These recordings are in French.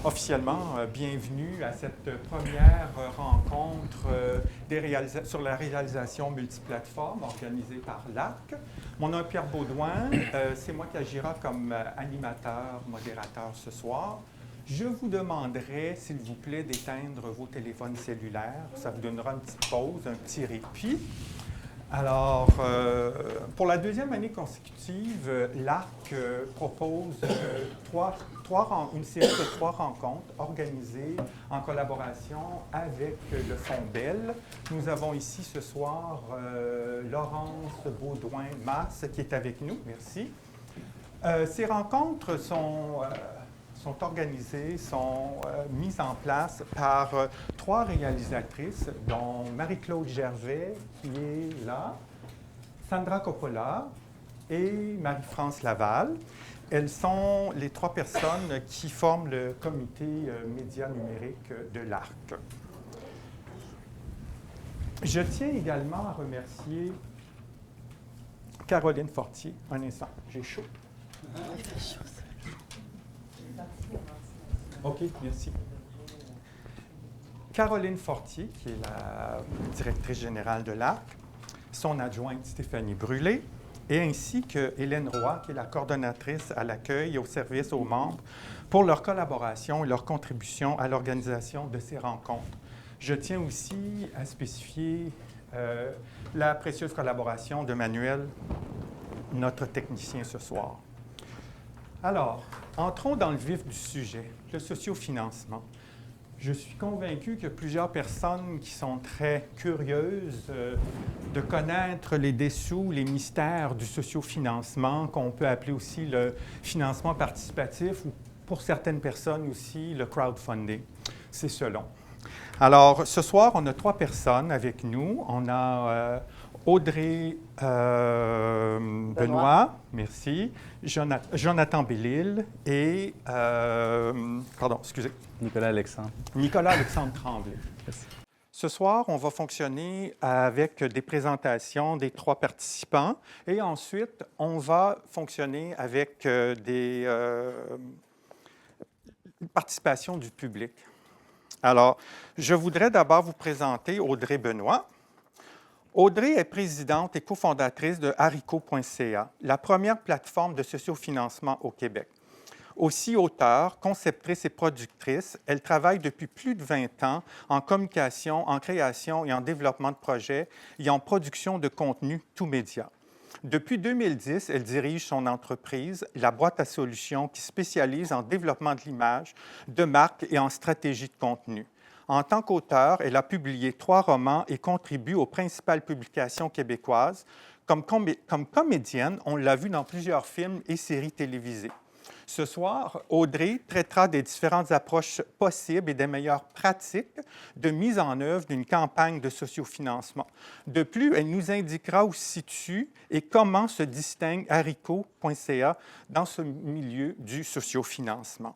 Officiellement, bienvenue à cette première rencontre sur la réalisation multiplateforme organisée par l'ARC. Mon nom est Pierre Baudouin, c'est moi qui agira comme animateur, modérateur ce soir. Je vous demanderai, s'il vous plaît, d'éteindre vos téléphones cellulaires. Ça vous donnera une petite pause, un petit répit. Pour la deuxième année consécutive, l'ARC propose une série de 3 rencontres organisées en collaboration avec le Fonds Bell. Nous avons ici ce soir Laurence Baudouin-Masse qui est avec nous. Merci. Ces rencontres sont organisées, sont mises en place par 3 réalisatrices, dont Marie-Claude Gervais, qui est là, Sandra Coppola et Marie-France Laval. Elles sont les 3 personnes qui forment le comité médias numériques de l'ARC. Je tiens également à remercier Caroline Fortier. Un instant, j'ai chaud. Il fait chaud, ça. OK, merci. Caroline Fortier, qui est la directrice générale de l'ARC, son adjointe Stéphanie Brûlé, et ainsi que Hélène Roy, qui est la coordonnatrice à l'accueil et au service aux membres, pour leur collaboration et leur contribution à l'organisation de ces rencontres. Je tiens aussi à spécifier la précieuse collaboration de Manuel, notre technicien ce soir. Alors, entrons dans le vif du sujet, le sociofinancement. Je suis convaincu que plusieurs personnes qui sont très curieuses de connaître les dessous, les mystères du sociofinancement, qu'on peut appeler aussi le financement participatif ou pour certaines personnes aussi le crowdfunding. C'est selon. Alors, ce soir, on a 3 personnes avec nous. On a Audrey Benoît, merci, Jonathan Bellil et, Nicolas Alexandre. Nicolas Alexandre Tremblay. Merci. Ce soir, on va fonctionner avec des présentations des 3 participants et ensuite, on va fonctionner avec des participations du public. Alors, je voudrais d'abord vous présenter Audrey Benoît. Audrey est présidente et cofondatrice de Haricot.ca, la première plateforme de sociofinancement au Québec. Aussi auteure, conceptrice et productrice, elle travaille depuis plus de 20 ans en communication, en création et en développement de projets et en production de contenu tout média. Depuis 2010, elle dirige son entreprise, La Boîte à Solutions, qui spécialise en développement de l'image, de marque et en stratégie de contenu. En tant qu'auteure, elle a publié 3 romans et contribue aux principales publications québécoises. Comme comédienne, on l'a vu dans plusieurs films et séries télévisées. Ce soir, Audrey traitera des différentes approches possibles et des meilleures pratiques de mise en œuvre d'une campagne de sociofinancement. De plus, elle nous indiquera où se situe et comment se distingue Haricot.ca dans ce milieu du sociofinancement.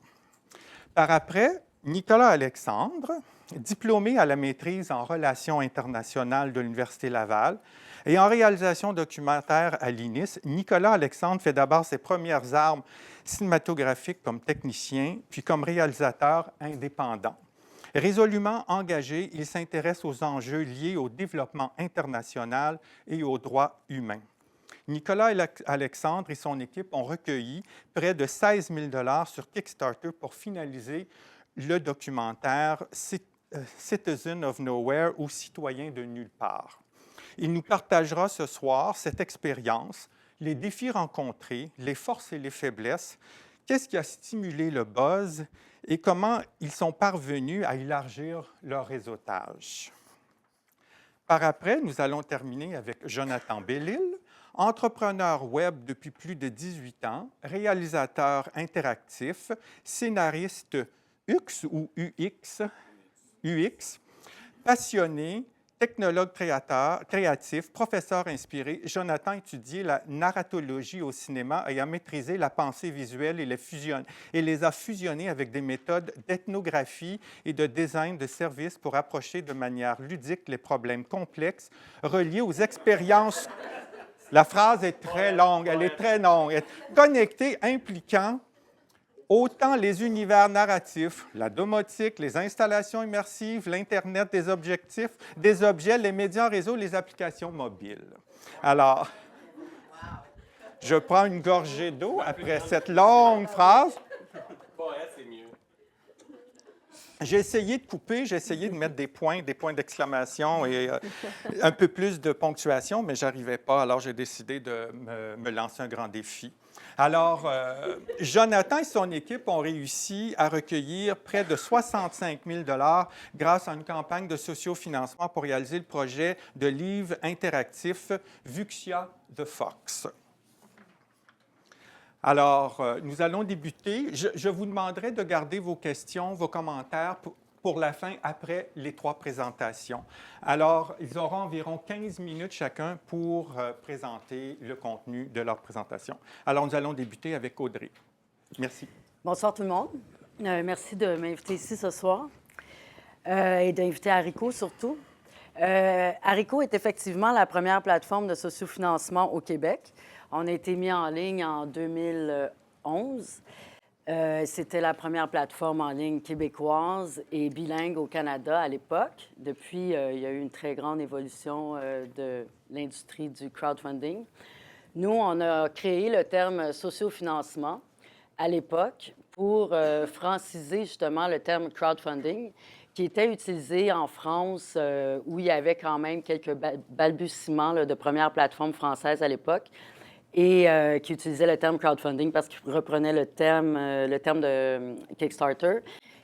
Par après, Nicolas Alexandre, diplômé à la maîtrise en relations internationales de l'Université Laval et en réalisation documentaire à l'INIS, Nicolas Alexandre fait d'abord ses premières armes cinématographiques comme technicien, puis comme réalisateur indépendant. Résolument engagé, il s'intéresse aux enjeux liés au développement international et aux droits humains. Nicolas Alexandre et son équipe ont recueilli près de 16 000 $ sur Kickstarter pour finaliser le documentaire Citizen of Nowhere ou Citoyen de nulle part. Il nous partagera ce soir cette expérience, les défis rencontrés, les forces et les faiblesses, qu'est-ce qui a stimulé le buzz et comment ils sont parvenus à élargir leur réseautage. Par après, nous allons terminer avec Jonathan Bellil, entrepreneur web depuis plus de 18 ans, réalisateur interactif, scénariste UX ou UX, passionné, technologue créatif, professeur inspiré. Jonathan a étudié la narratologie au cinéma et a maîtrisé la pensée visuelle et les a fusionnés avec des méthodes d'ethnographie et de design de services pour approcher de manière ludique les problèmes complexes reliés aux expériences. La phrase est très longue, elle est très longue. Connecté, impliquant autant les univers narratifs, la domotique, les installations immersives, l'Internet des objets, les médias en réseau, les applications mobiles. Alors, je prends une gorgée d'eau après cette longue phrase. C'est mieux. J'ai essayé de couper, j'ai essayé de mettre des points d'exclamation et un peu plus de ponctuation, mais je n'arrivais pas. Alors, j'ai décidé de me lancer un grand défi. Alors, Jonathan et son équipe ont réussi à recueillir près de 65 000 grâce à une campagne de sociofinancement pour réaliser le projet de livre interactif Vuxia the Fox. Alors, nous allons débuter. Je vous demanderai de garder vos questions, vos commentaires pour la fin, après les 3 présentations. Alors, ils auront environ 15 minutes chacun pour présenter le contenu de leur présentation. Alors, nous allons débuter avec Audrey. Merci. Bonsoir tout le monde. Merci de m'inviter ici ce soir et d'inviter Haricot surtout. Haricot est effectivement la première plateforme de sociofinancement au Québec. On a été mis en ligne en 2011. C'était la première plateforme en ligne québécoise et bilingue au Canada à l'époque. Depuis, il y a eu une très grande évolution de l'industrie du crowdfunding. Nous, on a créé le terme sociofinancement à l'époque pour franciser justement le terme crowdfunding, qui était utilisé en France, où il y avait quand même quelques balbutiements de premières plateformes françaises à l'époque, et qui utilisait le terme crowdfunding parce qu'il reprenait le terme de Kickstarter.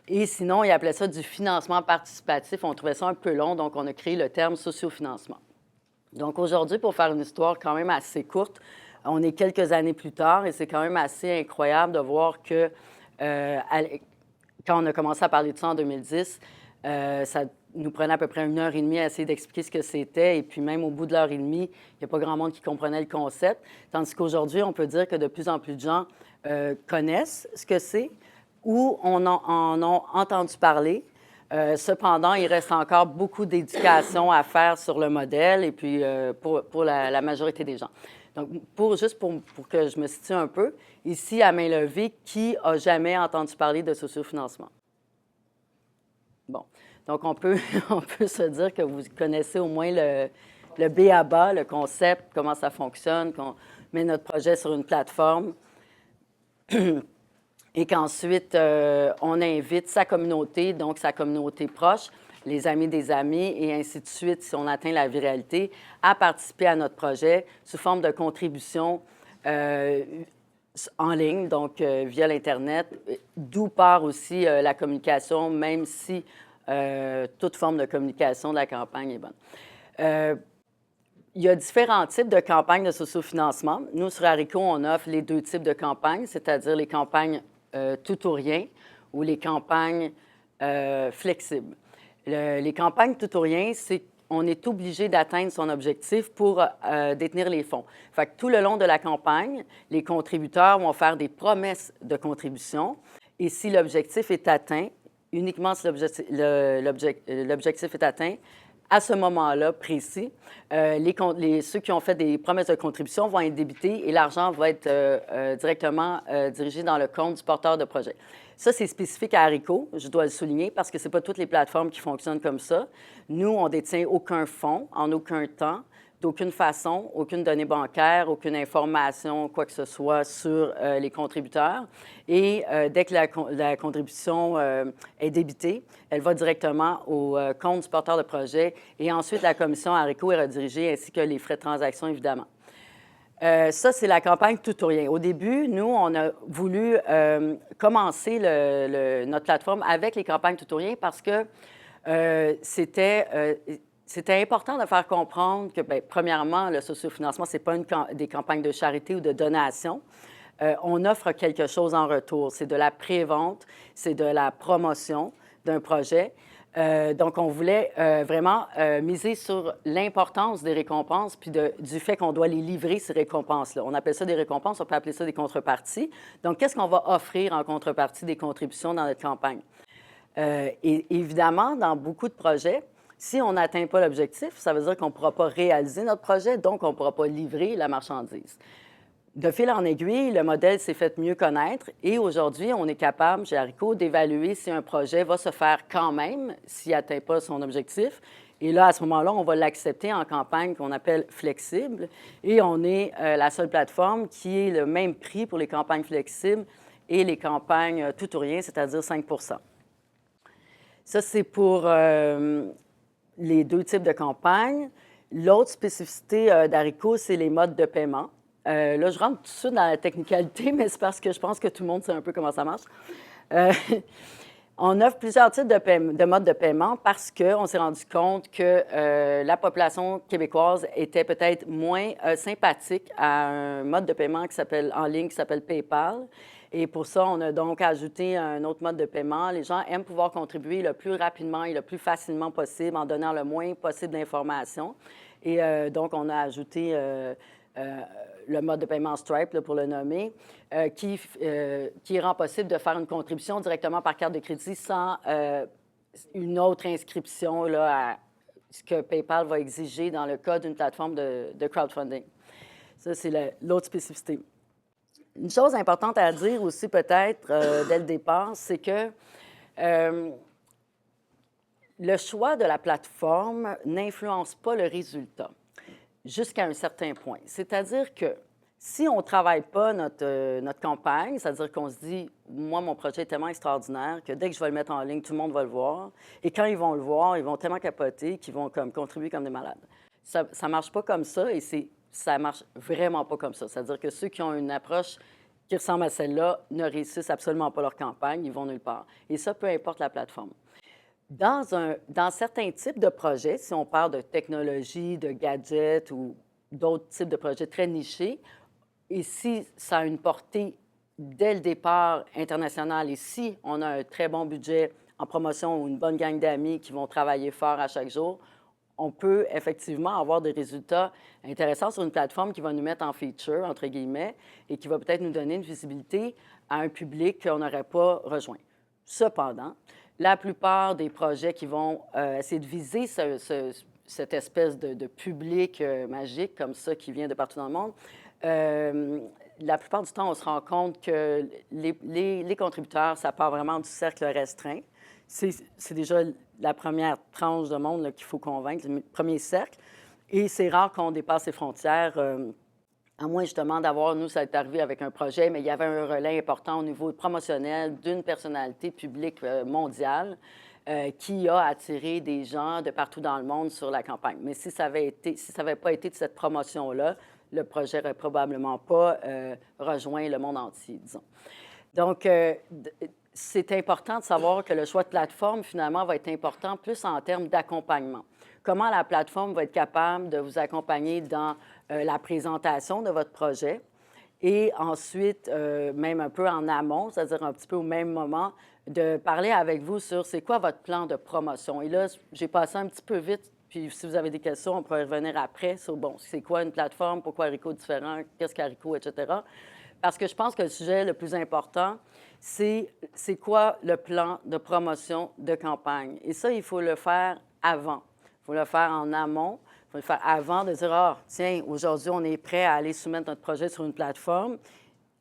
Et sinon, il appelait ça du financement participatif. On trouvait ça un peu long, donc on a créé le terme sociofinancement. Donc aujourd'hui, pour faire une histoire quand même assez courte, on est quelques années plus tard et c'est quand même assez incroyable de voir que quand on a commencé à parler de ça en 2010, ça nous prenait à peu près 1h30 à essayer d'expliquer ce que c'était. Et puis même au bout de l'heure et demie, il n'y a pas grand monde qui comprenait le concept. Tandis qu'aujourd'hui, on peut dire que de plus en plus de gens connaissent ce que c'est ou en ont entendu parler. Cependant, il reste encore beaucoup d'éducation à faire sur le modèle et puis pour la majorité des gens. Donc, juste pour que je me situe un peu, ici, à main levée, qui a jamais entendu parler de sociofinancement? Bon. Donc, on peut se dire que vous connaissez au moins le b.a.-ba, le concept, comment ça fonctionne, qu'on met notre projet sur une plateforme et qu'ensuite, on invite sa communauté, donc sa communauté proche, les amis des amis, et ainsi de suite, si on atteint la viralité, à participer à notre projet sous forme de contribution en ligne, donc via l'Internet, d'où part aussi la communication, même si toute forme de communication de la campagne est bonne. Il y a différents types de campagnes de sociofinancement. Nous, sur Haricot, on offre les 2 types de campagnes, c'est-à-dire les campagnes tout ou rien ou les campagnes flexibles. Les campagnes tout ou rien, c'est qu'on est obligé d'atteindre son objectif pour détenir les fonds. Fait que tout le long de la campagne, les contributeurs vont faire des promesses de contribution et si l'objectif est atteint, uniquement si l'objectif est atteint, à ce moment-là précis, ceux qui ont fait des promesses de contribution vont être débités et l'argent va être directement dirigé dans le compte du porteur de projet. Ça, c'est spécifique à Haricot, je dois le souligner, parce que ce n'est pas toutes les plateformes qui fonctionnent comme ça. Nous, on ne détient aucun fonds, en aucun temps, d'aucune façon, aucune donnée bancaire, aucune information, quoi que ce soit sur les contributeurs. Et dès que la contribution est débitée, elle va directement au compte du porteur de projet et ensuite la commission Haricot est redirigée ainsi que les frais de transaction, évidemment. Ça, c'est la campagne tout ou rien. Au début, nous, on a voulu commencer notre plateforme avec les campagnes tout ou rien parce que c'était important de faire comprendre que, bien, premièrement, le sociofinancement, ce n'est pas des campagnes de charité ou de donation. On offre quelque chose en retour. C'est de la pré-vente, c'est de la promotion d'un projet. Donc, on voulait vraiment miser sur l'importance des récompenses puis du fait qu'on doit les livrer, ces récompenses-là. On appelle ça des récompenses, on peut appeler ça des contreparties. Donc, qu'est-ce qu'on va offrir en contrepartie des contributions dans notre campagne? Et évidemment, dans beaucoup de projets, si on n'atteint pas l'objectif, ça veut dire qu'on ne pourra pas réaliser notre projet, donc on ne pourra pas livrer la marchandise. De fil en aiguille, le modèle s'est fait mieux connaître et aujourd'hui, on est capable, chez Haricot, d'évaluer si un projet va se faire quand même, s'il n'atteint pas son objectif. Et là, à ce moment-là, on va l'accepter en campagne qu'on appelle flexible. Et on est la seule plateforme qui est le même prix pour les campagnes flexibles et les campagnes tout ou rien, c'est-à-dire 5 Ça, c'est pour les deux types de campagnes. L'autre spécificité d'Haricot, c'est les modes de paiement. Là, je rentre tout de suite dans la technicalité, mais c'est parce que je pense que tout le monde sait un peu comment ça marche. On offre plusieurs types de modes de paiement parce qu'on s'est rendu compte que la population québécoise était peut-être moins sympathique à un mode de paiement en ligne qui s'appelle PayPal. Et pour ça, on a donc ajouté un autre mode de paiement. Les gens aiment pouvoir contribuer le plus rapidement et le plus facilement possible en donnant le moins possible d'informations. Et donc, on a ajouté le mode de paiement Stripe, là, pour le nommer, qui rend possible de faire une contribution directement par carte de crédit sans une autre inscription là, à ce que PayPal va exiger dans le cas d'une plateforme de crowdfunding. Ça, c'est l'autre spécificité. Une chose importante à dire aussi peut-être dès le départ, c'est que le choix de la plateforme n'influence pas le résultat jusqu'à un certain point. C'est-à-dire que si on ne travaille pas notre campagne, c'est-à-dire qu'on se dit, moi, mon projet est tellement extraordinaire que dès que je vais le mettre en ligne, tout le monde va le voir. Et quand ils vont le voir, ils vont tellement capoter qu'ils vont contribuer comme des malades. Ça ne marche pas comme ça et ça ne marche vraiment pas comme ça. C'est-à-dire que ceux qui ont une approche qui ressemble à celle-là ne réussissent absolument pas leur campagne, ils vont nulle part. Et ça, peu importe la plateforme. Dans certains types de projets, si on parle de technologie, de gadgets ou d'autres types de projets très nichés, et si ça a une portée dès le départ internationale et si on a un très bon budget en promotion ou une bonne gang d'amis qui vont travailler fort à chaque jour, on peut effectivement avoir des résultats intéressants sur une plateforme qui va nous mettre en feature, entre guillemets, et qui va peut-être nous donner une visibilité à un public qu'on n'aurait pas rejoint. Cependant, la plupart des projets qui vont essayer de viser cette espèce de public magique comme ça qui vient de partout dans le monde, la plupart du temps, on se rend compte que les contributeurs, ça part vraiment du cercle restreint. C'est déjà la première tranche de monde qu'il faut convaincre, le premier cercle. Et c'est rare qu'on dépasse les frontières, à moins justement d'avoir, nous, ça est arrivé avec un projet, mais il y avait un relais important au niveau promotionnel d'une personnalité publique mondiale qui a attiré des gens de partout dans le monde sur la campagne. Mais si ça n'avait pas été de cette promotion-là, le projet n'aurait probablement pas rejoint le monde entier, disons. Donc, c'est important de savoir que le choix de plateforme, finalement, va être important plus en termes d'accompagnement. Comment la plateforme va être capable de vous accompagner dans la présentation de votre projet et ensuite, même un peu en amont, c'est-à-dire un petit peu au même moment, de parler avec vous sur c'est quoi votre plan de promotion. Et là, j'ai passé un petit peu vite, puis si vous avez des questions, on pourrait revenir après sur, bon, c'est quoi une plateforme, pourquoi Haricot est différent, qu'est-ce qu'Haricot, etc. Parce que je pense que le sujet le plus important, c'est quoi le plan de promotion de campagne. Et ça, il faut le faire avant. Il faut le faire en amont. Il faut le faire avant de dire, ah, tiens, aujourd'hui, on est prêt à aller soumettre notre projet sur une plateforme.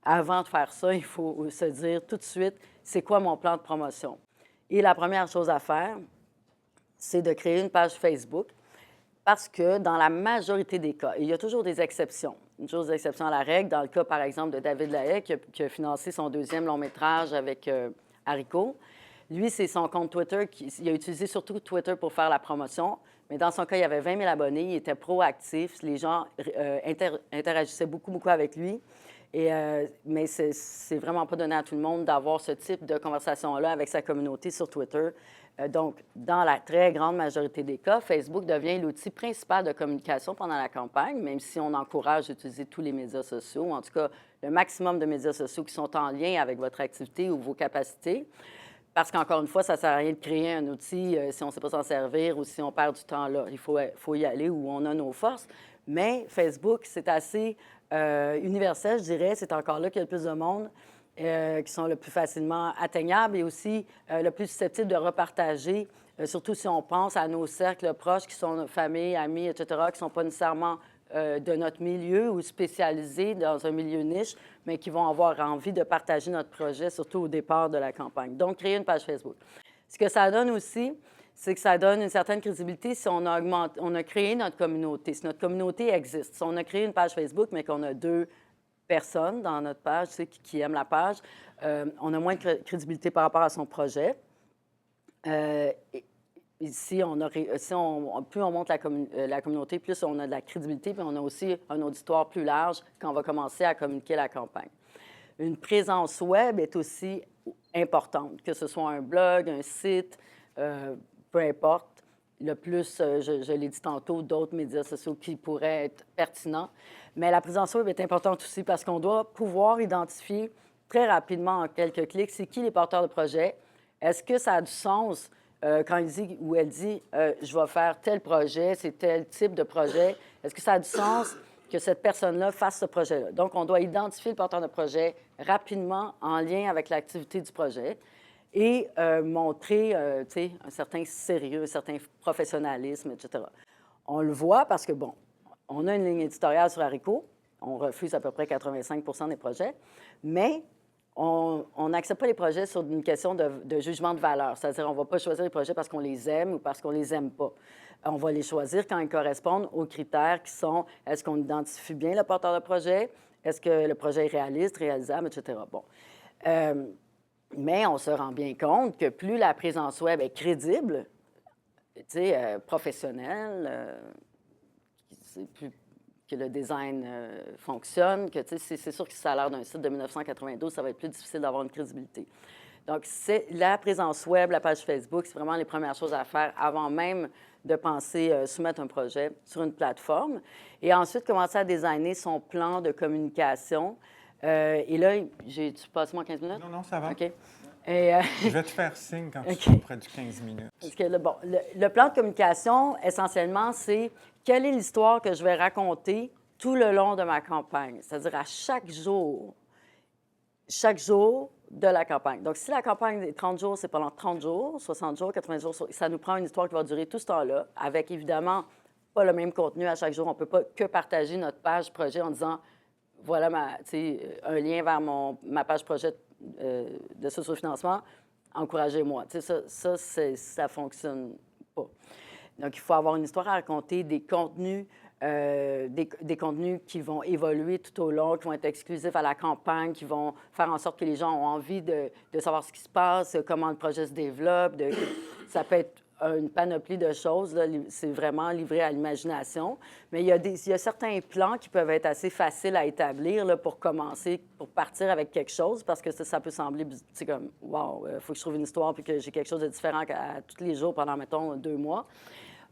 Avant de faire ça, il faut se dire tout de suite, c'est quoi mon plan de promotion? Et la première chose à faire, c'est de créer une page Facebook parce que dans la majorité des cas, et il y a toujours des exceptions, une chose d'exception à la règle, dans le cas, par exemple, de David Lahaye, qui a financé son deuxième long-métrage avec Haricot. Lui, c'est son compte Twitter. Il a utilisé surtout Twitter pour faire la promotion. Mais dans son cas, il avait 20 000 abonnés. Il était proactif. Les gens interagissaient beaucoup, beaucoup avec lui. Mais c'est vraiment pas donné à tout le monde d'avoir ce type de conversation-là avec sa communauté sur Twitter. Donc, dans la très grande majorité des cas, Facebook devient l'outil principal de communication pendant la campagne, même si on encourage d'utiliser tous les médias sociaux, ou en tout cas le maximum de médias sociaux qui sont en lien avec votre activité ou vos capacités. Parce qu'encore une fois, ça ne sert à rien de créer un outil si on ne sait pas s'en servir ou si on perd du temps là. Il faut y aller où on a nos forces. Mais Facebook, c'est assez universel, je dirais. C'est encore là qu'il y a le plus de monde qui sont le plus facilement atteignables et aussi le plus susceptibles de repartager, surtout si on pense à nos cercles proches qui sont nos familles, amis, etc., qui ne sont pas nécessairement de notre milieu ou spécialisés dans un milieu niche, mais qui vont avoir envie de partager notre projet, surtout au départ de la campagne. Donc, créer une page Facebook. Ce que ça donne aussi, c'est que ça donne une certaine crédibilité si on a créé notre communauté, si notre communauté existe. Si on a créé une page Facebook, mais qu'on a 2 personnes dans notre page, tu sais, qui aiment la page, on a moins de crédibilité par rapport à son projet. Ici, plus on monte la communauté, plus on a de la crédibilité, puis on a aussi un auditoire plus large quand on va commencer à communiquer la campagne. Une présence web est aussi importante, que ce soit un blog, un site, peu importe. Le plus, je l'ai dit tantôt, d'autres médias sociaux qui pourraient être pertinents. Mais la présence web est importante aussi parce qu'on doit pouvoir identifier très rapidement, en quelques clics, c'est qui les porteurs de projet. Est-ce que ça a du sens quand il dit ou elle dit je vais faire tel projet, c'est tel type de projet? Est-ce que ça a du sens que cette personne-là fasse ce projet-là? Donc, on doit identifier le porteur de projet rapidement en lien avec l'activité du projet et montrer un certain sérieux, un certain professionnalisme, etc. On le voit parce que, bon, on a une ligne éditoriale sur Haricot. On refuse à peu près 85 des projets, mais on n'accepte pas les projets sur une question de jugement de valeur. C'est-à-dire, on ne va pas choisir les projets parce qu'on les aime ou parce qu'on ne les aime pas. On va les choisir quand ils correspondent aux critères qui sont est-ce qu'on identifie bien le porteur de projet, est-ce que le projet est réaliste, réalisable, etc. Bon. Mais on se rend bien compte que plus la présence web est crédible, professionnelle, plus que le design fonctionne, que c'est sûr que si ça a l'air d'un site de 1992, ça va être plus difficile d'avoir une crédibilité. Donc, c'est la présence web, la page Facebook, c'est vraiment les premières choses à faire avant même de penser soumettre un projet sur une plateforme. Et ensuite, commencer à designer son plan de communication. Et là, tu passes moi 15 minutes? Non, ça va. OK. Je vais te faire signe quand tu seras près du 15 minutes. Parce que le plan de communication, essentiellement, c'est quelle est l'histoire que je vais raconter tout le long de ma campagne. C'est-à-dire à chaque jour de la campagne. Donc, si la campagne est 30 jours, c'est pendant 30 jours, 60 jours, 80 jours, ça nous prend une histoire qui va durer tout ce temps-là, avec évidemment pas le même contenu à chaque jour. On ne peut pas que partager notre page projet en disant voilà un lien vers ma page projet de sociofinancement, encouragez-moi. Ça ne fonctionne pas. Donc, il faut avoir une histoire à raconter, des contenus qui vont évoluer tout au long, qui vont être exclusifs à la campagne, qui vont faire en sorte que les gens ont envie de savoir ce qui se passe, comment le projet se développe. Ça peut être une panoplie de choses. Là, c'est vraiment livré à l'imagination. Mais il y a certains plans qui peuvent être assez faciles à établir là, pour commencer, pour partir avec quelque chose, parce que ça peut sembler, comme, wow, il faut que je trouve une histoire puis que j'ai quelque chose de différent à tous les jours pendant, mettons, 2 mois.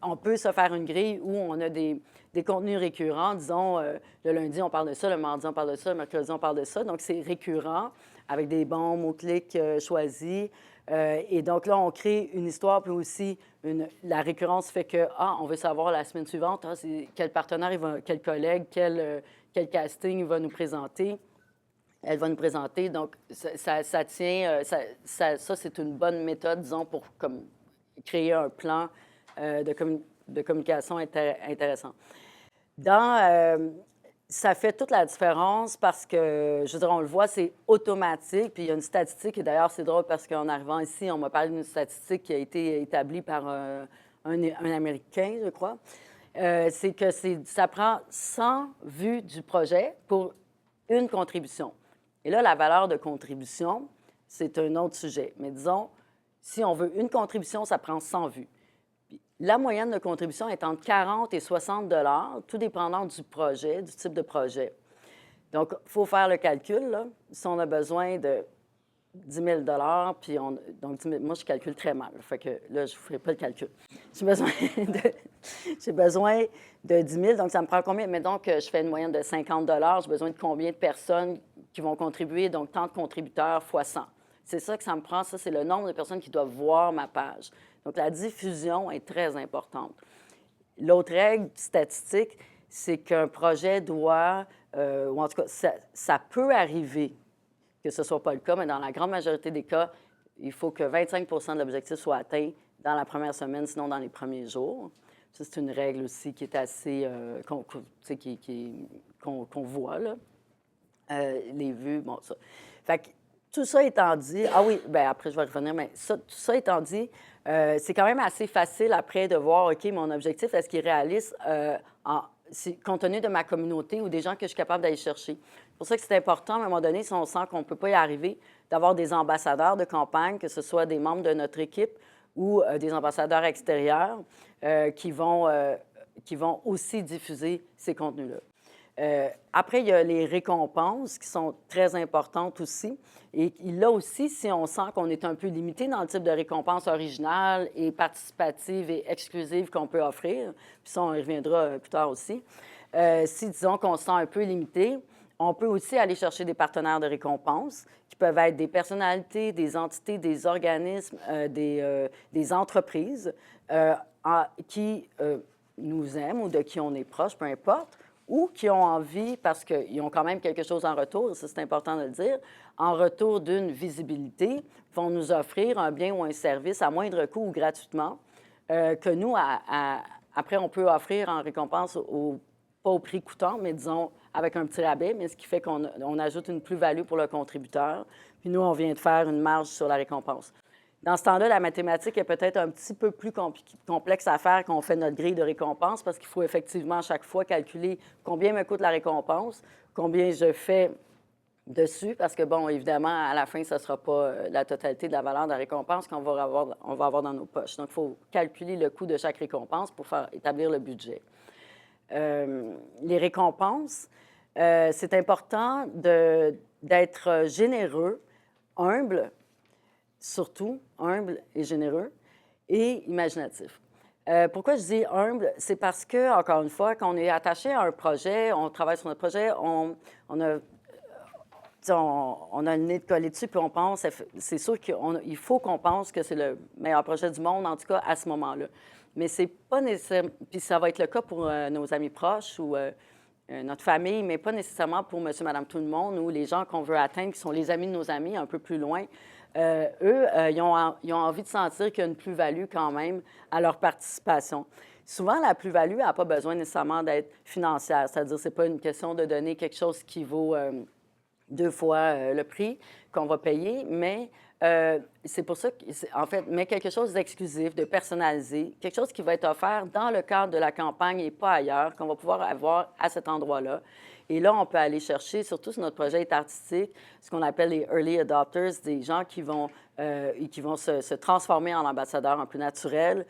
On peut se faire une grille où on a des contenus récurrents. Disons, le lundi, on parle de ça, le mardi, on parle de ça, le mercredi, on parle de ça. Donc, c'est récurrent avec des bons mots-clics choisis. Et donc là, on crée une histoire, puis aussi la récurrence fait que, on veut savoir la semaine suivante, quel partenaire, quel collègue, quel casting il va nous présenter. Elle va nous présenter. Donc, ça tient, ça c'est une bonne méthode, disons, pour créer un plan de communication intéressant. Ça fait toute la différence parce que, je veux dire, on le voit, c'est automatique. Puis il y a une statistique, et d'ailleurs, c'est drôle parce qu'en arrivant ici, on m'a parlé d'une statistique qui a été établie par un Américain, je crois. C'est que ça prend 100 vues du projet pour une contribution. Et là, la valeur de contribution, c'est un autre sujet. Mais disons, si on veut une contribution, ça prend 100 vues. La moyenne de contribution est entre 40 et 60 $, tout dépendant du projet, du type de projet. Donc, il faut faire le calcul. Là. Si on a besoin de 10 000 puis donc, moi, je calcule très mal. Fait que là, je ne ferai pas le calcul. J'ai besoin de 10 000, donc ça me prend combien? Mais donc, je fais une moyenne de 50 $. J'ai besoin de combien de personnes qui vont contribuer? Donc, tant de contributeurs fois 100. C'est ça que ça me prend. Ça, c'est le nombre de personnes qui doivent voir ma page. Donc, la diffusion est très importante. L'autre règle statistique, c'est qu'un projet doit, ou en tout cas, ça peut arriver que ce ne soit pas le cas, mais dans la grande majorité des cas, il faut que 25 de l'objectif soit atteint dans la première semaine, sinon dans les premiers jours. Ça, c'est une règle aussi qui est assez... qu'on voit, là. Les vues, bon, ça. Fait que tout ça étant dit... Ah oui, bien après, je vais revenir, mais tout ça étant dit, c'est quand même assez facile après de voir, OK, mon objectif, est-ce qu'il est réaliste compte tenu de ma communauté ou des gens que je suis capable d'aller chercher. C'est pour ça que c'est important, à un moment donné, si on sent qu'on ne peut pas y arriver, d'avoir des ambassadeurs de campagne, que ce soit des membres de notre équipe ou des ambassadeurs extérieurs qui vont aussi diffuser ces contenus-là. Après, il y a les récompenses qui sont très importantes aussi. Et là aussi, si on sent qu'on est un peu limité dans le type de récompense originale et participative et exclusive qu'on peut offrir, puis ça, on y reviendra plus tard aussi, si, disons, qu'on se sent un peu limité, on peut aussi aller chercher des partenaires de récompense qui peuvent être des personnalités, des entités, des organismes, des entreprises qui nous aiment ou de qui on est proche, peu importe, ou qui ont envie, parce qu'ils ont quand même quelque chose en retour, ça c'est important de le dire, en retour d'une visibilité, vont nous offrir un bien ou un service à moindre coût ou gratuitement, que nous, après, on peut offrir en récompense, pas au prix coûtant, mais disons avec un petit rabais, mais ce qui fait qu'on ajoute une plus-value pour le contributeur. Puis nous, on vient de faire une marge sur la récompense. Dans ce temps-là, la mathématique est peut-être un petit peu plus complexe à faire quand on fait notre grille de récompense parce qu'il faut effectivement à chaque fois calculer combien me coûte la récompense, combien je fais dessus, parce que, bon, évidemment, à la fin, ce ne sera pas la totalité de la valeur de la récompense qu'on va avoir dans nos poches. Donc, il faut calculer le coût de chaque récompense pour faire établir le budget. Les récompenses, c'est important d'être généreux, humble, surtout humble et généreux, et imaginatif. Pourquoi je dis humble? C'est parce que, encore une fois, quand on est attaché à un projet, on travaille sur notre projet, on a le nez de collé dessus, puis on pense, c'est sûr qu'il faut qu'on pense que c'est le meilleur projet du monde, en tout cas à ce moment-là. Mais c'est pas nécessaire, puis ça va être le cas pour nos amis proches ou notre famille, mais pas nécessairement pour monsieur, madame, tout le monde ou les gens qu'on veut atteindre, qui sont les amis de nos amis, un peu plus loin. Ils ont envie de sentir qu'il y a une plus-value quand même à leur participation. Souvent, la plus-value n'a pas besoin nécessairement d'être financière, c'est-à-dire c'est pas une question de donner quelque chose qui vaut 2 fois le prix qu'on va payer, mais c'est pour ça en fait, mais quelque chose d'exclusif, de personnalisé, quelque chose qui va être offert dans le cadre de la campagne et pas ailleurs, qu'on va pouvoir avoir à cet endroit-là. Et là, on peut aller chercher, surtout si notre projet est artistique, ce qu'on appelle les early adopters, des gens qui vont se transformer en ambassadeurs un peu naturels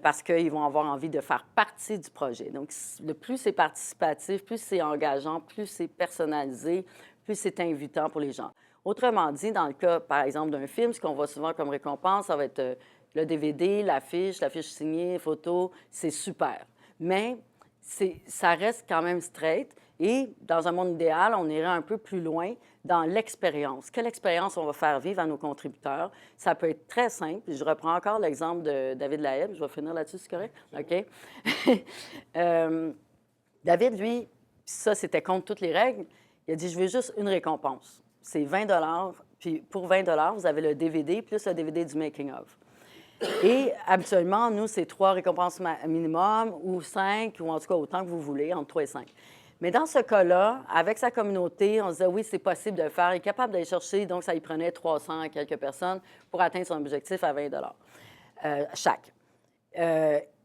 parce qu'ils vont avoir envie de faire partie du projet. Donc, le plus c'est participatif, plus c'est engageant, plus c'est personnalisé, plus c'est invitant pour les gens. Autrement dit, dans le cas, par exemple, d'un film, ce qu'on voit souvent comme récompense, ça va être le DVD, l'affiche signée, photo, c'est super. Mais ça reste quand même straight. Et dans un monde idéal, on irait un peu plus loin dans l'expérience. Quelle expérience on va faire vivre à nos contributeurs? Ça peut être très simple. Je reprends encore l'exemple de David Lahaye. Je vais finir là-dessus, c'est correct? OK. David, lui, ça, c'était contre toutes les règles. Il a dit, je veux juste une récompense. C'est 20 $. Puis pour 20 $, vous avez le DVD plus le DVD du making-of. Et habituellement, nous, c'est 3 récompenses minimum ou 5, ou en tout cas autant que vous voulez, entre 3 et 5. Mais dans ce cas-là, avec sa communauté, on se disait, oui, c'est possible de le faire. Il est capable d'aller chercher, donc ça y prenait 300 à quelques personnes pour atteindre son objectif à 20 $ chaque.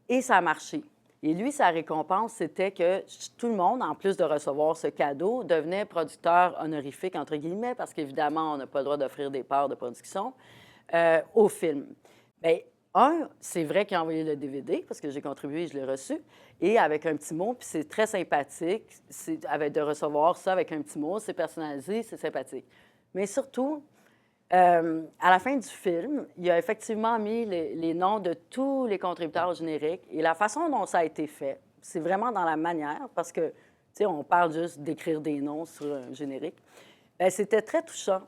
Et ça a marché. Et lui, sa récompense, c'était que tout le monde, en plus de recevoir ce cadeau, devenait producteur honorifique, entre guillemets, parce qu'évidemment, on n'a pas le droit d'offrir des parts de production au film. Bien, c'est vrai qu'il a envoyé le DVD, parce que j'ai contribué, je l'ai reçu, et avec un petit mot, puis c'est très sympathique, de recevoir ça avec un petit mot, c'est personnalisé, c'est sympathique. Mais surtout, à la fin du film, il a effectivement mis les noms de tous les contributeurs au générique. Et la façon dont ça a été fait, c'est vraiment dans la manière, parce que, tu sais, on parle juste d'écrire des noms sur un générique. Bien, c'était très touchant.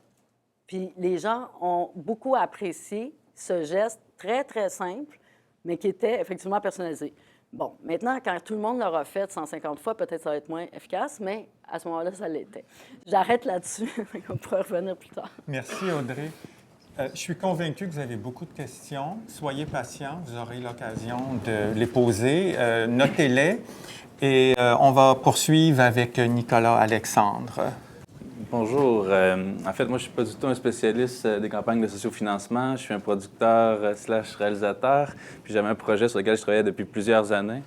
Puis les gens ont beaucoup apprécié ce geste très, très simple, mais qui était effectivement personnalisé. Bon, maintenant, quand tout le monde l'aura fait 150 fois, peut-être ça va être moins efficace, mais à ce moment-là, ça l'était. J'arrête là-dessus, on pourra revenir plus tard. Merci, Audrey. Je suis convaincu que vous avez beaucoup de questions. Soyez patients, vous aurez l'occasion de les poser. Notez-les et on va poursuivre avec Nicolas Alexandre. Bonjour. En fait, moi, je ne suis pas du tout un spécialiste des campagnes de sociofinancement. Je suis un producteur / réalisateur. Puis j'avais un projet sur lequel je travaillais depuis plusieurs années.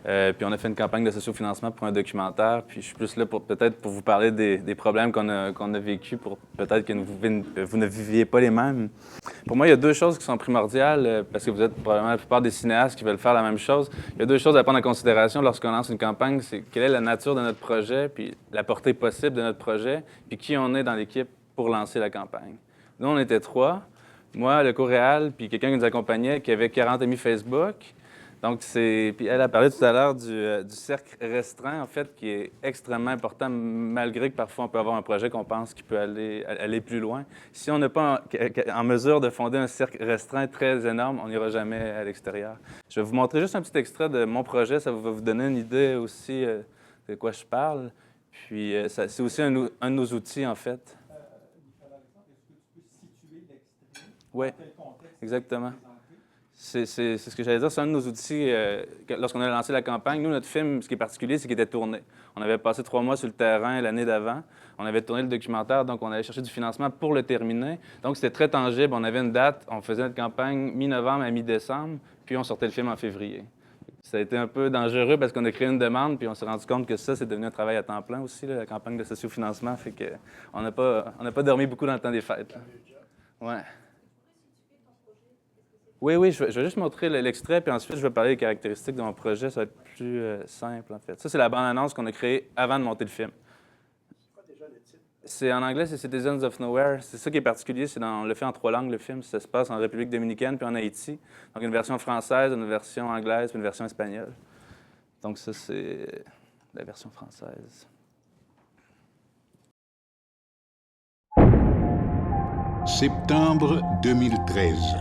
Puis on a fait une campagne de sociofinancement pour un documentaire. Puis je suis plus là pour vous parler des problèmes qu'on a vécus pour peut-être que vous ne viviez pas les mêmes. Pour moi, il y a deux choses qui sont primordiales, parce que vous êtes probablement la plupart des cinéastes qui veulent faire la même chose. Il y a deux choses à prendre en considération lorsqu'on lance une campagne, c'est quelle est la nature de notre projet, puis la portée possible de notre projet, puis qui on est dans l'équipe pour lancer la campagne. Nous, on était 3. Moi, le co-réal, puis quelqu'un qui nous accompagnait, qui avait 40 amis Facebook. Donc, puis elle a parlé tout à l'heure du cercle restreint, en fait, qui est extrêmement important, malgré que parfois on peut avoir un projet qu'on pense qui peut aller plus loin. Si on n'est pas en mesure de fonder un cercle restreint très énorme, on n'ira jamais à l'extérieur. Je vais vous montrer juste un petit extrait de mon projet. Ça va vous donner une idée aussi de quoi je parle. Puis, c'est aussi un de nos outils, en fait. Nicolas Alexandre, est-ce que tu peux situer l'extrait? Oui, Dans quel contexte exactement. C'est ce que j'allais dire, c'est un de nos outils. Lorsqu'on a lancé la campagne, nous, notre film, ce qui est particulier, c'est qu'il était tourné. On avait passé 3 mois sur le terrain l'année d'avant. On avait tourné le documentaire, donc on allait chercher du financement pour le terminer. Donc, c'était très tangible. On avait une date, on faisait notre campagne mi-novembre à mi-décembre, puis on sortait le film en février. Ça a été un peu dangereux parce qu'on a créé une demande, puis on s'est rendu compte que ça, c'est devenu un travail à temps plein aussi, là, la campagne de sociofinancement. Fait qu'on n'a pas dormi beaucoup dans le temps des fêtes. Ouais. Oui, je vais juste montrer l'extrait, puis ensuite, je vais parler des caractéristiques de mon projet. Ça va être plus simple, en fait. Ça, c'est la bande-annonce qu'on a créée avant de monter le film. C'est quoi déjà le titre? C'est en anglais, c'est Citizens of Nowhere. C'est ça qui est particulier. On le fait en 3 langues, le film. Ça se passe en République dominicaine puis en Haïti. Donc, une version française, une version anglaise puis une version espagnole. Donc, ça, c'est la version française. Septembre 2013.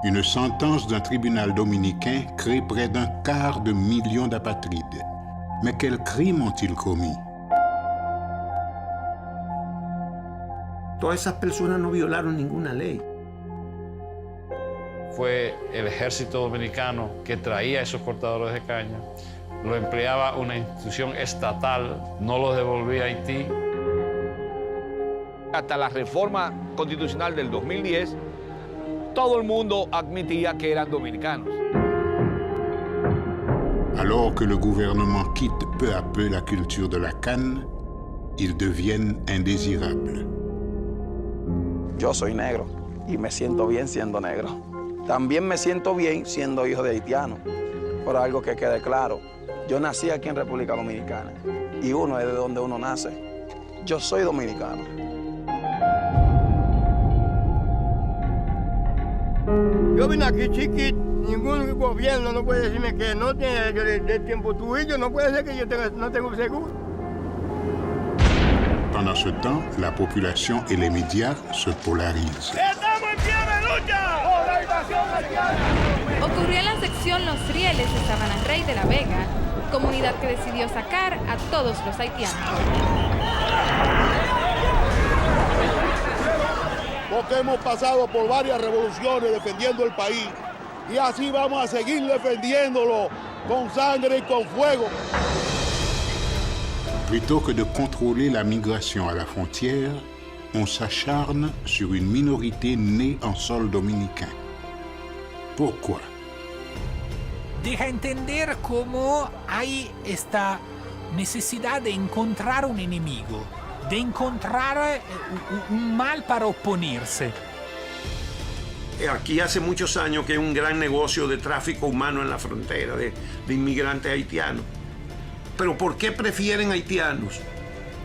Une sentence d'un tribunal dominicain crée près d'un quart de million d'apatrides. Mais quels crimes ont-ils commis? Todas esas personas no violaron ninguna ley. Fue el ejército dominicano que traía a esos cortadores de caña, lo empleaba una institución estatal, no los devolvía a Haití. Hasta la reforma constitucional del 2010, todo el mundo admitía que eran dominicanos. Alors que le gouvernement quitte peu à peu la culture de la canne, ils deviennent indésirables. Yo soy negro y me siento bien siendo negro. También me siento bien siendo hijo de haitiano. Por algo que quede claro, yo nací aquí en República Dominicana y uno es de donde uno nace. Yo soy dominicano. Yo vine aquí chiquito, ningún gobierno no puede decirme que no tiene de tiempo tuyo, no puede ser que yo no tengo seguro. Pendant ce temps, la population et les médias se polarisent. ¡Estamos en pie de lucha! ¡Por la invasión haitiana! Ocurrió en la sección Los Rieles de Sabana Rey de La Vega, comunidad que decidió sacar a todos los haitianos. Porque hemos pasado por varias revoluciones defendiendo el país y así vamos a seguir defendiéndolo con sangre y con fuego. Plutôt que de contrôler la migration à la frontière, on s'acharne sur une minorité née en sol dominicain. Pourquoi? Deja entender cómo hay esta necesidad de encontrar un enemigo, de encontrar un mal para oponerse. Aquí hace muchos años que hay un gran negocio de tráfico humano en la frontera de inmigrantes haitianos. ¿Pero por qué prefieren haitianos?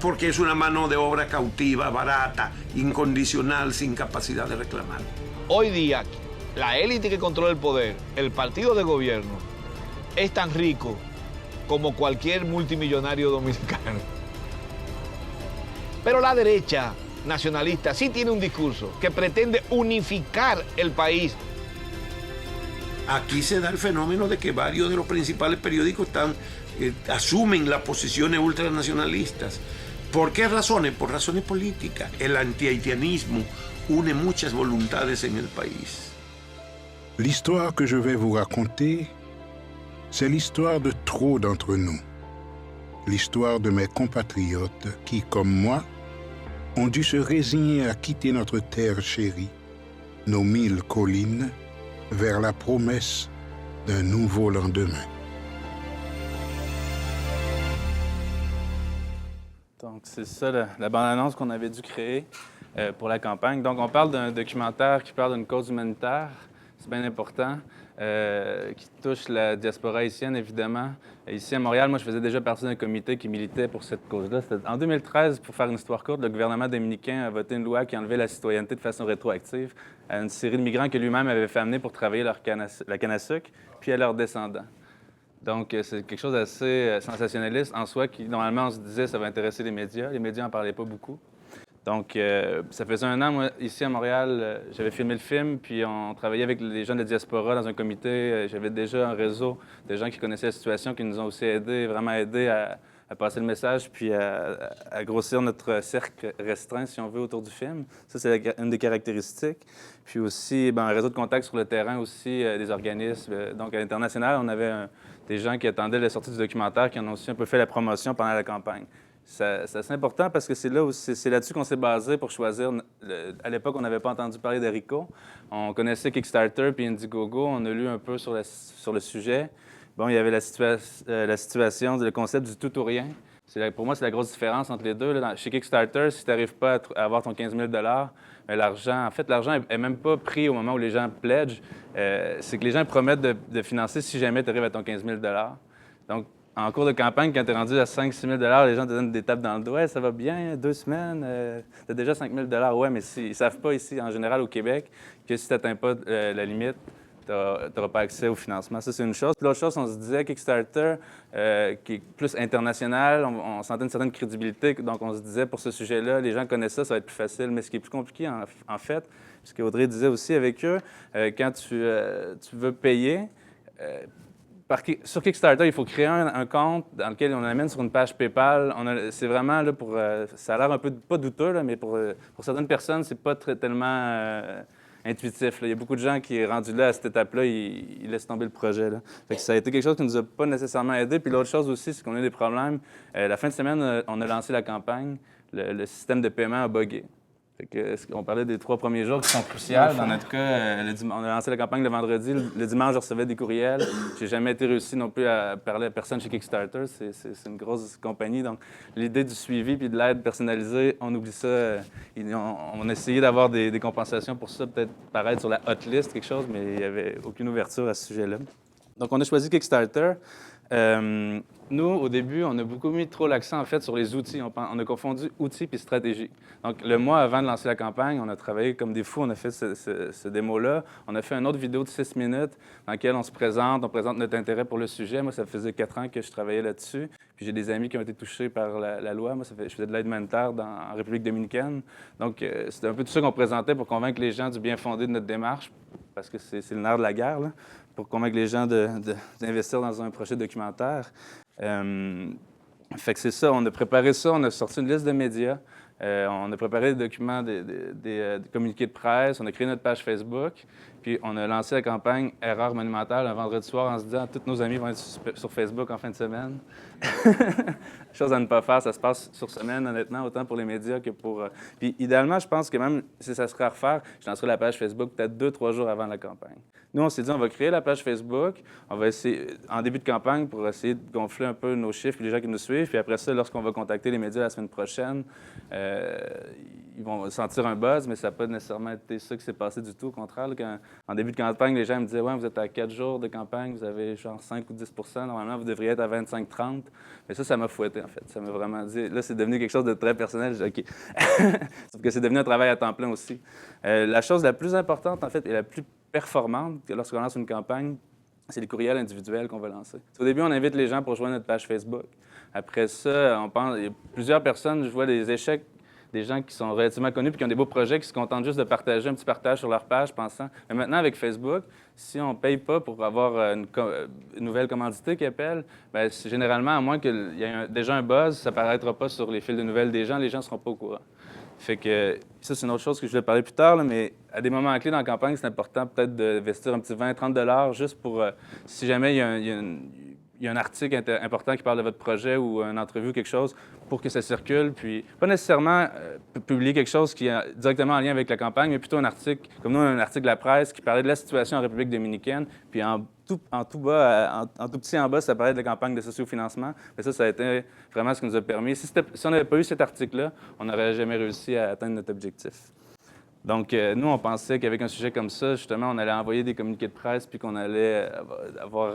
Porque es una mano de obra cautiva, barata, incondicional, sin capacidad de reclamar. Hoy día, la élite que controla el poder, el partido de gobierno, es tan rico como cualquier multimillonario dominicano. Pero la derecha nacionalista sí tiene un discurso que pretende unificar el país. Aquí se da el fenómeno de que varios de los principales periódicos asumen las posiciones ultranacionalistas. ¿Por qué razones? Por razones políticas. El anti-haitianismo une muchas voluntades en el país. L'histoire que je vais vous raconter, c'est l'histoire de trop d'entre nous. L'histoire de mes compatriotes qui, comme moi, ont dû se résigner à quitter notre terre chérie, nos 1000 collines, vers la promesse d'un nouveau lendemain. Donc, c'est ça la bande-annonce qu'on avait dû créer pour la campagne. Donc, on parle d'un documentaire qui parle d'une cause humanitaire, c'est bien important, qui touche la diaspora haïtienne, évidemment. Ici, à Montréal, moi, je faisais déjà partie d'un comité qui militait pour cette cause-là. En 2013, pour faire une histoire courte, le gouvernement dominicain a voté une loi qui enlevait la citoyenneté de façon rétroactive à une série de migrants que lui-même avait fait amener pour travailler la canne à sucre, puis à leurs descendants. Donc, c'est quelque chose d'assez sensationnaliste en soi qui, normalement, on se disait ça va intéresser les médias. Les médias n'en parlaient pas beaucoup. Donc, ça faisait un an, moi, ici à Montréal, j'avais filmé le film, puis on travaillait avec les gens de la diaspora dans un comité. J'avais déjà un réseau de gens qui connaissaient la situation, qui nous ont aussi aidés, vraiment aidés à passer le message, puis à grossir notre cercle restreint, si on veut, autour du film. Ça, c'est une des caractéristiques. Puis aussi, un réseau de contacts sur le terrain aussi, des organismes. Donc, à l'international, on avait des gens qui attendaient la sortie du documentaire, qui en ont aussi un peu fait la promotion pendant la campagne. C'est assez important parce que c'est là-dessus qu'on s'est basé pour choisir. À l'époque, on n'avait pas entendu parler d'Arico. On connaissait Kickstarter puis Indiegogo. On a lu un peu sur le sujet. Bon, il y avait la situation, le concept du tout ou rien. Pour moi, c'est la grosse différence entre les deux. Là. Chez Kickstarter, si tu n'arrives pas à avoir ton 15 000 l'argent n'est même pas pris au moment où les gens pledgent. C'est que les gens promettent de financer si jamais tu arrives à ton 15 000 Donc, en cours de campagne, quand tu es rendu à 5 000 $, les gens te donnent des tapes dans le dos. « Ça va bien, 2 semaines, tu as déjà 5 000 $. Ouais, mais ils ne savent pas ici, en général au Québec, que si tu n'atteins pas la limite, tu n'auras pas accès au financement. Ça, c'est une chose. Puis l'autre chose, on se disait, Kickstarter, qui est plus international, on sentait une certaine crédibilité. Donc, on se disait, pour ce sujet-là, les gens connaissent ça, ça va être plus facile. Mais ce qui est plus compliqué, en fait, ce qu'Audrey disait aussi avec eux, quand tu veux payer... sur Kickstarter, il faut créer un compte dans lequel on amène sur une page PayPal. C'est vraiment là pour... ça a l'air un peu pas douteux, là, mais pour certaines personnes, c'est pas tellement intuitif. Là. Il y a beaucoup de gens qui, rendus là à cette étape-là, ils laissent tomber le projet. Là. Fait que ça a été quelque chose qui ne nous a pas nécessairement aidé. Puis l'autre chose aussi, c'est qu'on a eu des problèmes. La fin de semaine, on a lancé la campagne. Le système de paiement a buggé. On parlait des 3 premiers jours qui sont cruciaux. Dans notre cas, on a lancé la campagne le vendredi. Le dimanche, je recevais des courriels. J'ai jamais été réussi non plus à parler à personne chez Kickstarter. C'est une grosse compagnie. Donc, l'idée du suivi puis de l'aide personnalisée, on oublie ça. On a essayé d'avoir des compensations pour ça, peut-être paraître sur la hot list, quelque chose, mais il n'y avait aucune ouverture à ce sujet-là. Donc, on a choisi Kickstarter. Nous, au début, on a beaucoup mis trop l'accent, en fait, sur les outils. On a confondu outils puis stratégie. Donc, le mois avant de lancer la campagne, on a travaillé comme des fous. On a fait ce démo-là. On a fait une autre vidéo de 6 minutes dans laquelle on présente notre intérêt pour le sujet. Moi, ça faisait 4 ans que je travaillais là-dessus. Puis j'ai des amis qui ont été touchés par la loi. Moi, je faisais de l'aide humanitaire en République dominicaine. Donc, c'était un peu tout ça qu'on présentait pour convaincre les gens du bien fondé de notre démarche, parce que c'est le nerf de la guerre, là, pour convaincre les gens d'investir dans un projet documentaire. Fait que c'est ça, on a préparé ça, on a sorti une liste de médias, on a préparé des documents, des communiqués de presse, on a créé notre page Facebook, puis on a lancé la campagne Erreur monumentale un vendredi soir en se disant tous nos amis vont être sur Facebook en fin de semaine. Chose à ne pas faire, ça se passe sur semaine, honnêtement, autant pour les médias que pour... Puis idéalement, je pense que même si ça serait à refaire, je lancerais la page Facebook peut-être 2-3 jours avant la campagne. Nous, on s'est dit, on va créer la page Facebook, on va essayer, en début de campagne, pour essayer de gonfler un peu nos chiffres, les gens qui nous suivent, puis après ça, lorsqu'on va contacter les médias la semaine prochaine, ils vont sentir un buzz, mais ça n'a pas nécessairement été ça qui s'est passé du tout. Au contraire, là, en début de campagne, les gens me disaient « Ouais, vous êtes à 4 jours de campagne, vous avez genre 5 ou 10 %, normalement, vous devriez être à 25-30 ». Mais ça m'a fouetté, en fait. Ça m'a vraiment dit... Là, c'est devenu quelque chose de très personnel. J'ai dit « OK ». Sauf que c'est devenu un travail à temps plein aussi. La chose la plus importante, en fait, et la plus performante lorsqu'on lance une campagne, c'est les courriels individuels qu'on va lancer. Au début, on invite les gens pour joindre notre page Facebook. Après ça, il y a plusieurs personnes, je vois des échecs des gens qui sont relativement connus puis qui ont des beaux projets, qui se contentent juste de partager un petit partage sur leur page, pensant. Mais maintenant, avec Facebook, si on ne paye pas pour avoir une nouvelle commandité qui appelle, bien, généralement, à moins qu'il y ait déjà un buzz, ça ne paraîtra pas sur les fils de nouvelles des gens, les gens ne seront pas au courant. Fait que ça, c'est une autre chose que je vais parler plus tard, là, mais à des moments clés dans la campagne, c'est important peut-être d'investir un petit 20-30 $ juste pour, si jamais il y a un article important qui parle de votre projet ou une entrevue, quelque chose, pour que ça circule. Puis, pas nécessairement publier quelque chose qui est directement en lien avec la campagne, mais plutôt un article, comme nous, un article de la presse qui parlait de la situation en République dominicaine. Puis, en tout petit en bas, ça parlait de la campagne de sociofinancement. Mais ça a été vraiment ce qui nous a permis. Si on n'avait pas eu cet article-là, on n'aurait jamais réussi à atteindre notre objectif. Donc, nous, on pensait qu'avec un sujet comme ça, justement, on allait envoyer des communiqués de presse puis qu'on allait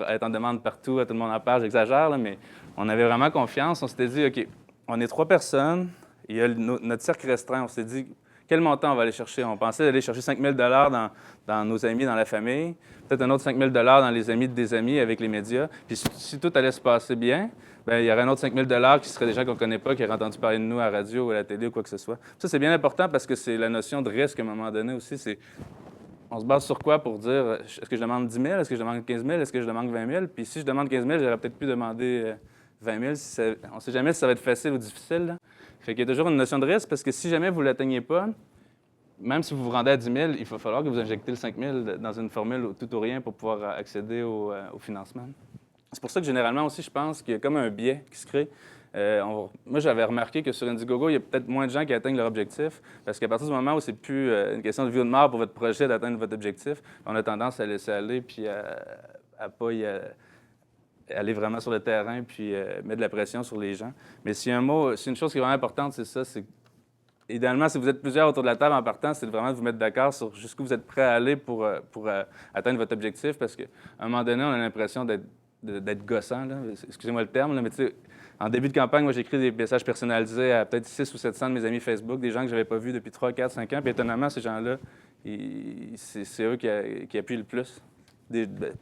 être en demande partout, à tout le monde en parle. J'exagère, là, mais on avait vraiment confiance. On s'était dit, OK, on est 3 personnes, il y a notre cercle restreint. On s'est dit, quel montant on va aller chercher? On pensait aller chercher 5 000 $ dans nos amis, dans la famille, peut-être un autre 5 000 $ dans les amis des amis avec les médias. Puis si tout allait se passer bien, bien, il y aurait un autre 5 000 $ qui seraient des gens qu'on ne connaît pas, qui auraient entendu parler de nous à la radio ou à la télé ou quoi que ce soit. Ça, c'est bien important parce que c'est la notion de risque à un moment donné aussi. On se base sur quoi pour dire, est-ce que je demande 10 000, est-ce que je demande 15 000, est-ce que je demande 20 000? Puis si je demande 15 000, j'aurais peut-être pu demander 20 000. On ne sait jamais si ça va être facile ou difficile, là. Fait qu'il y a toujours une notion de risque parce que si jamais vous ne l'atteignez pas, même si vous vous rendez à 10 000, il va falloir que vous injectez le 5 000 dans une formule tout ou rien pour pouvoir accéder au financement. C'est pour ça que généralement aussi, je pense qu'il y a comme un biais qui se crée. Moi, j'avais remarqué que sur Indiegogo, il y a peut-être moins de gens qui atteignent leur objectif parce qu'à partir du moment où c'est plus une question de vie ou de mort pour votre projet d'atteindre votre objectif, on a tendance à laisser aller puis à pas aller vraiment sur le terrain puis mettre de la pression sur les gens. Mais s'il y a une chose qui est vraiment importante, c'est ça, c'est idéalement, si vous êtes plusieurs autour de la table en partant, c'est vraiment de vous mettre d'accord sur jusqu'où vous êtes prêt à aller pour atteindre votre objectif parce qu'à un moment donné, on a l'impression d'être gossant, là. Excusez-moi le terme, là, mais tu sais, en début de campagne, moi, j'ai écrit des messages personnalisés à peut-être 600 ou 700 de mes amis Facebook, des gens que je n'avais pas vus depuis 3, 4, 5 ans. Puis étonnamment, ces gens-là, c'est eux qui appuient le plus.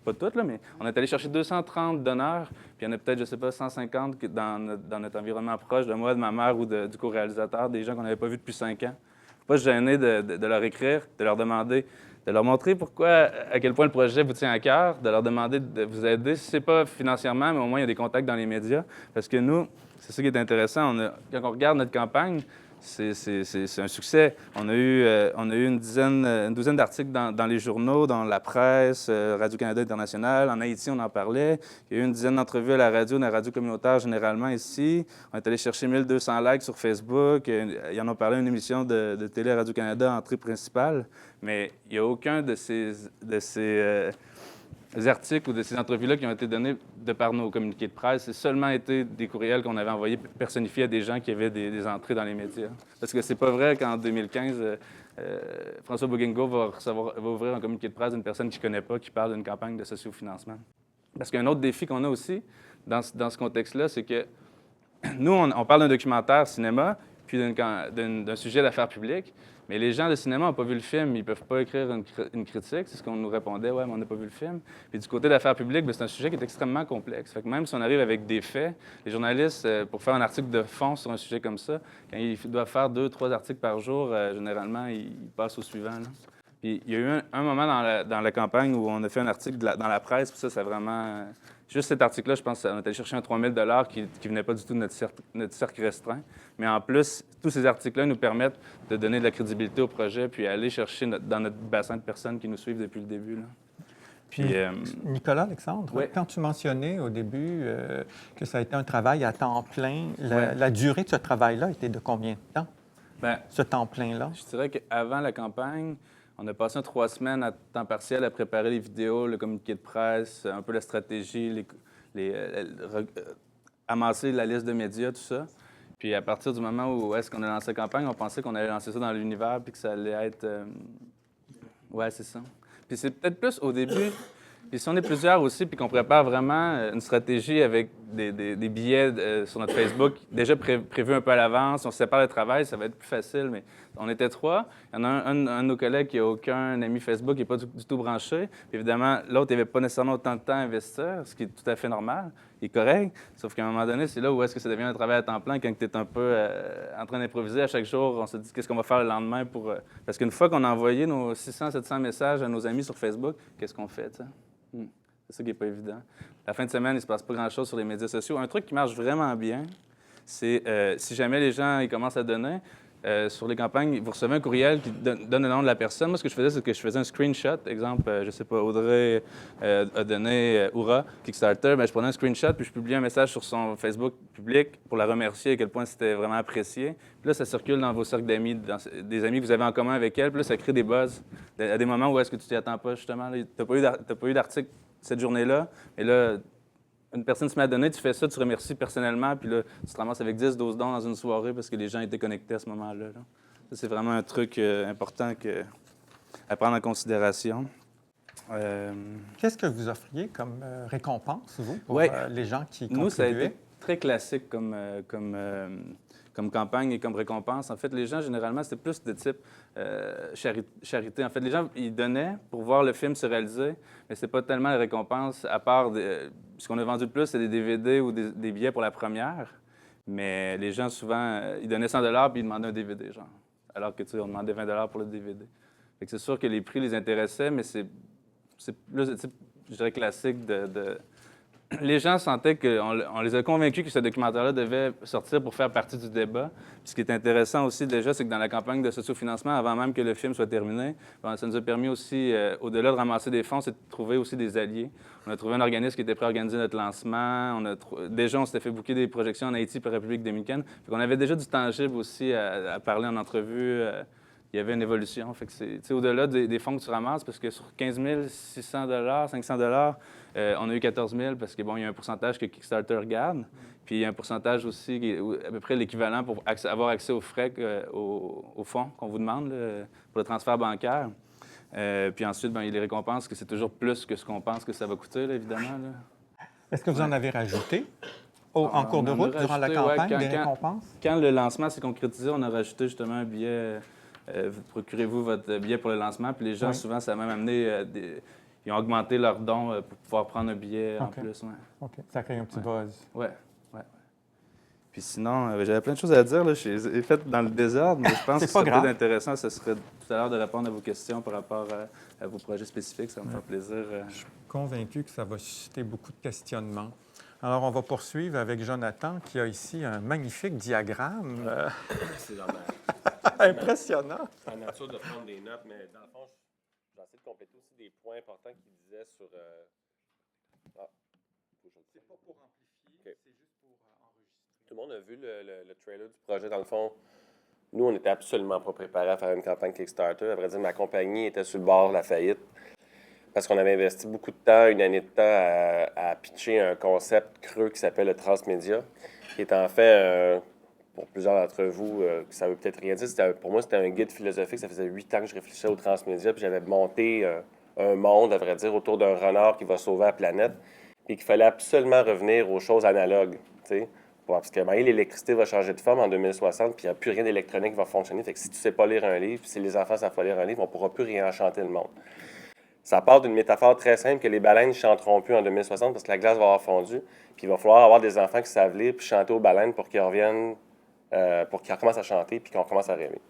Pas toutes, là, mais on est allé chercher 230 donneurs, puis il y en a peut-être, je ne sais pas, 150 dans notre environnement proche de moi, de ma mère ou du co-réalisateur, des gens qu'on n'avait pas vus depuis 5 ans. Faut pas se gêner de leur écrire, de leur demander, de leur montrer à quel point le projet vous tient à cœur, de leur demander de vous aider, si ce n'est pas financièrement, mais au moins il y a des contacts dans les médias. Parce que nous, c'est ça qui est intéressant, quand on regarde notre campagne, c'est un succès. On a eu une douzaine d'articles dans les journaux, dans la presse, Radio-Canada International. En Haïti, on en parlait. Il y a eu une dizaine d'entrevues à la radio communautaire généralement ici. On est allé chercher 1200 likes sur Facebook. Ils en ont parlé à une émission de télé Radio-Canada, entrée principale. Mais il n'y a aucun de ces articles ou de ces entrevues-là qui ont été donnés de par nos communiqués de presse. C'est seulement été des courriels qu'on avait envoyés personnifiés à des gens qui avaient des entrées dans les médias. Parce que c'est pas vrai qu'en 2015, François Bouguingo va ouvrir un communiqué de presse d'une personne qu'il ne connaît pas, qui parle d'une campagne de sociofinancement. Parce qu'un autre défi qu'on a aussi dans ce contexte-là, c'est que nous, on parle d'un documentaire cinéma, puis d'un sujet d'affaires publiques, mais les gens de cinéma n'ont pas vu le film, ils ne peuvent pas écrire une critique. C'est ce qu'on nous répondait, ouais, mais on n'a pas vu le film. Puis du côté d'affaires publiques, c'est un sujet qui est extrêmement complexe. Fait que même si on arrive avec des faits, les journalistes, pour faire un article de fond sur un sujet comme ça, quand ils doivent faire 2-3 articles par jour, généralement, ils passent au suivant, là. Puis il y a eu un moment dans la campagne où on a fait un article dans la presse, puis ça, c'est vraiment... juste cet article-là, je pense qu'on est allé chercher un 3 000 $ qui ne venait pas du tout de notre cercle restreint. Mais en plus, tous ces articles-là nous permettent de donner de la crédibilité au projet puis aller chercher dans notre bassin de personnes qui nous suivent depuis le début, là. Puis, Nicolas, Alexandre, oui. Quand tu mentionnais au début que ça a été un travail à temps plein, Ouais. la durée de ce travail-là était de combien de temps, Bien, ce temps plein-là? je dirais qu'avant la campagne, on a passé 3 semaines à temps partiel à préparer les vidéos, le communiqué de presse, un peu la stratégie, amasser la liste de médias, tout ça. Puis à partir du moment où est-ce qu'on a lancé la campagne, on pensait qu'on allait lancer ça dans l'univers puis que ça allait être... Ouais, c'est ça. Puis c'est peut-être plus au début... Puis si on est plusieurs aussi, puis qu'on prépare vraiment une stratégie avec des billets sur notre Facebook déjà prévus un peu à l'avance, on se sépare le travail, ça va être plus facile. Mais on était 3. Il y en a un de nos collègues qui n'a aucun ami Facebook, qui n'est pas du tout branché. Puis évidemment, l'autre, il n'avait pas nécessairement autant de temps à investir, ce qui est tout à fait normal. est correct. Sauf qu'à un moment donné, c'est là où est-ce que ça devient un travail à temps plein quand tu es un peu en train d'improviser à chaque jour. On se dit qu'est-ce qu'on va faire le lendemain pour... Parce qu'une fois qu'on a envoyé nos 600-700 messages à nos amis sur Facebook, qu'est-ce qu'on fait, tu sais? C'est ça qui n'est pas évident. La fin de semaine, il ne se passe pas grand-chose sur les médias sociaux. Un truc qui marche vraiment bien, c'est si jamais les gens ils commencent à donner, sur les campagnes, vous recevez un courriel qui donne le nom de la personne. Moi, ce que je faisais, c'est que je faisais un screenshot. Exemple, je ne sais pas, Audrey a donné Oura, Kickstarter. Bien, je prenais un screenshot puis je publiais un message sur son Facebook public pour la remercier à quel point c'était vraiment apprécié. Puis là, ça circule dans vos cercles d'amis, des amis que vous avez en commun avec elle. Puis là, ça crée des buzz à des moments où est-ce que tu t'y attends pas, justement. Tu n'as pas eu d'article cette journée-là, et là, une personne se met à donner, tu fais ça, tu remercies personnellement, puis là, tu te ramasses avec 10-12 dons dans une soirée parce que les gens étaient connectés à ce moment-là. Là. Ça, c'est vraiment un truc important à prendre en considération. Qu'est-ce que vous offriez comme récompense, vous, pour les gens qui contribuaient? Nous, ça a été très classique comme campagne et comme récompense. En fait, les gens, généralement, c'était plus de type charité. En fait, les gens, ils donnaient pour voir le film se réaliser, mais c'est pas tellement la récompense, à part... ce qu'on a vendu le plus, c'est des DVD ou des billets pour la première. Mais les gens, souvent, ils donnaient 100 $ puis ils demandaient un DVD, genre. Alors que, tu sais, on demandait 20 $ pour le DVD. Fait que c'est sûr que les prix les intéressaient, mais c'est plus de type, je dirais, classique Les gens sentaient qu'on les a convaincus que ce documentaire-là devait sortir pour faire partie du débat. Puis ce qui est intéressant aussi, déjà, c'est que dans la campagne de sociofinancement, avant même que le film soit terminé, ça nous a permis aussi, au-delà de ramasser des fonds, c'est de trouver aussi des alliés. On a trouvé un organisme qui était prêt à organiser notre lancement. Déjà, on s'était fait booker des projections en Haïti et en République dominicaine. Fait qu'on avait déjà du tangible aussi à parler en entrevue. Il y avait une évolution. Fait que c'est au-delà des fonds que tu ramasses, parce que sur 15 600 $, 500 $, on a eu 14 000 parce que, bon, il y a un pourcentage que Kickstarter garde. Puis il y a un pourcentage aussi qui est à peu près l'équivalent pour avoir accès aux frais, aux fonds qu'on vous demande pour le transfert bancaire. Puis ensuite, il y a les récompenses, que c'est toujours plus que ce qu'on pense que ça va coûter, là, évidemment. Là. Est-ce que vous en avez rajouté en cours de route, durant la campagne, des récompenses? Quand le lancement s'est concrétisé, on a rajouté justement un billet... procurez-vous votre billet pour le lancement. Puis les gens, souvent, ça a même amené... ils ont augmenté leurs dons pour pouvoir prendre un billet en plus. Ouais. OK. Ça crée un petit buzz. Oui. Puis sinon, j'avais plein de choses à dire. Là. Je les ai faites dans le désordre, mais je pense que c'est peut-être intéressant. Ce serait tout à l'heure de répondre à vos questions par rapport à vos projets spécifiques. Ça va me faire plaisir. Je suis convaincu que ça va susciter beaucoup de questionnements. Alors, on va poursuivre avec Jonathan, qui a ici un magnifique diagramme. C'est dans impressionnant. C'est la nature de prendre des notes, mais dans le fond, j'ai essayé de compléter aussi des points importants qu'il disait sur... C'est pas pour amplifier, okay. C'est juste pour enregistrer. Tout le monde a vu le trailer du projet. Dans le fond, nous, on n'était absolument pas préparés à faire une campagne Kickstarter. À vrai dire, ma compagnie était sur le bord de la faillite parce qu'on avait investi beaucoup de temps, une année de temps, à pitcher un concept creux qui s'appelle le transmédia, qui est en fait... pour plusieurs d'entre vous, ça veut peut-être rien dire. Pour moi, c'était un guide philosophique. Ça faisait 8 ans que je réfléchissais au transmédia, puis j'avais monté un monde, à vrai dire, autour d'un renard qui va sauver la planète, puis qu'il fallait absolument revenir aux choses analogues, tu sais, parce que l'électricité va changer de forme en 2060, puis il n'y a plus rien d'électronique qui va fonctionner. Fait que si tu ne sais pas lire un livre, puis si les enfants ne savent pas lire un livre, on ne pourra plus réenchanter le monde. Ça part d'une métaphore très simple que les baleines ne chanteront plus en 2060 parce que la glace va avoir fondu, puis il va falloir avoir des enfants qui savent lire puis chanter aux baleines pour qu'ils reviennent... pour qu'ils recommencent à chanter puis qu'on commence à rêver.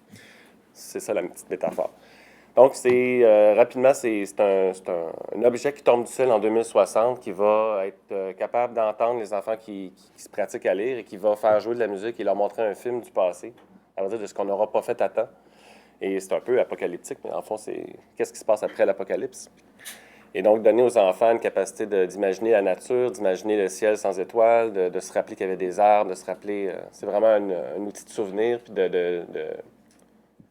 C'est ça la petite métaphore. Donc, rapidement, c'est un objet qui tombe du ciel en 2060 qui va être capable d'entendre les enfants qui se pratiquent à lire et qui va faire jouer de la musique et leur montrer un film du passé, à dire de ce qu'on n'aura pas fait à temps. Et c'est un peu apocalyptique, mais en fond, c'est qu'est-ce qui se passe après l'apocalypse. Et donc, donner aux enfants une capacité d'imaginer la nature, d'imaginer le ciel sans étoiles, de se rappeler qu'il y avait des arbres, de se rappeler... c'est vraiment un outil de souvenir, puis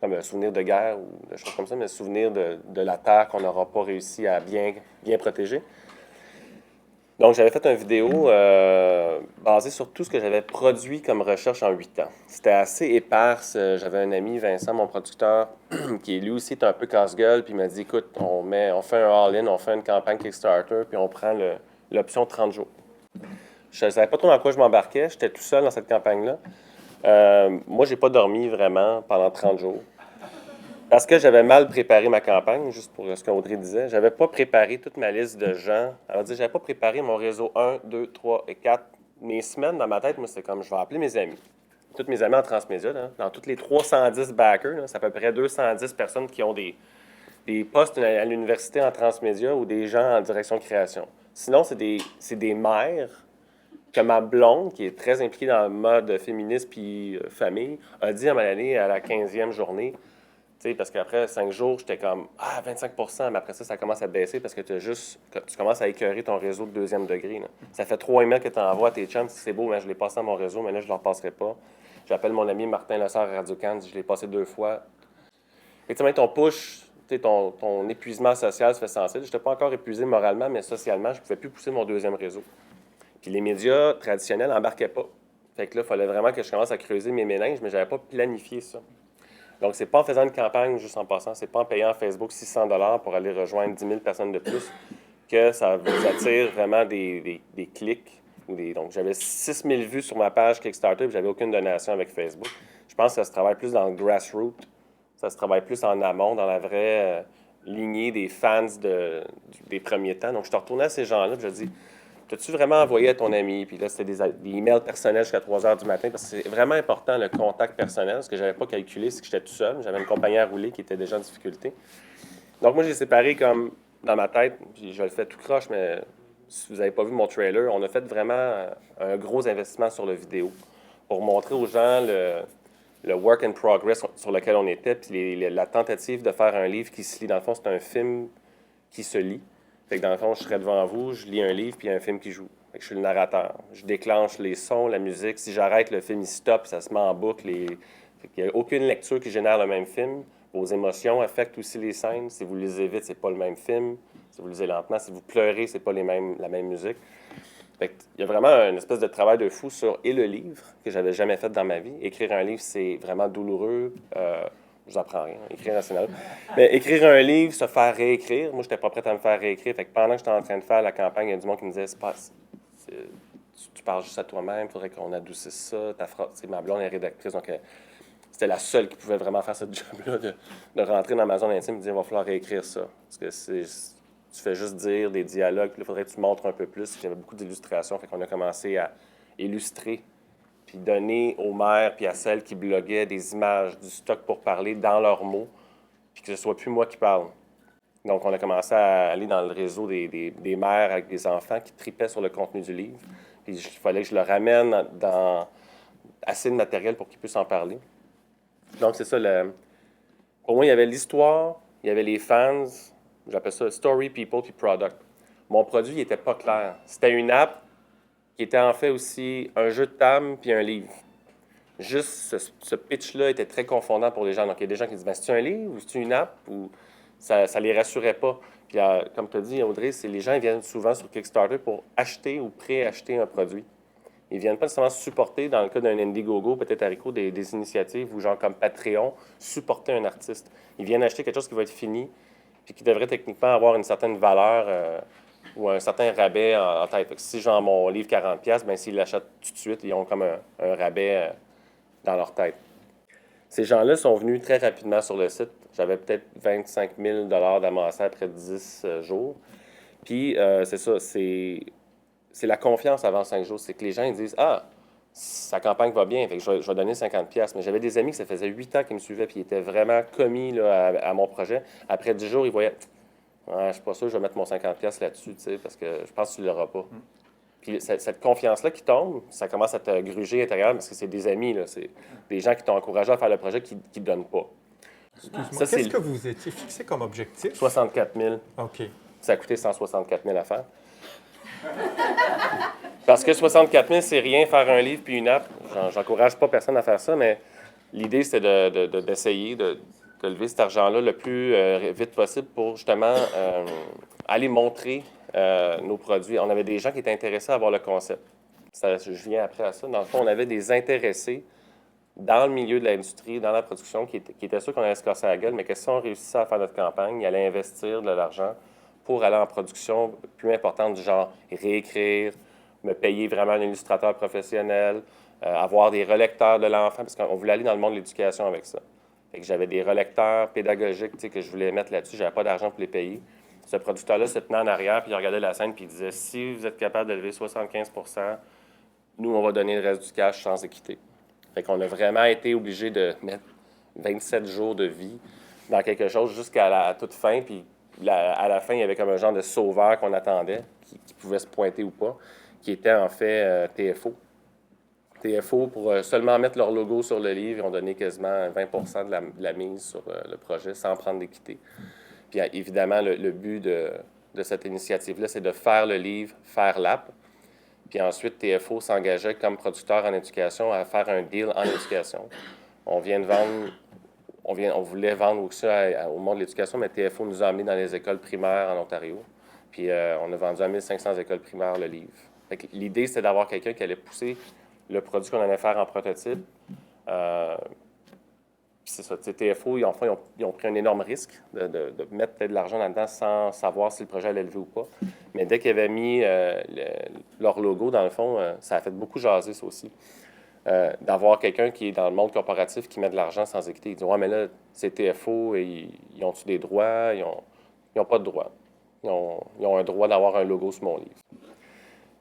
comme un souvenir de guerre ou de choses comme ça, mais un souvenir de la terre qu'on n'aura pas réussi à bien protéger. Donc, j'avais fait une vidéo basée sur tout ce que j'avais produit comme recherche en 8 ans. C'était assez éparse. J'avais un ami, Vincent, mon producteur, qui lui aussi est un peu casse-gueule, puis il m'a dit, écoute, on fait un all-in, on fait une campagne Kickstarter, puis on prend l'option 30 jours. Je ne savais pas trop dans quoi je m'embarquais. J'étais tout seul dans cette campagne-là. Moi, j'ai pas dormi vraiment pendant 30 jours. Parce que j'avais mal préparé ma campagne, juste pour ce qu'Audrey disait. J'avais pas préparé toute ma liste de gens. Alors, j'avais pas préparé mon réseau 1, 2, 3 et 4. Mes semaines, dans ma tête, moi, c'était comme, je vais appeler mes amis. Tous mes amis en transmédia, là, dans tous les 310 backers, là, c'est à peu près 210 personnes qui ont des postes à l'université en transmédia ou des gens en direction de création. Sinon, c'est des mères que ma blonde, qui est très impliquée dans le mode féministe puis famille, a dit à un moment donné, à la 15e journée, parce qu'après 5 jours, j'étais comme « Ah, 25 » mais après ça commence à baisser parce que tu commences à écœurer ton réseau de deuxième degré. Là. Ça fait 3 emails que tu envoies à tes chums, c'est beau, mais je l'ai passé à mon réseau, mais là, je ne leur passerai pas. J'appelle mon ami Martin Lessard à Radio-Can, je l'ai passé 2 fois. Et tu sais, ton push, ton épuisement social se fait sentir. Je n'étais pas encore épuisé moralement, mais socialement, je ne pouvais plus pousser mon deuxième réseau. Puis les médias traditionnels n'embarquaient pas. Fait que là, il fallait vraiment que je commence à creuser mes méninges, mais je n'avais pas planifié ça. Donc, c'est pas en faisant une campagne, juste en passant, c'est pas en payant Facebook 600 $ pour aller rejoindre 10 000 personnes de plus que ça vous attire vraiment des clics. Donc, j'avais 6 000 vues sur ma page Kickstarter, puis j'avais aucune donation avec Facebook. Je pense que ça se travaille plus dans le grassroots, ça se travaille plus en amont, dans la vraie lignée des fans des premiers temps. Donc, je te retournais à ces gens-là, puis je dis, t'as-tu vraiment envoyé à ton ami? Puis là, c'était des emails personnels jusqu'à 3 h du matin, parce que c'est vraiment important, le contact personnel. Ce que je n'avais pas calculé, c'est que j'étais tout seul. J'avais une compagnie à rouler qui était déjà en difficulté. Donc, moi, j'ai séparé comme dans ma tête, puis je le fais tout croche, mais si vous n'avez pas vu mon trailer, on a fait vraiment un gros investissement sur la vidéo pour montrer aux gens le work in progress sur lequel on était, puis la tentative de faire un livre qui se lit. Dans le fond, c'est un film qui se lit. Fait que dans le fond, je serais devant vous, je lis un livre, puis il y a un film qui joue. Fait que je suis le narrateur. Je déclenche les sons, la musique. Si j'arrête, le film, il stoppe, ça se met en boucle. Il n'y a aucune lecture qui génère le même film. Vos émotions affectent aussi les scènes. Si vous lisez vite, c'est pas le même film. Si vous lisez lentement, si vous pleurez, c'est pas la même musique. Fait que il y a vraiment une espèce de travail de fou sur le livre que j'avais jamais fait dans ma vie. Écrire un livre, c'est vraiment douloureux. Je vous apprends rien, écrire un scénario. Mais écrire un livre, se faire réécrire, moi, je n'étais pas prête à me faire réécrire. Fait que pendant que j'étais en train de faire la campagne, il y a du monde qui me disait tu parles juste à toi-même, il faudrait qu'on adoucisse ça. Ma blonde est rédactrice, donc c'était la seule qui pouvait vraiment faire ce job-là, de rentrer dans ma zone intime et de dire il va falloir réécrire ça. Parce que tu fais juste dire des dialogues, puis il faudrait que tu montres un peu plus. J'avais beaucoup d'illustrations, fait qu'on a commencé à illustrer puis donner aux mères puis à celles qui bloguaient des images, du stock pour parler dans leurs mots, puis que ce soit plus moi qui parle. Donc, on a commencé à aller dans le réseau des mères avec des enfants qui tripaient sur le contenu du livre. Puis il fallait que je le ramène dans assez de matériel pour qu'ils puissent en parler. Donc, c'est ça. Pour moi, il y avait l'histoire, il y avait les fans, j'appelle ça story, people, puis product. Mon produit, il n'était pas clair. C'était une app qui était en fait aussi un jeu de table puis un livre. Juste ce pitch-là était très confondant pour les gens. Donc, il y a des gens qui disent, c'est-tu un livre ou c'est-tu une app? Ou ça ne les rassurait pas. Puis, comme tu as dit, Audrey, les gens ils viennent souvent sur Kickstarter pour acheter ou pré-acheter un produit. Ils ne viennent pas nécessairement supporter, dans le cas d'un Indiegogo, peut-être Haricot, des initiatives ou genre comme Patreon, supporter un artiste. Ils viennent acheter quelque chose qui va être fini puis qui devrait techniquement avoir une certaine valeur ou un certain rabais en tête. Fait que si j'ai mon livre 40$, bien, s'ils l'achètent tout de suite, ils ont comme un rabais dans leur tête. Ces gens-là sont venus très rapidement sur le site. J'avais peut-être 25 000 $ d'amassé après 10 jours. Puis, c'est ça, c'est la confiance avant 5 jours. C'est que les gens ils disent « Ah, sa campagne va bien, fait que je vais donner 50$. » Mais j'avais des amis que ça faisait 8 ans qu'ils me suivaient puis ils étaient vraiment commis là, à mon projet. Après 10 jours, ils voyaient « Je suis pas sûr que je vais mettre mon 50$ là-dessus, tu sais, parce que je pense que tu ne l'auras pas. Puis cette confiance-là qui tombe, ça commence à te gruger intérieurement parce que c'est des amis, là, c'est des gens qui t'ont encouragé à faire le projet qui ne donnent pas. Excuse-moi, qu'est-ce que vous étiez fixé comme objectif? 64 000. OK. Ça a coûté 164 000 à faire. Parce que 64 000, c'est rien faire un livre puis une app. J'encourage pas personne à faire ça, mais l'idée, c'était d'essayer de lever cet argent-là le plus vite possible pour justement aller montrer nos produits. On avait des gens qui étaient intéressés à voir le concept. Je viens après à ça. Dans le fond, on avait des intéressés dans le milieu de l'industrie, dans la production, qui étaient sûrs qu'on allait se casser la gueule, mais que si on réussissait à faire notre campagne, ils allaient investir de l'argent pour aller en production plus importante du genre réécrire, me payer vraiment un illustrateur professionnel, avoir des relecteurs de l'enfant, parce qu'on voulait aller dans le monde de l'éducation avec ça. Fait que j'avais des relecteurs pédagogiques que je voulais mettre là-dessus. Je n'avais pas d'argent pour les payer. Ce producteur-là se tenait en arrière, puis il regardait la scène, puis il disait « Si vous êtes capable de lever 75 % nous, on va donner le reste du cash sans équité. » Fait qu'on a vraiment été obligé de mettre 27 jours de vie dans quelque chose jusqu'à la toute fin, puis à la fin, il y avait comme un genre de sauveur qu'on attendait, qui pouvait se pointer ou pas, qui était en fait TFO. TFO, pour seulement mettre leur logo sur le livre, ils ont donné quasiment 20 % de la mise sur le projet sans prendre d'équité. Puis évidemment, le but de cette initiative-là, c'est de faire le livre, faire l'app. Puis ensuite, TFO s'engageait comme producteur en éducation à faire un deal en éducation. On vient de vendre, on voulait vendre aussi au monde de l'éducation, mais TFO nous a amenés dans les écoles primaires en Ontario. Puis on a vendu à 1500 écoles primaires le livre. L'idée, c'était d'avoir quelqu'un qui allait pousser le produit qu'on allait faire en prototype. C'est ça, TFO, ils ont pris un énorme risque de mettre peut-être de l'argent là-dedans sans savoir si le projet allait lever ou pas. Mais dès qu'ils avaient mis leur logo, dans le fond, ça a fait beaucoup jaser, ça aussi. D'avoir quelqu'un qui est dans le monde corporatif qui met de l'argent sans équité. Ils disent « Ouais, mais là, c'est TFO, et ils ont-tu des droits? » Ils n'ont pas de droits. Ils ont un droit d'avoir un logo sur mon livre.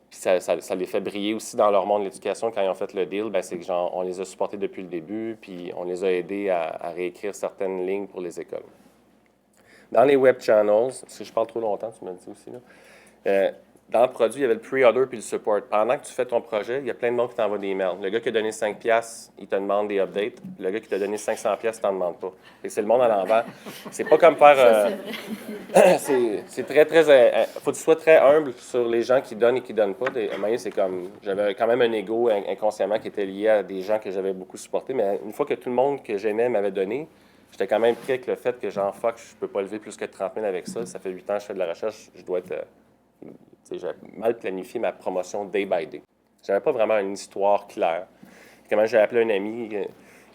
Puis ça les fait briller aussi dans leur monde de l'éducation. Quand ils ont fait le deal, c'est que genre, on les a supportés depuis le début, puis on les a aidés à réécrire certaines lignes pour les écoles. Dans les web channels, si je parle trop longtemps, tu me le dis aussi, là, dans le produit, il y avait le pre-order puis le support. Pendant que tu fais ton projet, il y a plein de monde qui t'envoie des emails. Le gars qui a donné 5$, il te demande des updates. Le gars qui t'a donné 500$, il t'en demande pas. Et c'est le monde à l'envers. C'est pas comme faire... c'est très, très... faut que tu sois très humble sur les gens qui donnent et qui donnent pas. C'est comme... J'avais quand même un ego inconsciemment qui était lié à des gens que j'avais beaucoup supportés. Mais une fois que tout le monde que j'aimais m'avait donné, j'étais quand même pris avec le fait que genre, fuck, je peux pas lever plus que 30 000 avec ça. Ça fait 8 ans que je fais de la recherche. Je dois être... J'avais mal planifié ma promotion day by day. J'avais pas vraiment une histoire claire. Comment j'ai appelé un ami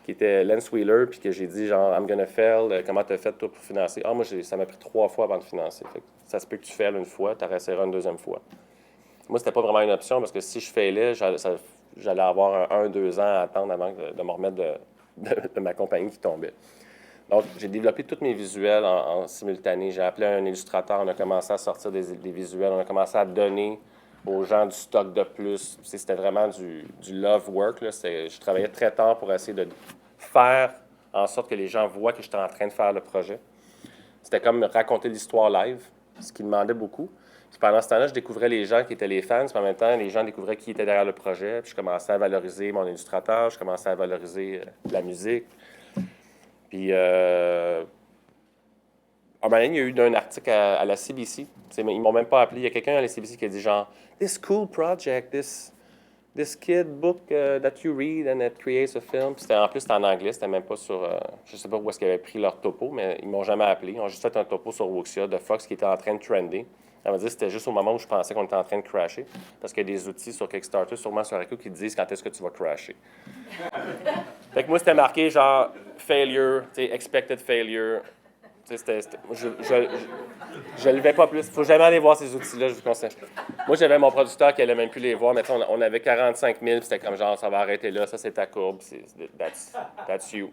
qui était Lance Wheeler, puis que j'ai dit genre « I'm gonna fail, comment t'as fait toi pour financer? » Ah, moi, ça m'a pris 3 fois avant de financer. Fait que ça se peut que tu fails une fois, tu réessayeras une deuxième fois. Moi, c'était pas vraiment une option, parce que si je failais, j'allais avoir 1-2 ans à attendre avant de me remettre de ma compagnie qui tombait. Donc, j'ai développé tous mes visuels en simultané. J'ai appelé un illustrateur, on a commencé à sortir des visuels, on a commencé à donner aux gens du stock de plus. C'était vraiment du love work, là. Je travaillais très tard pour essayer de faire en sorte que les gens voient que j'étais en train de faire le projet. C'était comme raconter l'histoire live, ce qui demandait beaucoup. Puis pendant ce temps-là, je découvrais les gens qui étaient les fans, puis en même temps, les gens découvraient qui était derrière le projet. Puis je commençais à valoriser mon illustrateur, je commençais à valoriser la musique. Puis, à un moment donné, il y a eu un article à la CBC. Ils ne m'ont même pas appelé. Il y a quelqu'un à la CBC qui a dit genre « This cool project, this kid book that you read and it creates a film. » Puis en plus, c'était en anglais. C'était même pas sur... je ne sais pas où est-ce qu'ils avaient pris leur topo, mais ils ne m'ont jamais appelé. Ils ont juste fait un topo sur Wuxia de Fox qui était en train de trender. Ça veut dire que c'était juste au moment où je pensais qu'on était en train de crasher. Parce qu'il y a des outils sur Kickstarter, sûrement sur Arico, qui te disent quand est-ce que tu vas crasher. Fait que moi, c'était marqué genre failure, expected failure. Je ne levais pas plus. Il ne faut jamais aller voir ces outils-là, je vous conseille. Moi, j'avais mon producteur qui n'allait même plus les voir. Mais on avait 45 000, puis c'était comme genre, ça va arrêter là, ça c'est ta courbe, that's you.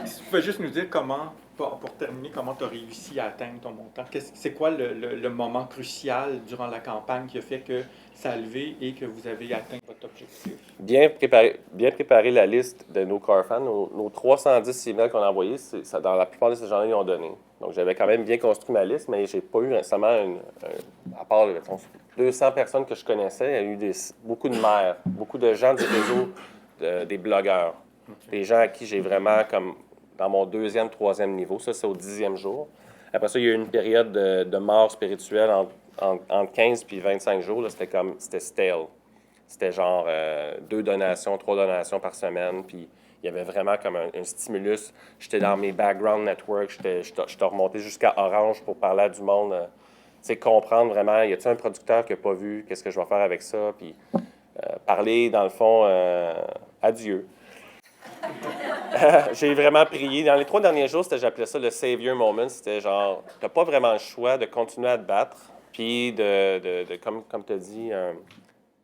Si tu pouvais juste nous dire comment, pour terminer, comment tu as réussi à atteindre ton montant. C'est quoi le moment crucial durant la campagne qui a fait que ça a levé et que vous avez atteint votre objectif? Bien préparer la liste de nos car fans. Nos 310 emails qu'on a envoyés, dans la plupart de ces gens-là, ils ont donné. Donc, j'avais quand même bien construit ma liste, mais j'ai pas eu récemment, à part 200 personnes que je connaissais, il y a eu beaucoup de maires, beaucoup de gens du réseau, des blogueurs. Des gens à qui j'ai vraiment, comme dans mon 2e, 3e niveau, ça c'est au 10e jour. Après ça, il y a eu une période de mort spirituelle entre 15 et 25 jours. C'était stale. C'était genre 2 donations, 3 donations par semaine. Puis il y avait vraiment comme un stimulus. J'étais dans mes background networks. J'étais remonté jusqu'à Orange pour parler à du monde. Comprendre vraiment, y a-t-il un producteur qui n'a pas vu, qu'est-ce que je vais faire avec ça? Puis parler, dans le fond, à Dieu. J'ai vraiment prié. Dans les 3 derniers jours, j'appelais ça le savior moment. C'était genre, t'as pas vraiment le choix de continuer à te battre, puis comme tu as dit,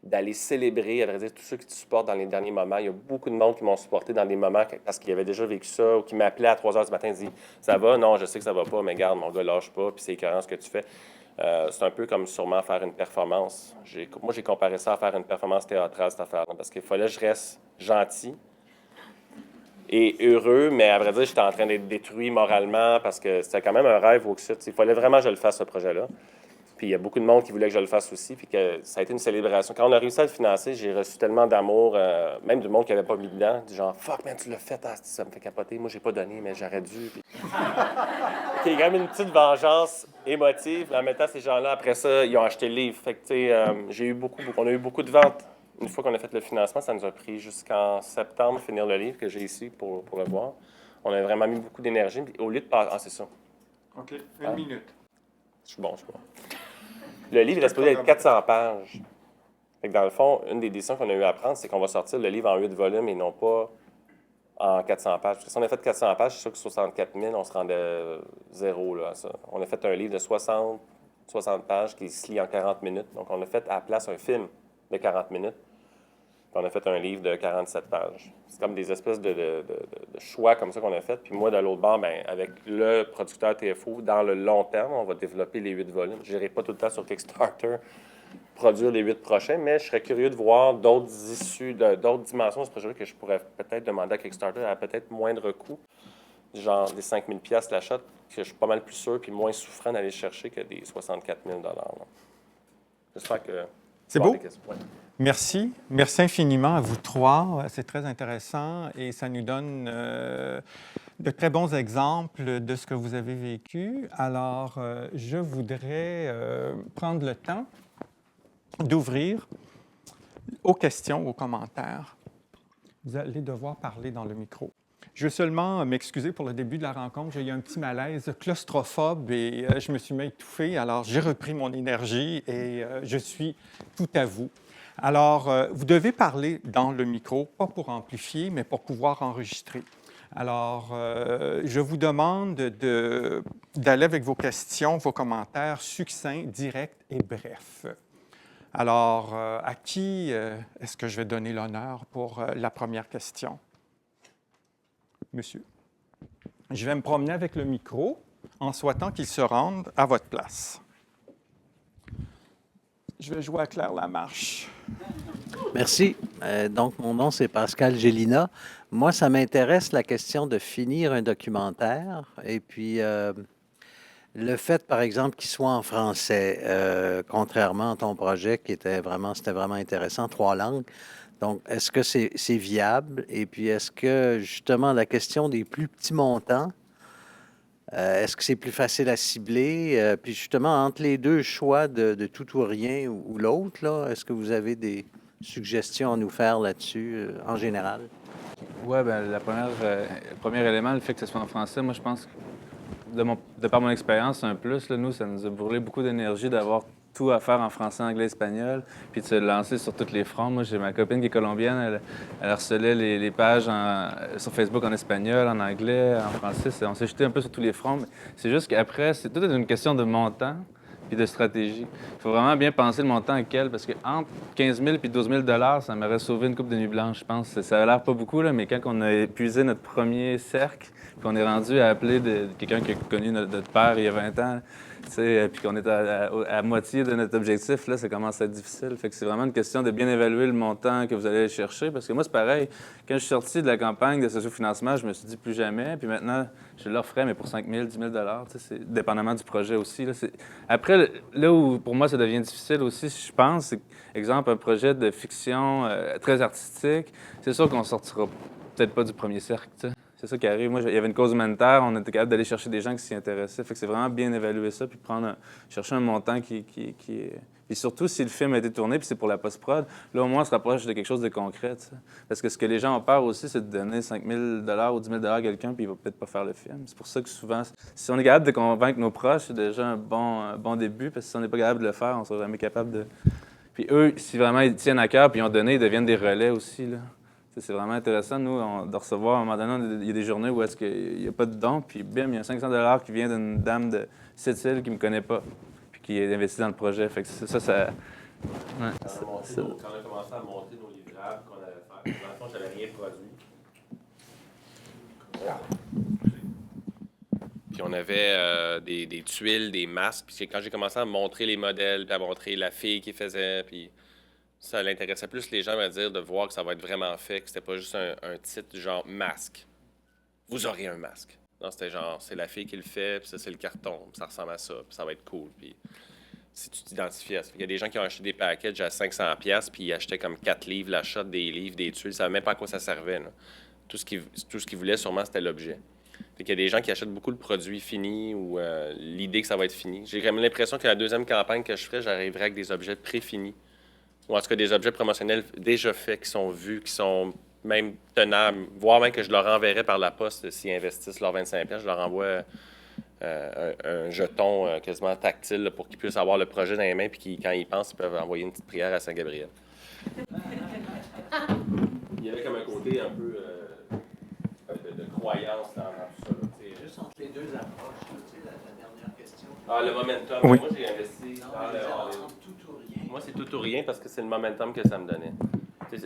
d'aller célébrer, à vrai dire, tous ceux qui te supportent dans les derniers moments. Il y a beaucoup de monde qui m'ont supporté dans des moments parce qu'ils avaient déjà vécu ça ou qui m'appelaient à 3 h du matin et disaient « Ça va? Non, je sais que ça va pas, mais garde, mon gars, lâche pas, puis c'est écœurant ce que tu fais. » C'est un peu comme sûrement faire une performance. Moi, j'ai comparé ça à faire une performance théâtrale, cette affaire-là, parce qu'il fallait que je reste gentil et heureux, mais à vrai dire, j'étais en train d'être détruit moralement parce que c'était quand même un rêve au site. Il fallait vraiment que je le fasse, ce projet-là. Puis il y a beaucoup de monde qui voulait que je le fasse aussi, puis que ça a été une célébration. Quand on a réussi à le financer, j'ai reçu tellement d'amour, même du monde qui n'avait pas mis dedans, du genre « Fuck, man, tu l'as fait, ça me fait capoter. Moi, j'ai pas donné, mais j'aurais dû. » Puis... Il y a quand même une petite vengeance émotive. Mais en même temps, ces gens-là, après ça, ils ont acheté le livre. Fait que, tu sais, on a eu beaucoup de ventes. Une fois qu'on a fait le financement, ça nous a pris jusqu'en septembre finir le livre que j'ai ici pour le voir. On a vraiment mis beaucoup d'énergie. Au lieu de passer... Ah, c'est ça. OK, une minute. Je suis bon. Le livre est supposé être 400 pages. Fait que dans le fond, une des décisions qu'on a eu à prendre, c'est qu'on va sortir le livre en 8 volumes et non pas en 400 pages. Parce que si on a fait 400 pages, c'est sûr que 64 000, on se rendait zéro là, à ça. On a fait un livre de 60 pages qui se lit en 40 minutes. Donc, on a fait à la place un film de 40 minutes. Puis on a fait un livre de 47 pages. C'est comme des espèces de choix comme ça qu'on a fait. Puis moi, de l'autre bord, bien, avec le producteur TFO, dans le long terme, on va développer les 8 volumes. Je n'irai pas tout le temps sur Kickstarter produire les 8 prochains, mais je serais curieux de voir d'autres issues, d'autres dimensions de ce projet que je pourrais peut-être demander à Kickstarter à peut-être moindre coût, genre des 5 000 $ l'achat, que je suis pas mal plus sûr puis moins souffrant d'aller chercher que des 64 000 $. J'espère que... C'est beau. Merci. Merci infiniment à vous trois. C'est très intéressant et ça nous donne de très bons exemples de ce que vous avez vécu. Alors, je voudrais prendre le temps d'ouvrir aux questions, aux commentaires. Vous allez devoir parler dans le micro. Je veux seulement m'excuser pour le début de la rencontre. J'ai eu un petit malaise claustrophobe et je me suis mis à étouffer. Alors, j'ai repris mon énergie et je suis tout à vous. Alors, vous devez parler dans le micro, pas pour amplifier, mais pour pouvoir enregistrer. Alors, je vous demande d'aller avec vos questions, vos commentaires succincts, directs et brefs. Alors, à qui est-ce que je vais donner l'honneur pour la première question? Monsieur. Je vais me promener avec le micro en souhaitant qu'il se rende à votre place. Je vais jouer à Claire Lamarche. Merci. Donc, mon nom, c'est Pascal Gélina. Moi, ça m'intéresse la question de finir un documentaire et puis le fait, par exemple, qu'il soit en français, contrairement à ton projet qui était vraiment intéressant, 3 langues. Donc, est-ce que c'est viable? Et puis, est-ce que, justement, la question des plus petits montants, est-ce que c'est plus facile à cibler? Puis, justement, entre les deux choix de tout ou rien ou l'autre, là, est-ce que vous avez des suggestions à nous faire là-dessus, en général? Oui, bien, le premier élément, le fait que ce soit en français, moi, je pense que, de par mon expérience, c'est un plus. Là, nous, ça nous a brûlé beaucoup d'énergie d'avoir tout à faire en français, anglais, espagnol, puis de se lancer sur tous les fronts. Moi, j'ai ma copine qui est colombienne, elle harcelait les pages sur Facebook en espagnol, en anglais, en français. On s'est jeté un peu sur tous les fronts. C'est juste qu'après, c'est tout une question de montant puis de stratégie. Il faut vraiment bien penser le montant auquel, parce qu'entre 15 000 et 12 000 $, ça m'aurait sauvé une coupe de nuit blanche, je pense. Ça a l'air pas beaucoup, là, mais quand on a épuisé notre premier cercle, puis qu'on est rendu à appeler quelqu'un qui a connu notre père il y a 20 ans, puis qu'on est à moitié de notre objectif, là, ça commence à être difficile. Fait que c'est vraiment une question de bien évaluer le montant que vous allez aller chercher. Parce que moi, c'est pareil. Quand je suis sorti de la campagne de sociofinancement, je me suis dit plus jamais. Puis maintenant, je leur ferai, mais pour 5 000, 10 000 $, c'est dépendamment du projet aussi. Là, après, là où pour moi ça devient difficile aussi, je pense, c'est exemple un projet de fiction très artistique. C'est sûr qu'on sortira peut-être pas du premier cercle. T'sais. C'est ça qui arrive. Moi, il y avait une cause humanitaire, on était capable d'aller chercher des gens qui s'y intéressaient. Fait que c'est vraiment bien évaluer ça, puis chercher un montant qui est... Puis surtout, si le film a été tourné, puis c'est pour la post-prod, là, au moins, on se rapproche de quelque chose de concret. T'sais. Parce que ce que les gens ont peur aussi, c'est de donner 5 000 $ ou 10 000 $ à quelqu'un, puis il va peut-être pas faire le film. C'est pour ça que souvent, si on est capable de convaincre nos proches, c'est déjà un bon début, parce que si on n'est pas capable de le faire, on ne sera jamais capable de... Puis eux, si vraiment ils tiennent à cœur, puis ils ont donné, ils deviennent des relais aussi, là. C'est vraiment intéressant, nous, de recevoir, à un moment donné, il y a des journées où est-ce qu'il n'y a pas de don, puis bim, il y a 500 $ qui vient d'une dame de Sept-Îles qui ne me connaît pas, puis qui est investie dans le projet. Fait que Ouais, Quand on a commencé à monter nos livrables qu'on allait faire, dans le fond, j'avais rien produit. Puis on avait des tuiles, des masques. Puis quand j'ai commencé à montrer les modèles, puis à montrer la fille qui faisait, puis ça l'intéressait plus les gens, à dire, de voir que ça va être vraiment fait, que c'était pas juste un titre genre masque. Vous aurez un masque. Non, c'était genre, c'est la fille qui le fait, puis ça, c'est le carton, puis ça ressemble à ça, puis ça va être cool. Puis si tu t'identifies à ça. Il y a des gens qui ont acheté des packages à 500$, puis ils achetaient comme 4 livres, l'achat des livres, des tuiles. Ils ne savaient même pas à quoi ça servait. Là. Tout ce qu'ils voulaient, sûrement, c'était l'objet. Fait qu'il y a des gens qui achètent beaucoup de produits finis ou l'idée que ça va être fini. J'ai quand même l'impression que la deuxième campagne que je ferai, j'arriverai avec des objets préfinis. Ou en tout cas, des objets promotionnels déjà faits, qui sont vus, qui sont même tenables. Voire même que je leur enverrai par la poste s'ils investissent leurs 25$. Je leur envoie un jeton quasiment tactile là, pour qu'ils puissent avoir le projet dans les mains puis quand ils pensent, ils peuvent envoyer une petite prière à Saint-Gabriel. Il y avait comme un côté un peu de croyance dans tout ça. Juste entre les deux approches, la dernière question. Ah, le momentum. Oui. Moi, j'ai investi dans le... Tout ou rien. Moi, c'est tout ou rien parce que c'est le momentum que ça me donnait.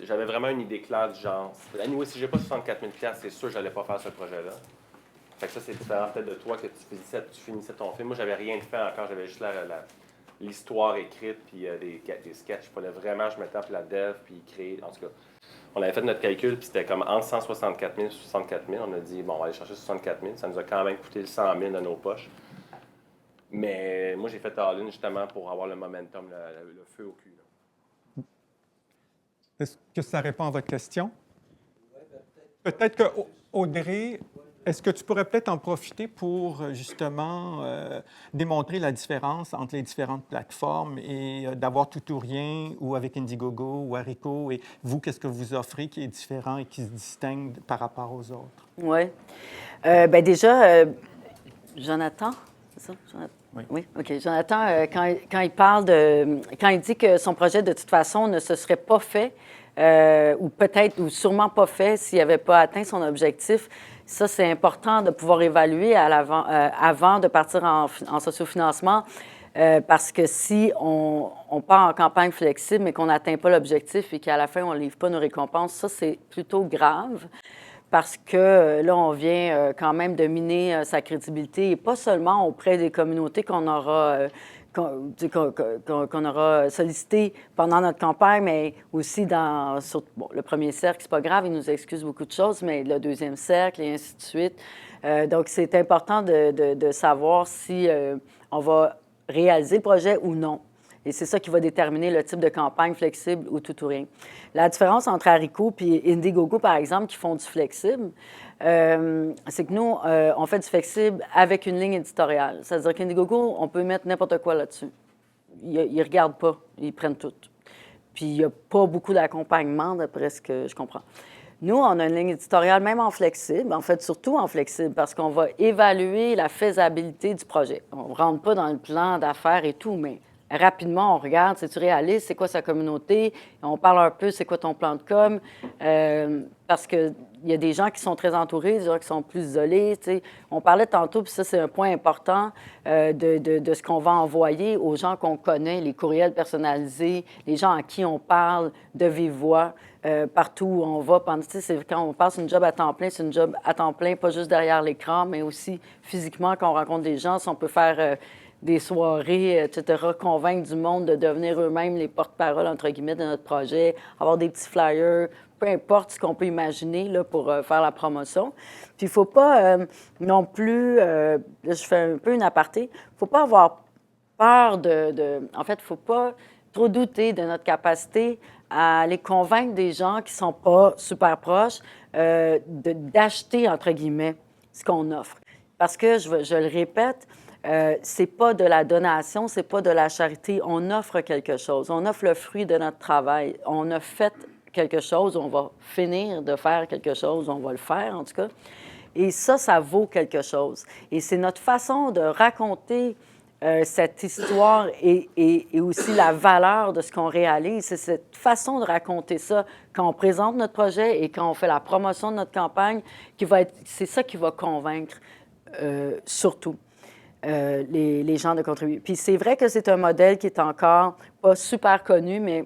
J'avais vraiment une idée claire du genre. Anyway, si j'ai pas 64 000$, c'est sûr que j'allais pas faire ce projet-là. Fait que ça, c'est différent peut-être de toi que tu finissais ton film. Moi, j'avais rien fait encore. J'avais juste l'histoire écrite puis des sketchs. Je mettais up la dev puis créer. En tout cas, on avait fait notre calcul puis c'était comme entre 164 000 et 64 000. On a dit, bon, on va aller chercher 64 000. Ça nous a quand même coûté 100 000 dans nos poches. Mais moi, j'ai fait all-in justement pour avoir le momentum, le feu au cul. Là. Est-ce que ça répond à votre question? Peut-être que, Audrey, est-ce que tu pourrais peut-être en profiter pour justement démontrer la différence entre les différentes plateformes et d'avoir tout ou rien ou avec Indiegogo ou Haricot et vous, qu'est-ce que vous offrez qui est différent et qui se distingue par rapport aux autres? Oui. Bien déjà, Jonathan, c'est ça? Jonathan? Oui. OK. Jonathan, quand il parle quand il dit que son projet, de toute façon, ne se serait pas fait, ou peut-être, ou sûrement pas fait s'il n'avait pas atteint son objectif, ça, c'est important de pouvoir évaluer avant de partir en sociofinancement, parce que si on part en campagne flexible, mais qu'on n'atteint pas l'objectif et qu'à la fin, on ne livre pas nos récompenses, ça, c'est plutôt grave. Parce que là, on vient quand même de miner sa crédibilité, et pas seulement auprès des communautés qu'on aura sollicitées pendant notre campagne, mais aussi sur le premier cercle, c'est pas grave, il nous excuse beaucoup de choses, mais le deuxième cercle et ainsi de suite. Donc, c'est important de savoir si on va réaliser le projet ou non. Et c'est ça qui va déterminer le type de campagne flexible ou tout ou rien. La différence entre Haricot et Indiegogo, par exemple, qui font du flexible, c'est que nous, on fait du flexible avec une ligne éditoriale. C'est-à-dire qu'Indiegogo, on peut mettre n'importe quoi là-dessus. Ils ne regardent pas, ils prennent tout. Puis il n'y a pas beaucoup d'accompagnement, d'après ce que je comprends. Nous, on a une ligne éditoriale, même en flexible, en fait, surtout en flexible, parce qu'on va évaluer la faisabilité du projet. On ne rentre pas dans le plan d'affaires et tout, mais rapidement, on regarde, c'est-tu réaliste, c'est quoi sa communauté, on parle un peu, c'est quoi ton plan de com, parce qu'il y a des gens qui sont très entourés, des gens qui sont plus isolés. T'sais. On parlait tantôt, puis ça, c'est un point important de ce qu'on va envoyer aux gens qu'on connaît, les courriels personnalisés, les gens à qui on parle de vive voix, partout où on va. Quand on passe une job à temps plein, c'est une job à temps plein, pas juste derrière l'écran, mais aussi physiquement, quand on rencontre des gens, si on peut faire des soirées, etc., convaincre du monde de devenir eux-mêmes les porte-parole, entre guillemets, de notre projet, avoir des petits flyers, peu importe ce qu'on peut imaginer là, pour faire la promotion. Puis il ne faut pas non plus, là, je fais un peu une aparté, il ne faut pas avoir peur en fait, il ne faut pas trop douter de notre capacité à aller convaincre des gens qui ne sont pas super proches d'acheter, entre guillemets, ce qu'on offre. Parce que, je le répète, c'est pas de la donation, c'est pas de la charité. On offre quelque chose. On offre le fruit de notre travail. On a fait quelque chose, on va finir de faire quelque chose, on va le faire en tout cas. Et ça vaut quelque chose. Et c'est notre façon de raconter cette histoire et aussi la valeur de ce qu'on réalise. C'est cette façon de raconter ça quand on présente notre projet et quand on fait la promotion de notre campagne c'est ça qui va convaincre surtout. les gens de contribuer. Puis c'est vrai que c'est un modèle qui est encore pas super connu, mais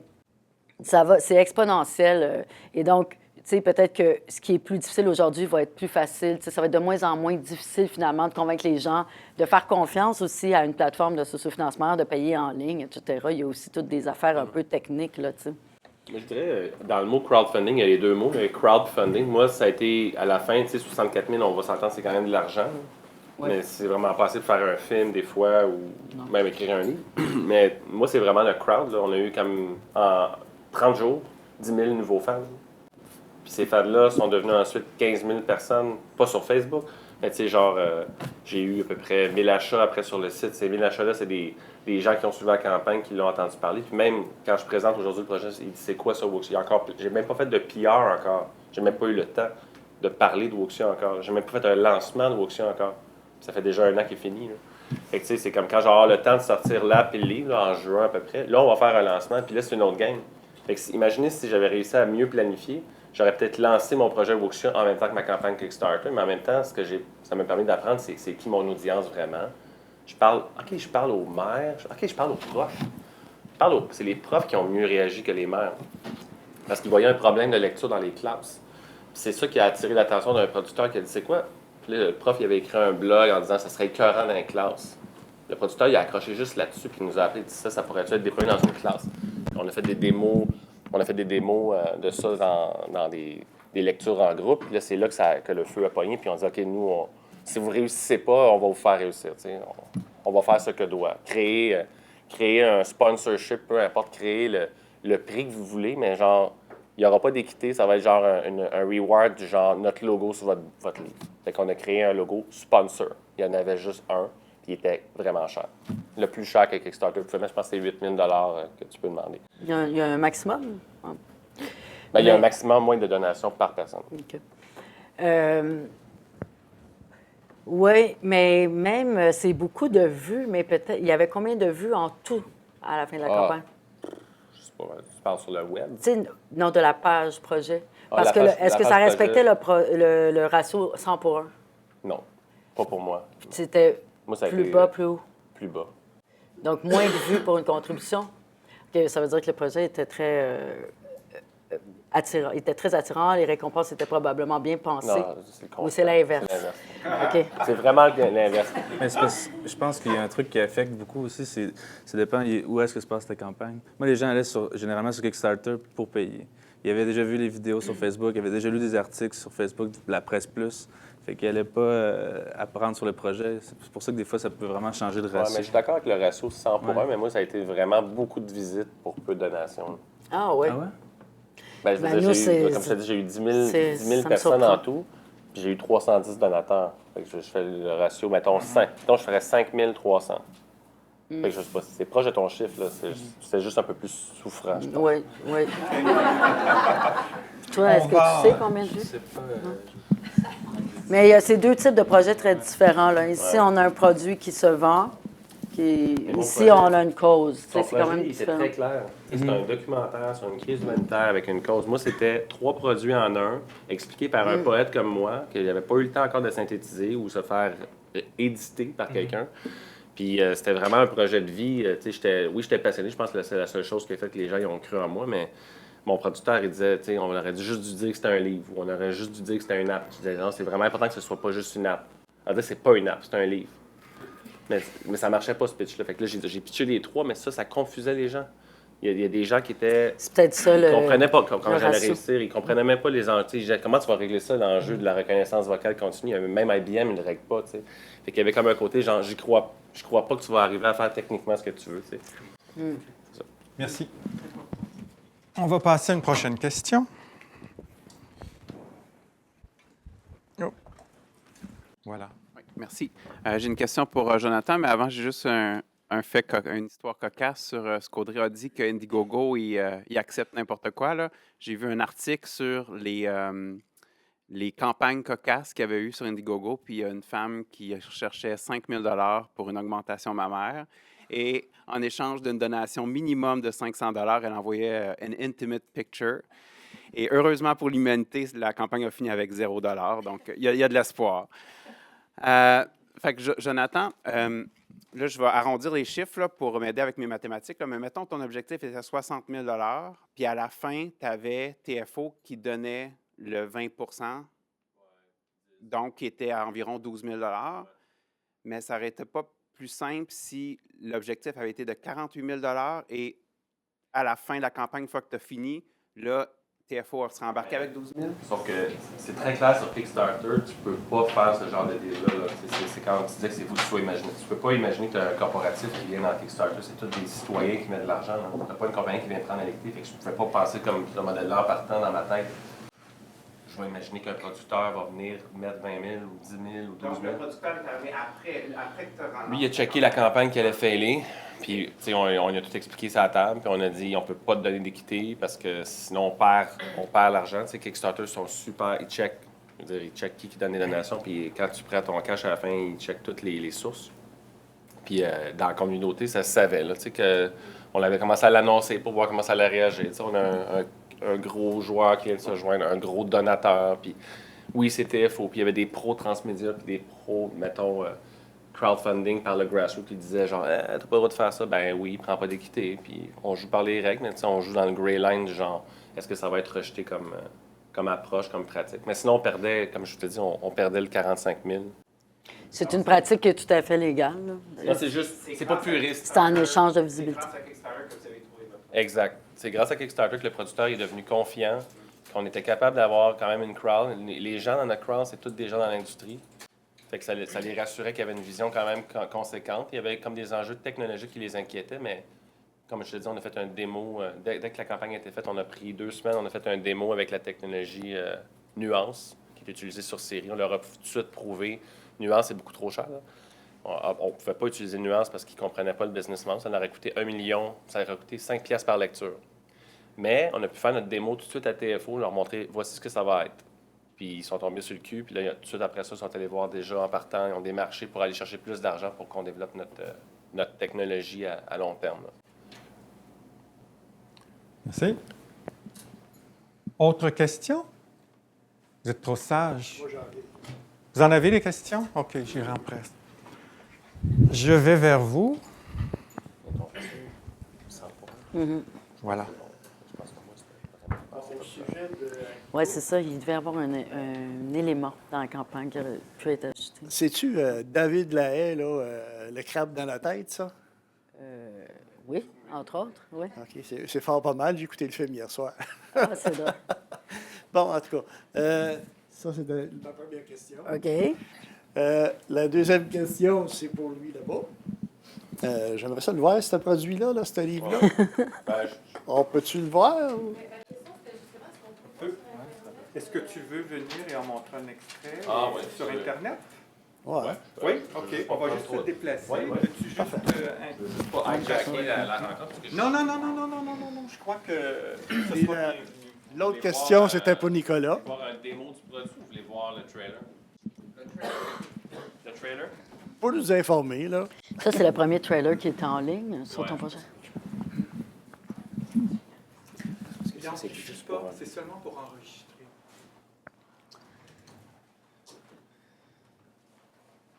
c'est exponentiel. Et donc, tu sais, peut-être que ce qui est plus difficile aujourd'hui va être plus facile. Tu sais, ça va être de moins en moins difficile, finalement, de convaincre les gens, de faire confiance aussi à une plateforme de sociofinancement, de payer en ligne, etc. Il y a aussi toutes des affaires un peu techniques, là, tu sais. Mais je dirais, dans le mot crowdfunding, il y a les deux mots. Le crowdfunding, moi, ça a été, à la fin, tu sais, 64 000, on va s'entendre, c'est quand même de l'argent. Ouais. Mais c'est vraiment pas assez de faire un film, des fois, ou même écrire un livre. Mais moi, c'est vraiment le crowd. Là. On a eu comme, en 30 jours, 10 000 nouveaux fans. Puis ces fans-là sont devenus ensuite 15 000 personnes, pas sur Facebook, mais tu sais, genre, j'ai eu à peu près 1000 achats après sur le site. Ces 1000 achats-là, c'est des gens qui ont suivi la campagne, qui l'ont entendu parler. Puis même quand je présente aujourd'hui le projet, ils disent c'est quoi ça, Wuxia? J'ai même pas fait de PR encore. J'ai même pas eu le temps de parler de Wuxia encore. J'ai même pas fait un lancement de Wuxia encore. Ça fait déjà 1 an qu'il est fini. Là. Fait que tu sais, c'est comme quand j'aurai le temps de sortir l'app et le livre, là, en juin à peu près. Là, on va faire un lancement, puis là, c'est une autre game. Fait que imaginez si j'avais réussi à mieux planifier. J'aurais peut-être lancé mon projet Wuxia en même temps que ma campagne Kickstarter, mais en même temps, ça m'a permis d'apprendre c'est qui mon audience vraiment. Je parle aux mères, je parle aux profs. C'est les profs qui ont mieux réagi que les mères. Parce qu'ils voyaient un problème de lecture dans les classes. Puis c'est ça qui a attiré l'attention d'un producteur qui a dit c'est quoi? Puis là, le prof il avait écrit un blog en disant ça serait écœurant dans les classes. Le producteur il a accroché juste là-dessus, puis il nous a appelé et dit ça pourrait être déployé dans une classe. On a fait des démos. On a fait des démos de ça dans des lectures en groupe. Puis là, c'est là que le feu a pogné. Puis on dit, OK, nous, si vous ne réussissez pas, on va vous faire réussir. On va faire ce que doit. Créer un sponsorship, peu importe, créer le prix que vous voulez, mais genre, il n'y aura pas d'équité. Ça va être genre un reward du genre notre logo sur votre livre. Fait qu'on a créé un logo sponsor. Il y en avait juste un. Qui était vraiment cher. Le plus cher que Kickstarter pouvait mettre, je pense que c'est 8 000 que tu peux demander. Il y a un maximum? Il y a un maximum moins de donations par personne. OK. Oui, mais même, c'est beaucoup de vues, mais peut-être, il y avait combien de vues en tout à la fin de la campagne? Je sais pas, tu parles sur le web? Non, de la page projet. Parce que est-ce que ça respectait le ratio 100 pour 1? Non, pas pour moi. C'était moi, ça a plus été, bas, plus haut? Plus bas. Donc, moins de vues pour une contribution? Okay, ça veut dire que le projet était très attirant. Il était très attirant. Les récompenses étaient probablement bien pensées. Non, ou c'est l'inverse? C'est l'inverse. Okay. C'est vraiment l'inverse. Mais je pense qu'il y a un truc qui affecte beaucoup aussi, ça dépend où est-ce que se passe ta campagne. Moi, les gens allaient généralement sur Kickstarter pour payer. Ils avaient déjà vu les vidéos sur Facebook, ils avaient déjà lu des articles sur Facebook, de la Presse Plus. Fait qu'ils n'allaient pas apprendre sur le projet. C'est pour ça que des fois, ça peut vraiment changer le ratio. Ouais, mais je suis d'accord avec le ratio 100 pour 1, mais moi, ça a été vraiment beaucoup de visites pour peu de donations. Ah oui? Ah ouais? Ben, je veux dire, comme je t'ai dit, j'ai eu 10 000 personnes en tout, puis j'ai eu 310 donateurs. Fait que je fais le ratio, mettons 5. Mettons, je ferais 5 300. Fait que je sais pas, c'est proche de ton chiffre, là. C'est juste un peu plus souffrant, je pense. Oui, oui. Toi, est-ce que tu sais combien de vues? Je sais pas. Mais il y a ces deux types de projets très différents. Là. Ici, on a un produit qui se vend. Ici, on a une cause. Son projet, il était très clair. C'est un documentaire sur une crise humanitaire avec une cause. Moi, c'était 3 produits en un, expliqués par un poète comme moi, qui n'avait pas eu le temps encore de synthétiser ou se faire éditer par quelqu'un. Puis c'était vraiment un projet de vie. J'étais passionné. Je pense que c'est la seule chose qui a fait que les gens ils ont cru en moi, mais mon producteur, il disait, on aurait juste dû dire que c'était un livre, ou on aurait juste dû dire que c'était une app. Je disais, non, c'est vraiment important que ce soit pas juste une app. On disait, c'est pas une app, c'est un livre. Mais ça marchait pas, ce pitch-là. Fait que là, j'ai pitché les 3, mais ça confusait les gens. Il y a des gens qui étaient... C'est peut-être ça, Ils comprenaient pas comment j'allais réussir. Ils comprenaient même pas les enjeux. Comment tu vas régler ça, l'enjeu de la reconnaissance vocale continue? Même IBM, il ne le règle pas, t'sais. Fait qu'il y avait comme un côté, genre, je crois pas que tu vas arriver à faire techniquement ce que tu veux, Merci. On va passer à une prochaine question. Oh. Voilà. Oui, merci. J'ai une question pour Jonathan, mais avant, j'ai juste une histoire cocasse sur ce qu'Audrey a dit, qu'Indiegogo, il accepte n'importe quoi. Là. J'ai vu un article sur les campagnes cocasses qu'il y avait eu sur Indiegogo, puis il y a une femme qui cherchait 5 000 $ pour une augmentation mammaire. Et en échange d'une donation minimum de 500 $, elle envoyait une intimate picture. Et heureusement pour l'humanité, la campagne a fini avec 0 $. Donc, il y a de l'espoir. Fait que Jonathan, là, je vais arrondir les chiffres là, pour m'aider avec mes mathématiques. Là, mais mettons que ton objectif était 60 000 $, puis à la fin, tu avais TFO qui donnait le 20 %, donc qui était à environ 12 000 $. Mais ça n'aurait été pas plus simple si l'objectif avait été de 48 000 $ et à la fin de la campagne, une fois que tu as fini, là, TFO serait embarqué avec 12 000. Sauf que c'est très clair sur Kickstarter, tu peux pas faire ce genre de deal-là. C'est quand tu disais que c'est vous qui soit imaginé. Tu peux pas imaginer que tu as un corporatif qui vient dans Kickstarter. C'est tous des citoyens qui mettent de l'argent. Tu n'as pas une compagnie qui vient prendre l'électif. Fait que je ne pouvais pas penser comme le modèle-là partant dans ma tête. Je vais imaginer qu'un producteur va venir mettre 20 000 ou 10 000 ou 12 000. Donc, le producteur est arrivé après que tu as rendu. Lui, il a checké la campagne qui allait failer. Puis, on a tout expliqué ça à la table. Puis, on a dit, on peut pas te donner d'équité parce que sinon, on perd l'argent. Tu sais, Kickstarter sont super. Ils checkent. Je veux dire, ils checkent qui donne les donations. Puis, quand tu prends ton cash à la fin, ils checkent toutes les sources. Puis, dans la communauté, ça se savait. Là, tu sais, on avait commencé à l'annoncer pour voir comment ça allait réagir. Tu sais, on a un gros joueur qui vient de se joindre, un gros donateur. Puis, oui, c'était faux. Puis, il y avait des pros transmédia, puis des pros, mettons, crowdfunding par le grassroots qui disaient genre, t'as pas le droit de faire ça. Ben oui, prends pas d'équité. Puis, on joue par les règles, mais on joue dans le gray line, genre, est-ce que ça va être rejeté comme approche, comme pratique. Mais sinon, on perdait, comme je te dis, on perdait le 45 000. C'est une pratique qui est tout à fait légale. Là. Non, c'est juste, c'est pas puriste. C'est en échange de visibilité. Exact. C'est grâce à Kickstarter que le producteur est devenu confiant, qu'on était capable d'avoir quand même une crowd. Les gens dans notre crowd, c'est tous des gens dans l'industrie. Fait que ça les rassurait qu'il y avait une vision quand même conséquente. Il y avait comme des enjeux technologiques qui les inquiétaient, mais comme je te dis, on a fait un démo. Dès que la campagne a été faite, on a pris 2 semaines, on a fait un démo avec la technologie Nuance, qui est utilisée sur série. On leur a tout de suite prouvé. Nuance, c'est beaucoup trop cher. Là. On ne pouvait pas utiliser Nuance parce qu'ils ne comprenaient pas le business model. Ça leur aurait coûté 1 million, ça aurait coûté 5 piastres par lecture. Mais on a pu faire notre démo tout de suite à TFO, leur montrer voici ce que ça va être. Puis ils sont tombés sur le cul, puis là, tout de suite après ça, ils sont allés voir déjà en partant, ils ont démarché pour aller chercher plus d'argent pour qu'on développe notre technologie à long terme. Là. Merci. Autre question? Vous êtes trop sage. Moi, j'en ai. Vous en avez des questions? OK, j'y rempresse. Je vais vers vous. Voilà. Oui, c'est ça. Il devait y avoir un élément dans la campagne qui aurait pu être ajouté. C'est-tu David Lahaye, là, le crabe dans la tête, ça? Oui, entre autres, oui. OK, c'est fort pas mal. J'ai écouté le film hier soir. Ah, c'est drôle. Bon, en tout cas, ça, c'est ma première question. OK. La deuxième question, c'est pour lui là-bas. J'aimerais ça le voir, ce produit-là, là, ce livre-là. On peut-tu le voir? Ou? Est-ce que tu veux venir et en montrer un extrait sur Internet? Ouais. Oui? OK. On va juste se déplacer. Veux-tu juste pas hijacker la rencontre? Non. Je crois que... L'autre question, c'était pour Nicolas. Vous voulez voir un démo du produit ou vous voulez voir le trailer? Le trailer? Pour nous informer, là. Ça, c'est le premier trailer qui est en ligne sur ton projet. Non, c'est juste pas. C'est seulement pour enregistrer.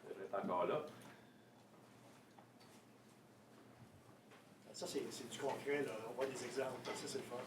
Ça devrait être encore là. Ça, c'est du concret, là. On voit des exemples. Ça, c'est le fun.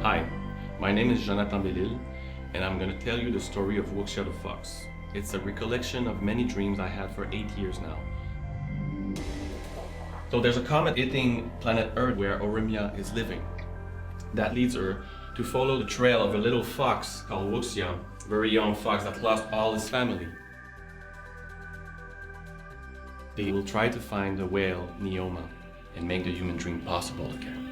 Hi, my name is Jonathan Bellil, and I'm going to tell you the story of Wuxia the Fox. It's a recollection of many dreams I had for 8 years now. So there's a comet hitting planet Earth where Orimia is living. That leads her to follow the trail of a little fox called Wuxia, a very young fox that lost all his family. They will try to find the whale, Neoma, and make the human dream possible again.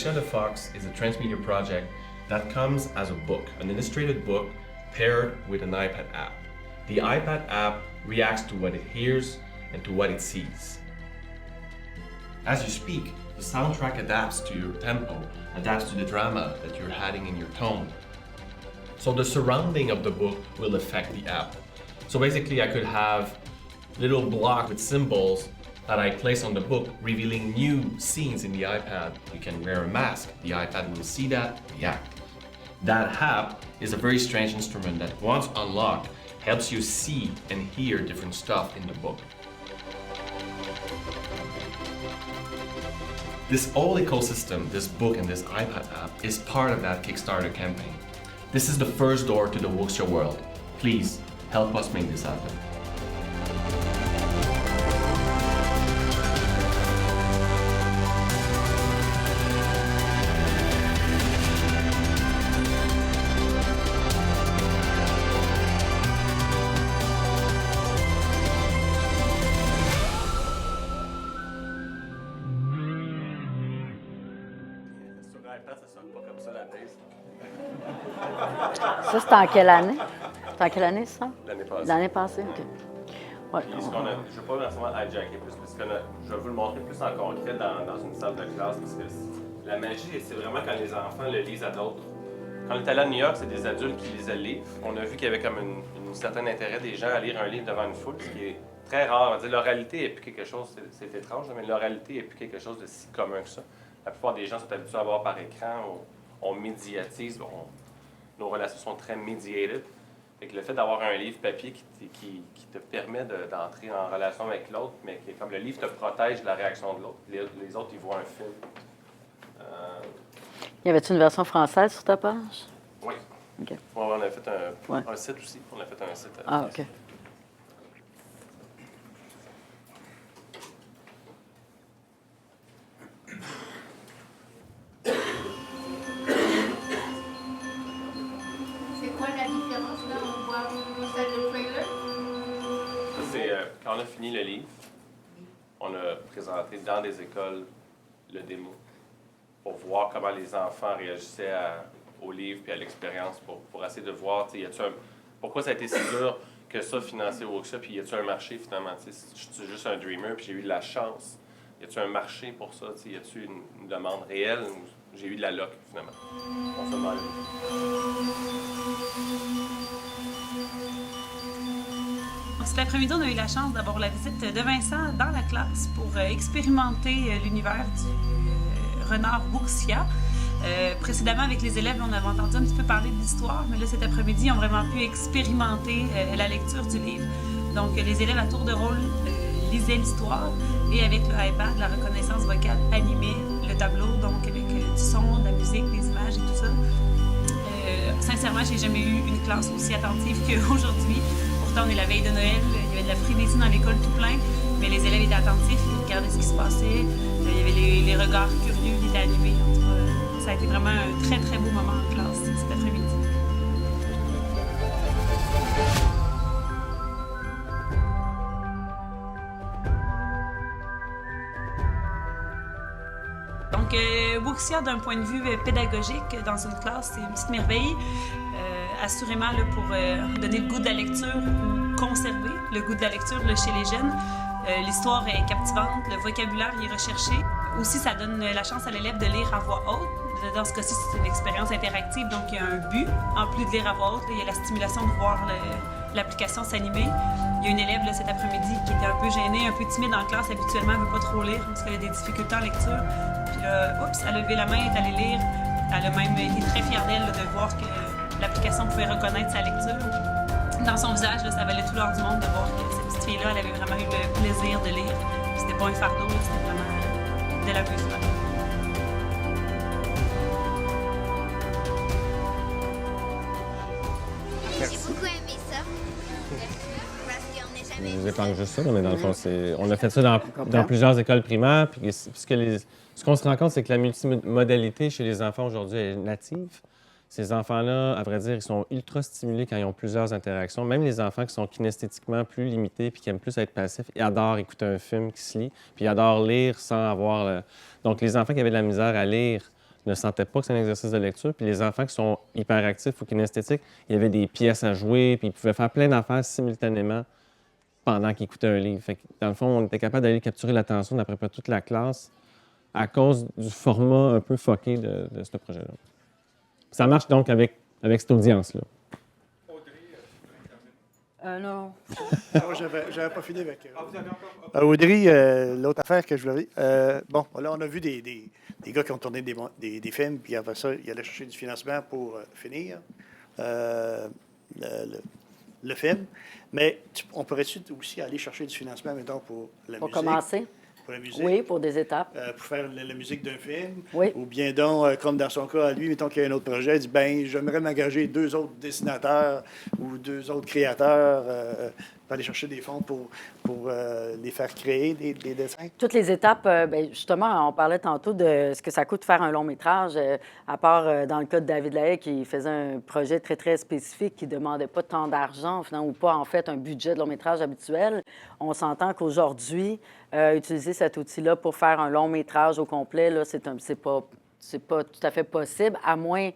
Wuxia the Fox is a transmedia project that comes as a book, an illustrated book paired with an iPad app. The iPad app reacts to what it hears and to what it sees. As you speak, the soundtrack adapts to your tempo, adapts to the drama that you're adding in your tone. So the surrounding of the book will affect the app. So basically I could have little block with symbols that I place on the book, revealing new scenes in the iPad. You can wear a mask, the iPad will see that, react. That app is a very strange instrument that, once unlocked, helps you see and hear different stuff in the book. This whole ecosystem, this book and this iPad app, is part of that Kickstarter campaign. This is the first door to the Wuxia world. Please, help us make this happen. Ça, c'est en quelle année? C'est en quelle année, ça? L'année passée. L'année passée, OK. Ouais. Je ne veux pas nécessairement hijacker plus, parce que je vais vous le montrer plus en concret dans une salle de classe, parce que la magie, c'est vraiment quand les enfants le lisent à d'autres. Quand on est allé à New York, c'est des adultes qui lisaient le livre. On a vu qu'il y avait comme un certain intérêt des gens à lire un livre devant une foule, ce qui est très rare. On va dire, l'oralité n'est plus quelque chose, c'est étrange, mais l'oralité n'est plus quelque chose de si commun que ça. La plupart des gens sont habitués à voir par écran, on médiatise, nos relations sont très mediated. Fait que le fait d'avoir un livre papier qui te permet d'entrer en relation avec l'autre, mais qui, comme le livre te protège de la réaction de l'autre, les autres, ils voient un film. Y avait-tu une version française sur ta page? Oui. OK. Ouais, on a fait un site aussi. On a fait un site. Ah, OK. Quand on a fini le livre, on a présenté dans des écoles le démo pour voir comment les enfants réagissaient au livre et à l'expérience, pour essayer de voir, pourquoi ça a été si dur que ça, financer Wuxia, puis y a-t-il un marché finalement? Je suis juste un dreamer, puis j'ai eu de la chance. Y a-t-il un marché pour ça? Y a-t-il une demande réelle? J'ai eu de la luck finalement. On se demande. Cet après-midi, on a eu la chance d'avoir la visite de Vincent dans la classe pour expérimenter l'univers du renard Wuxia. Précédemment, avec les élèves, on avait entendu un petit peu parler de l'histoire, mais là, cet après-midi, ils ont vraiment pu expérimenter la lecture du livre. Donc, les élèves à tour de rôle lisaient l'histoire et avec le iPad, la reconnaissance vocale animait le tableau, donc avec du son, de la musique, des images et tout ça. Sincèrement, j'ai jamais eu une classe aussi attentive qu'aujourd'hui. Pourtant, on est la veille de Noël, il y avait de la frénésie dans l'école tout plein, mais les élèves étaient attentifs, ils regardaient ce qui se passait, il y avait les regards curieux qui étaient animés. En tout cas, ça a été vraiment un très, très beau moment en classe cet après-midi. Donc, Wuxia, d'un point de vue pédagogique, dans une classe, c'est une petite merveille. Assurément là, pour donner le goût de la lecture ou conserver le goût de la lecture là, chez les jeunes. L'histoire est captivante, le vocabulaire est recherché. Aussi, ça donne la chance à l'élève de lire à voix haute. Dans ce cas-ci, c'est une expérience interactive, donc il y a un but. En plus de lire à voix haute, il y a la stimulation de voir l'application s'animer. Il y a une élève là, cet après-midi qui était un peu gênée, un peu timide en classe. Habituellement, elle ne veut pas trop lire parce qu'elle a des difficultés en lecture. Puis là, oups, elle a levé la main, elle est allée lire. Elle a même été très fière d'elle de voir que l'application pouvait reconnaître sa lecture. Dans son visage, là, ça valait tout l'or du monde de voir que cette petite fille-là, elle avait vraiment eu le plaisir de lire. C'était pas un fardeau, c'était vraiment de l'amusement. J'ai beaucoup aimé ça. Parce qu'on n'est jamais... Je vous épargne juste ça, mais dans le fond, on a fait ça dans plusieurs écoles primaires. Puis ce qu'on se rend compte, c'est que la multimodalité chez les enfants aujourd'hui est native. Ces enfants-là, à vrai dire, ils sont ultra stimulés quand ils ont plusieurs interactions. Même les enfants qui sont kinesthétiquement plus limités puis qui aiment plus être passifs, ils adorent écouter un film qui se lit, puis ils adorent lire sans avoir... Donc, les enfants qui avaient de la misère à lire ne sentaient pas que c'est un exercice de lecture. Puis les enfants qui sont hyperactifs ou kinesthétiques, il y avait des pièces à jouer, puis ils pouvaient faire plein d'affaires simultanément pendant qu'ils écoutaient un livre. Fait que, dans le fond, on était capable d'aller capturer l'attention d'à peu près toute la classe à cause du format un peu fucké de ce projet-là. Ça marche donc avec cette audience-là. Non. Moi, j'avais pas fini avec... Audrey, l'autre affaire que je voulais dire, bon, là, on a vu des gars qui ont tourné des films, puis après ça, ils allaient chercher du financement pour finir le film. Mais on pourrait-tu aussi aller chercher du financement, mettons, pour la musique? Pour commencer? Pour la musique? Oui, pour des étapes. Pour faire la musique d'un film? Oui. Ou bien donc, comme dans son cas, à lui, mettons qu'il y a un autre projet, il dit, ben j'aimerais m'engager 2 autres dessinateurs ou 2 autres créateurs pour aller chercher des fonds pour les faire créer des dessins? Toutes les étapes, bien, justement, on parlait tantôt de ce que ça coûte faire un long métrage, à part dans le cas de David Lahaye qui faisait un projet très, très spécifique qui ne demandait pas tant d'argent, ou pas, en fait, un budget de long métrage habituel. On s'entend qu'aujourd'hui, utiliser cet outil-là pour faire un long métrage au complet, là, c'est pas tout à fait possible, à moins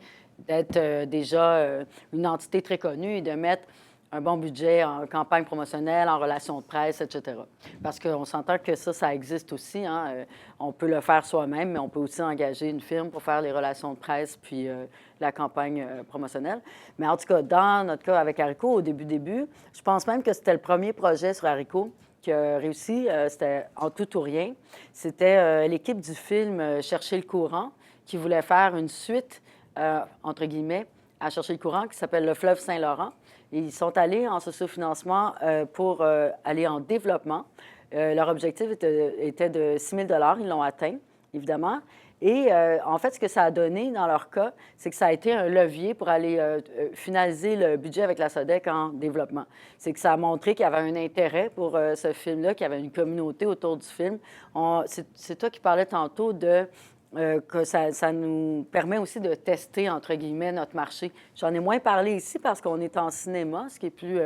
d'être déjà une entité très connue et de mettre un bon budget en campagne promotionnelle, en relations de presse, etc. Parce qu'on s'entend que ça existe aussi. Hein? On peut le faire soi-même, mais on peut aussi engager une firme pour faire les relations de presse puis la campagne promotionnelle. Mais en tout cas, dans notre cas avec Haricot, au début, je pense même que c'était le premier projet sur Haricot qui a réussi. C'était en tout ou rien. C'était l'équipe du film Chercher le courant qui voulait faire une suite, entre guillemets, à Chercher le courant qui s'appelle Le fleuve Saint-Laurent. Ils sont allés en sociofinancement pour aller en développement. Leur objectif était de 6 000 $. Ils l'ont atteint, évidemment. Et en fait, ce que ça a donné dans leur cas, c'est que ça a été un levier pour aller finaliser le budget avec la SODEC en développement. C'est que ça a montré qu'il y avait un intérêt pour ce film-là, qu'il y avait une communauté autour du film. C'est toi qui parlais tantôt de... que ça nous permet aussi de tester, entre guillemets, notre marché. J'en ai moins parlé ici parce qu'on est en cinéma, ce qui est plus,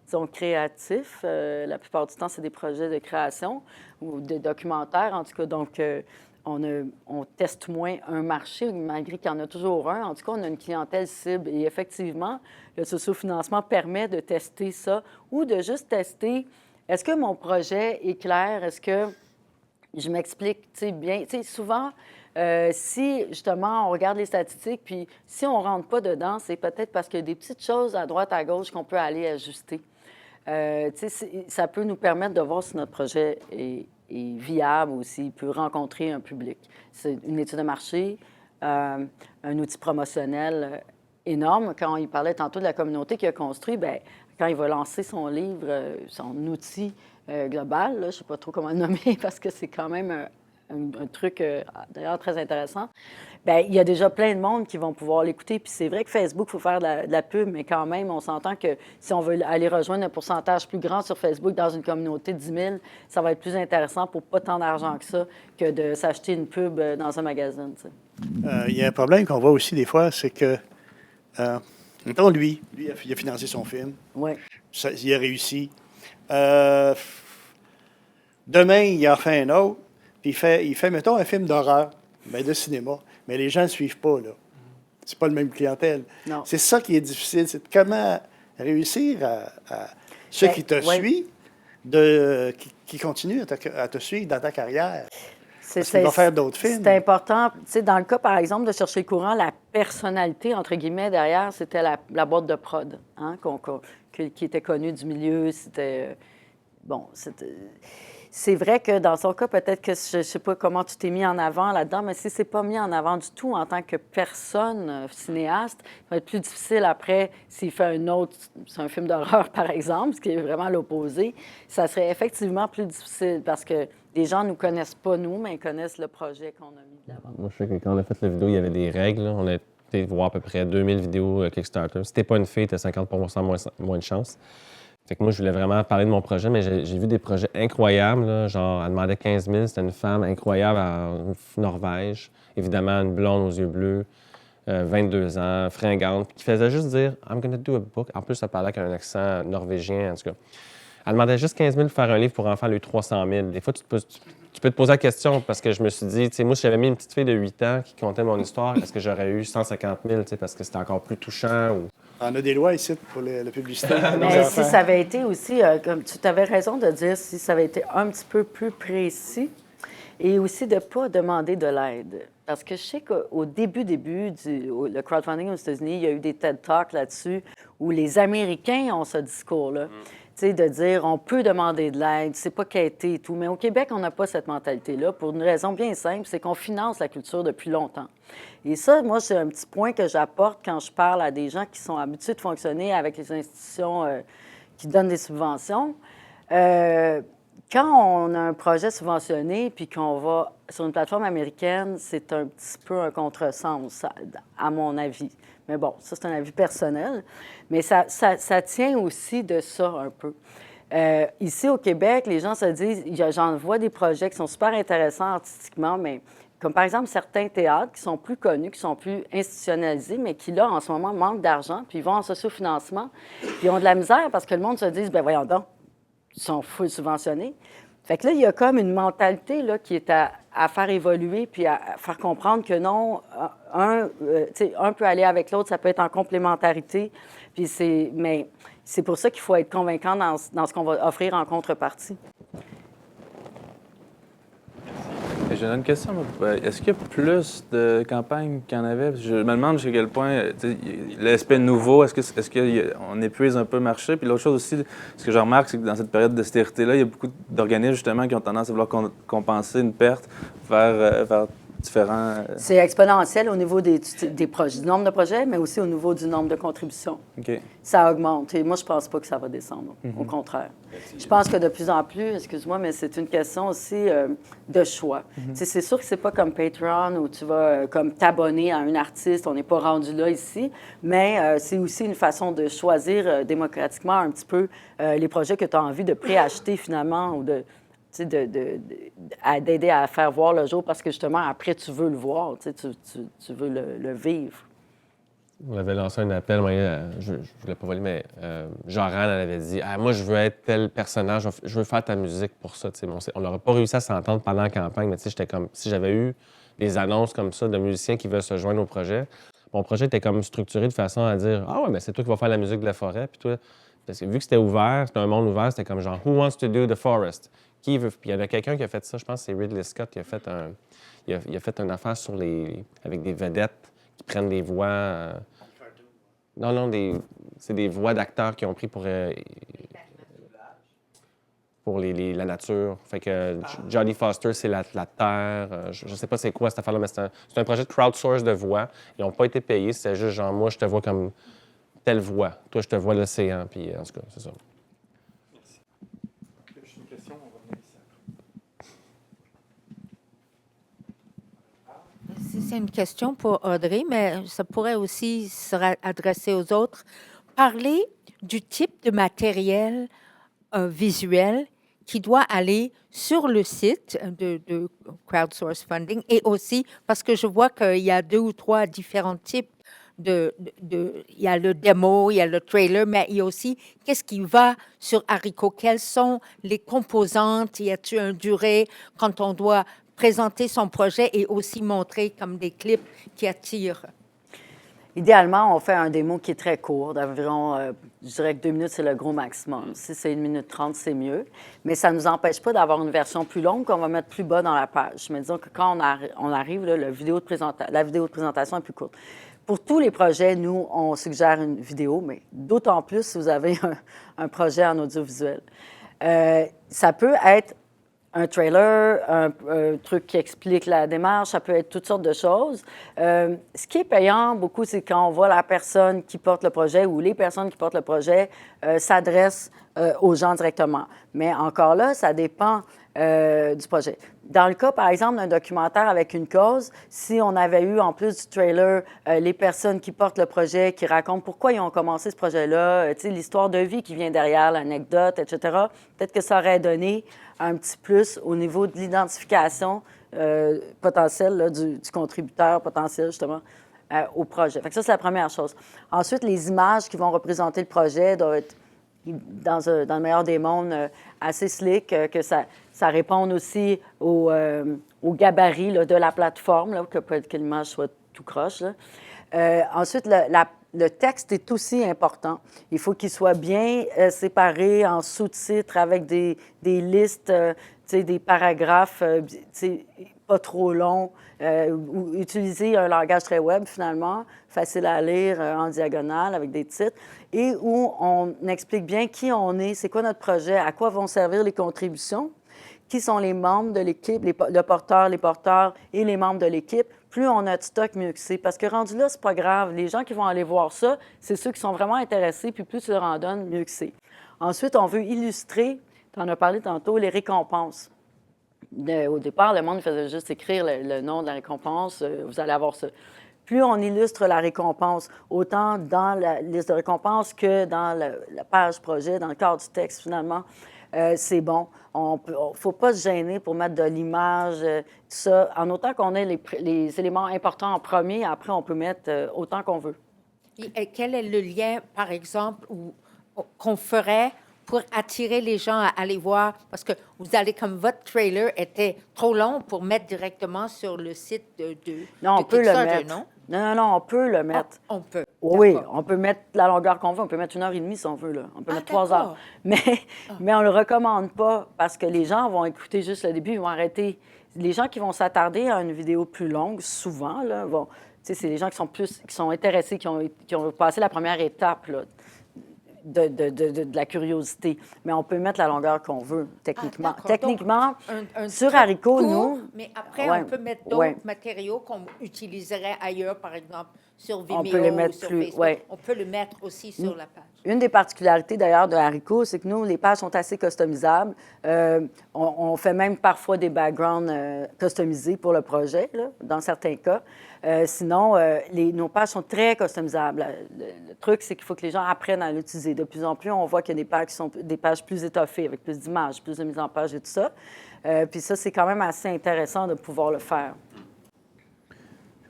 disons, créatif. La plupart du temps, c'est des projets de création ou des documentaires, en tout cas. Donc, on teste moins un marché, malgré qu'il y en a toujours un. En tout cas, on a une clientèle cible. Et effectivement, le sociofinancement permet de tester ça ou de juste tester, est-ce que mon projet est clair? Est-ce que je m'explique bien? Tu sais, souvent... si, justement, on regarde les statistiques, puis si on ne rentre pas dedans, c'est peut-être parce qu'il y a des petites choses à droite, à gauche qu'on peut aller ajuster. Ça peut nous permettre de voir si notre projet est viable ou s'il peut rencontrer un public. C'est une étude de marché, un outil promotionnel énorme. Quand il parlait tantôt de la communauté qu'il a construit, bien, quand il va lancer son livre, son outil global, là, je ne sais pas trop comment le nommer parce que c'est quand même... un truc, d'ailleurs, très intéressant, bien, il y a déjà plein de monde qui vont pouvoir l'écouter. Puis c'est vrai que Facebook, il faut faire de la pub, mais quand même, on s'entend que si on veut aller rejoindre un pourcentage plus grand sur Facebook dans une communauté de 10 000, ça va être plus intéressant pour pas tant d'argent que ça que de s'acheter une pub dans un magazine. Il y a un problème qu'on voit aussi des fois, c'est que, mettons, lui, il a financé son film. Oui. Il a réussi. Demain, il en fait un autre. Puis il fait, mettons, un film d'horreur, bien de cinéma, mais les gens ne suivent pas, là. C'est pas le même clientèle. Non. C'est ça qui est difficile, c'est de comment réussir à ceux qui te suivent, qui continuent à te suivre dans ta carrière. Parce qu'il va faire d'autres films. C'est important. Tu sais, dans le cas, par exemple, de Chercher le courant, la personnalité, entre guillemets, derrière, c'était la boîte de prod, hein, qui était connue du milieu. C'était... Bon, c'était... C'est vrai que dans son cas, peut-être que je ne sais pas comment tu t'es mis en avant là-dedans, mais si ce n'est pas mis en avant du tout en tant que personne cinéaste, il va être plus difficile après s'il fait un autre, c'est un film d'horreur par exemple, ce qui est vraiment l'opposé, ça serait effectivement plus difficile parce que les gens ne nous connaissent pas nous, mais ils connaissent le projet qu'on a mis de l'avant. Moi, je sais que quand on a fait la vidéo, il y avait des règles. Là. On a été voir à peu près 2000 vidéos Kickstarter. Si t'es pas une fille, tu as 50% moins de chance. Fait que moi, je voulais vraiment parler de mon projet, mais j'ai vu des projets incroyables. Là, genre, elle demandait 15 000. C'était une femme incroyable en Norvège. Évidemment, une blonde aux yeux bleus, 22 ans, fringante, qui faisait juste dire « I'm gonna do a book ». En plus, ça parlait avec un accent norvégien, en tout cas. Elle demandait juste 15 000 pour faire un livre pour enfants, elle a eu 300 000. Des fois, tu peux te poser la question parce que je me suis dit, tu sais, moi, si j'avais mis une petite fille de 8 ans qui contait mon histoire, est-ce que j'aurais eu 150 000, tu sais, parce que c'était encore plus touchant ou... On a des lois ici pour la publicité. Mais si ça avait été aussi, comme tu avais raison de dire, si ça avait été un petit peu plus précis et aussi de ne pas demander de l'aide. Parce que je sais qu'au début le crowdfunding aux États-Unis, il y a eu des TED Talks là-dessus où les Américains ont ce discours-là. Tu sais, de dire on peut demander de l'aide, c'est pas quêter et tout. Mais au Québec, on n'a pas cette mentalité-là pour une raison bien simple, c'est qu'on finance la culture depuis longtemps. Et ça, moi, c'est un petit point que j'apporte quand je parle à des gens qui sont habitués de fonctionner avec les institutions qui donnent des subventions. Quand on a un projet subventionné puis qu'on va sur une plateforme américaine, c'est un petit peu un contresens, à mon avis. Mais bon, ça, c'est un avis personnel. Mais ça tient aussi de ça un peu. Ici, au Québec, les gens se disent, j'en vois des projets qui sont super intéressants artistiquement, mais comme par exemple certains théâtres qui sont plus connus, qui sont plus institutionnalisés, mais qui, là, en ce moment, manquent d'argent, puis ils vont en sociofinancement, puis ils ont de la misère parce que le monde se dit, bien voyons donc, ils sont full subventionnés. Fait que là, il y a comme une mentalité là, qui est à faire évoluer puis à faire comprendre que non, un peut aller avec l'autre, ça peut être en complémentarité. Puis mais c'est pour ça qu'il faut être convaincant dans ce qu'on va offrir en contrepartie. J'ai une question. Est-ce qu'il y a plus de campagnes qu'il y en avait? Je me demande jusqu'à quel point l'aspect nouveau, est-ce qu'on épuise un peu le marché? Puis l'autre chose aussi, ce que je remarque, c'est que dans cette période d'austérité-là, il y a beaucoup d'organismes justement qui ont tendance à vouloir compenser une perte vers différents... C'est exponentiel au niveau des projets, du nombre de projets, mais aussi au niveau du nombre de contributions. OK. Ça augmente. Et moi, je ne pense pas que ça va descendre. Au contraire. Je pense que de plus en plus, excuse-moi, mais c'est une question aussi de choix. C'est sûr que c'est pas comme Patreon où tu vas comme t'abonner à un artiste. On n'est pas rendu là ici. Mais c'est aussi une façon de choisir démocratiquement un petit peu les projets que tu as envie de préacheter finalement ou d'aider à faire voir le jour parce que justement, après, tu veux le voir, tu veux le vivre. On avait lancé un appel, je ne voulais pas voler, mais Jean-Rand avait dit moi, je veux être tel personnage, je veux faire ta musique pour ça. On n'aurait pas réussi à s'entendre pendant la campagne, mais j'étais comme si j'avais eu des annonces comme ça de musiciens qui veulent se joindre au projet. Mon projet était comme structuré de façon à dire ouais, mais c'est toi qui vas faire la musique de la forêt. Puis toi, parce que vu que c'était ouvert, c'était un monde ouvert, c'était comme genre Who wants to do the forest? Qui veut? Puis il y avait quelqu'un qui a fait ça, je pense que c'est Ridley Scott qui a fait il a fait une affaire avec des vedettes qui prennent des voix. Non, c'est des voix d'acteurs qui ont pris pour la nature. Fait que Jodie Foster, c'est la terre. Je sais pas c'est quoi cette affaire-là, mais c'est un projet de crowdsource de voix. Ils n'ont pas été payés, c'était juste genre, moi, je te vois comme telle voix. Toi, je te vois l'océan. Puis en tout cas, c'est ça. C'est une question pour Audrey, mais ça pourrait aussi se adresser aux autres. Parler du type de matériel visuel qui doit aller sur le site de Crowdsource Funding et aussi parce que je vois qu'il y a 2 ou 3 différents types il y a le démo, il y a le trailer, mais il y a aussi qu'est-ce qui va sur Haricot, quelles sont les composantes, y a-t-il une durée quand on doit présenter son projet et aussi montrer comme des clips qui attirent? Idéalement, on fait un démo qui est très court, d'environ, je dirais que 2 minutes, c'est le gros maximum. Si c'est 1 minute 30, c'est mieux. Mais ça ne nous empêche pas d'avoir une version plus longue qu'on va mettre plus bas dans la page. Mais disons que quand on arrive, là, la vidéo de présentation est plus courte. Pour tous les projets, nous, on suggère une vidéo, mais d'autant plus si vous avez un projet en audiovisuel. Ça peut être un trailer, un truc qui explique la démarche, ça peut être toutes sortes de choses. Ce qui est payant beaucoup, c'est quand on voit la personne qui porte le projet ou les personnes qui portent le projet s'adressent aux gens directement. Mais encore là, ça dépend du projet. Dans le cas, par exemple, d'un documentaire avec une cause, si on avait eu, en plus du trailer, les personnes qui portent le projet, qui racontent pourquoi ils ont commencé ce projet-là, l'histoire de vie qui vient derrière, l'anecdote, etc., peut-être que ça aurait donné un petit plus au niveau de l'identification potentielle là, du contributeur potentiel, justement, au projet. Fait que ça, c'est la première chose. Ensuite, les images qui vont représenter le projet doivent être dans le meilleur des mondes, assez slick, que ça réponde aussi au gabarit là, de la plateforme, là, que l'image soit tout croche. Là. Ensuite, le texte est aussi important. Il faut qu'il soit bien séparé en sous-titres avec des listes, des paragraphes pas trop longs, ou utiliser un langage très web, finalement, facile à lire en diagonale avec des titres, et où on explique bien qui on est, c'est quoi notre projet, à quoi vont servir les contributions, qui sont les membres de l'équipe, le porteur, les porteurs et les membres de l'équipe. Plus on a de stock, mieux que c'est. Parce que rendu là, c'est pas grave. Les gens qui vont aller voir ça, c'est ceux qui sont vraiment intéressés, puis plus tu leur en donnes, mieux que c'est. Ensuite, on veut illustrer, tu en as parlé tantôt, les récompenses. Au départ, le monde faisait juste écrire le nom de la récompense, vous allez avoir ça. Plus on illustre la récompense, autant dans la liste de récompenses que dans la page projet, dans le cadre du texte, finalement, c'est bon. Il ne faut pas se gêner pour mettre de l'image, tout ça. En autant qu'on ait les éléments importants en premier, après, on peut mettre autant qu'on veut. Et quel est le lien, par exemple, qu'on ferait pour attirer les gens à aller voir? Parce que vous allez, comme votre trailer était trop long pour mettre directement sur le site de Non, on peut le Kickstarter, mettre. non? Non, on peut le mettre. Ah, on peut. Oui, on peut mettre la longueur qu'on veut. On peut mettre 1h30 si on veut. Là. On peut mettre 3 heures. Mais on ne le recommande pas parce que les gens vont écouter juste le début, ils vont arrêter. Les gens qui vont s'attarder à une vidéo plus longue, souvent, là, c'est les gens qui sont intéressés, qui ont passé la première étape là, de la curiosité. Mais on peut mettre la longueur qu'on veut, techniquement. Techniquement, sur Haricot, court, nous... Mais après, on peut mettre d'autres matériaux qu'on utiliserait ailleurs, par exemple, sur Vimeo on peut les mettre ou sur plus, Facebook. ouais. On peut le mettre aussi sur la page. Une des particularités, d'ailleurs, de Haricot, c'est que nous, les pages sont assez customisables. On fait même parfois des backgrounds customisés pour le projet, là, dans certains cas. Sinon, nos pages sont très customisables. Le truc, c'est qu'il faut que les gens apprennent à l'utiliser. De plus en plus, on voit qu'il y a des pages qui sont des pages plus étoffées, avec plus d'images, plus de mise en page et tout ça. Puis ça, c'est quand même assez intéressant de pouvoir le faire.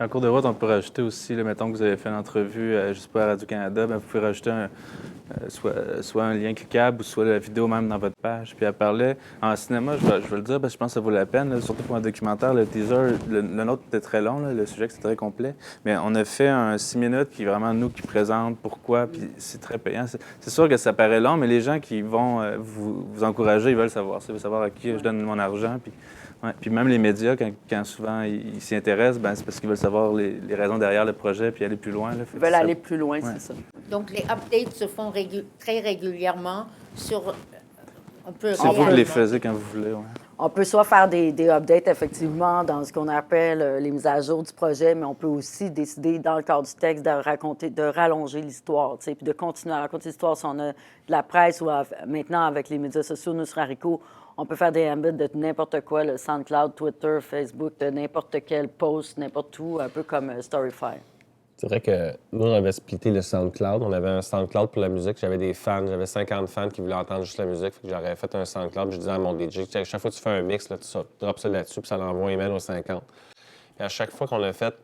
En cours de route, on peut rajouter aussi, là, mettons que vous avez fait une entrevue, je ne sais pas, à Radio-Canada, bien, vous pouvez rajouter soit un lien cliquable ou soit la vidéo même dans votre page. Puis elle parlait, en cinéma, je vais le dire, parce que je pense que ça vaut la peine, là, surtout pour un documentaire, le teaser, le nôtre était très long, là, le sujet c'est très complet, mais on a fait un 6 minutes qui est vraiment nous qui présente pourquoi, puis c'est très payant. C'est sûr que ça paraît long, mais les gens qui vont vous encourager, ils veulent savoir. Ils veulent savoir à qui je donne mon argent, puis... Ouais. Puis même les médias, quand souvent ils s'y intéressent, ben, c'est parce qu'ils veulent savoir les raisons derrière le projet puis aller plus loin. Là. Ils veulent aller plus loin, c'est ça. Donc, les updates se font très régulièrement sur... On peut c'est vous qui les faisiez quand vous voulez. Ouais. On peut soit faire des updates, effectivement, dans ce qu'on appelle les mises à jour du projet, mais on peut aussi décider, dans le cadre du texte, de rallonger l'histoire, puis de continuer à raconter l'histoire. Si on a de la presse ou maintenant, avec les médias sociaux, nous, sur Haricot, on peut faire des embeds de n'importe quoi, le SoundCloud, Twitter, Facebook, de n'importe quel post, n'importe où, un peu comme Storyfy. C'est vrai que nous, on avait splitté le SoundCloud. On avait un SoundCloud pour la musique. J'avais des fans. J'avais 50 fans qui voulaient entendre juste la musique. Fait que j'aurais fait un SoundCloud. Je disais à mon DJ, chaque fois que tu fais un mix, là, tu drops ça là-dessus, puis ça l'envoie un email aux 50. Puis à chaque fois qu'on a fait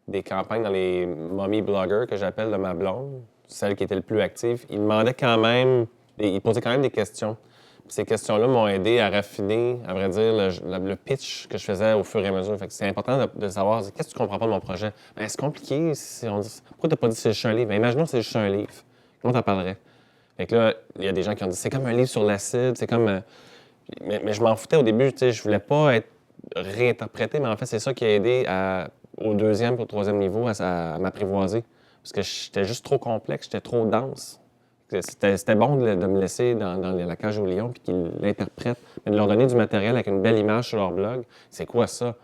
des campagnes dans les mommy bloggers que j'appelle de ma blonde, celle qui était le plus active, ils demandaient quand même, ils posaient quand même des questions. Puis ces questions-là m'ont aidé à raffiner, à vrai dire, le pitch que je faisais au fur et à mesure. Fait que c'est important de savoir, qu'est-ce que tu comprends pas de mon projet? Bien, c'est compliqué. Pourquoi tu n'as pas dit que c'est juste un livre? Bien, imaginons que c'est juste un livre. Comment t'en parlerais? Fait que là, il y a des gens qui ont dit, c'est comme un livre sur l'acide, c'est comme... Mais je m'en foutais au début, tu sais, je voulais pas être réinterprété, mais en fait, c'est ça qui a aidé au deuxième et au troisième niveau à m'apprivoiser. Parce que j'étais juste trop complexe, j'étais trop dense. C'était bon de me laisser dans la cage au lion puis qu'ils l'interprètent, mais de leur donner du matériel avec une belle image sur leur blog. C'est quoi ça?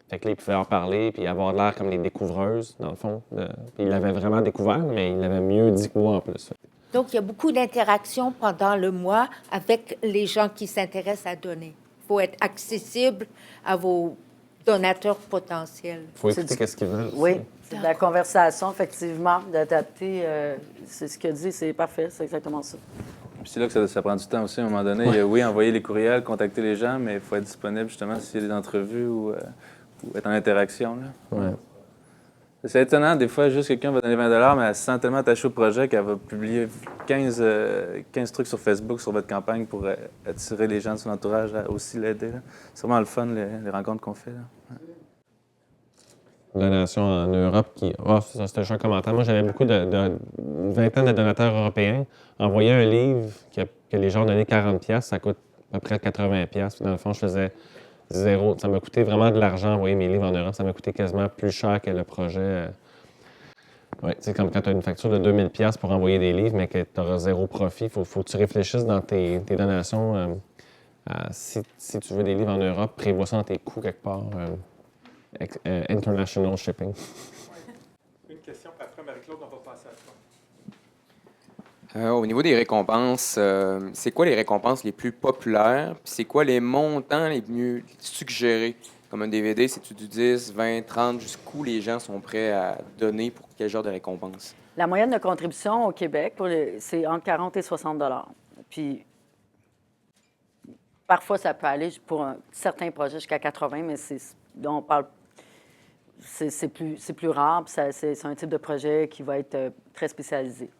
Fait que là, ils pouvaient en parler puis avoir l'air comme des découvreuses, dans le fond. Puis ils l'avaient vraiment découvert, mais ils l'avaient mieux dit que moi en plus. Donc, il y a beaucoup d'interactions pendant le mois avec les gens qui s'intéressent à donner. Il faut être accessible à vos donateurs potentiels. Il faut écouter ce qu'ils veulent. Oui, c'est de la conversation, effectivement, d'adapter. C'est ce qu'il dit, c'est parfait, c'est exactement ça. Puis c'est là que ça prend du temps aussi, à un moment donné. Ouais. Oui, envoyer les courriels, contacter les gens, mais il faut être disponible justement s'il y a des entrevues ou être en interaction. Là. Ouais. C'est étonnant, des fois, juste quelqu'un va donner 20 $ mais elle se sent tellement attachée au projet qu'elle va publier 15 trucs sur Facebook sur votre campagne pour attirer les gens de son entourage à aussi l'aider. Là. C'est vraiment le fun, les rencontres qu'on fait. Là. Donation en Europe qui... Oh, ça, c'était juste un commentaire. Moi, j'avais beaucoup une vingtaine de donateurs européens. Envoyer un livre que les gens ont donné 40$, ça coûte à peu près 80$. Puis dans le fond, je faisais 0. Ça m'a coûté vraiment de l'argent envoyer mes livres en Europe. Ça m'a coûté quasiment plus cher que le projet. Oui, c'est comme quand tu as une facture de 2000$ pour envoyer des livres, mais que tu auras 0 profit. Il faut que tu réfléchisses dans tes donations. Si tu veux des livres en Europe, prévois ça dans tes coûts quelque part. International shipping. Une question, puis après, Marie-Claude, on va passer à toi. Au niveau des récompenses, c'est quoi les récompenses les plus populaires? Puis c'est quoi les montants les mieux suggérés? Comme un DVD, c'est-tu du 10, 20, 30? Jusqu'où les gens sont prêts à donner pour quel genre de récompense? La moyenne de contribution au Québec, c'est entre 40 et 60 $. Puis, parfois, ça peut aller pour certains projets jusqu'à 80, mais on parle... C'est plus rare, puis c'est un type de projet qui va être très spécialisé.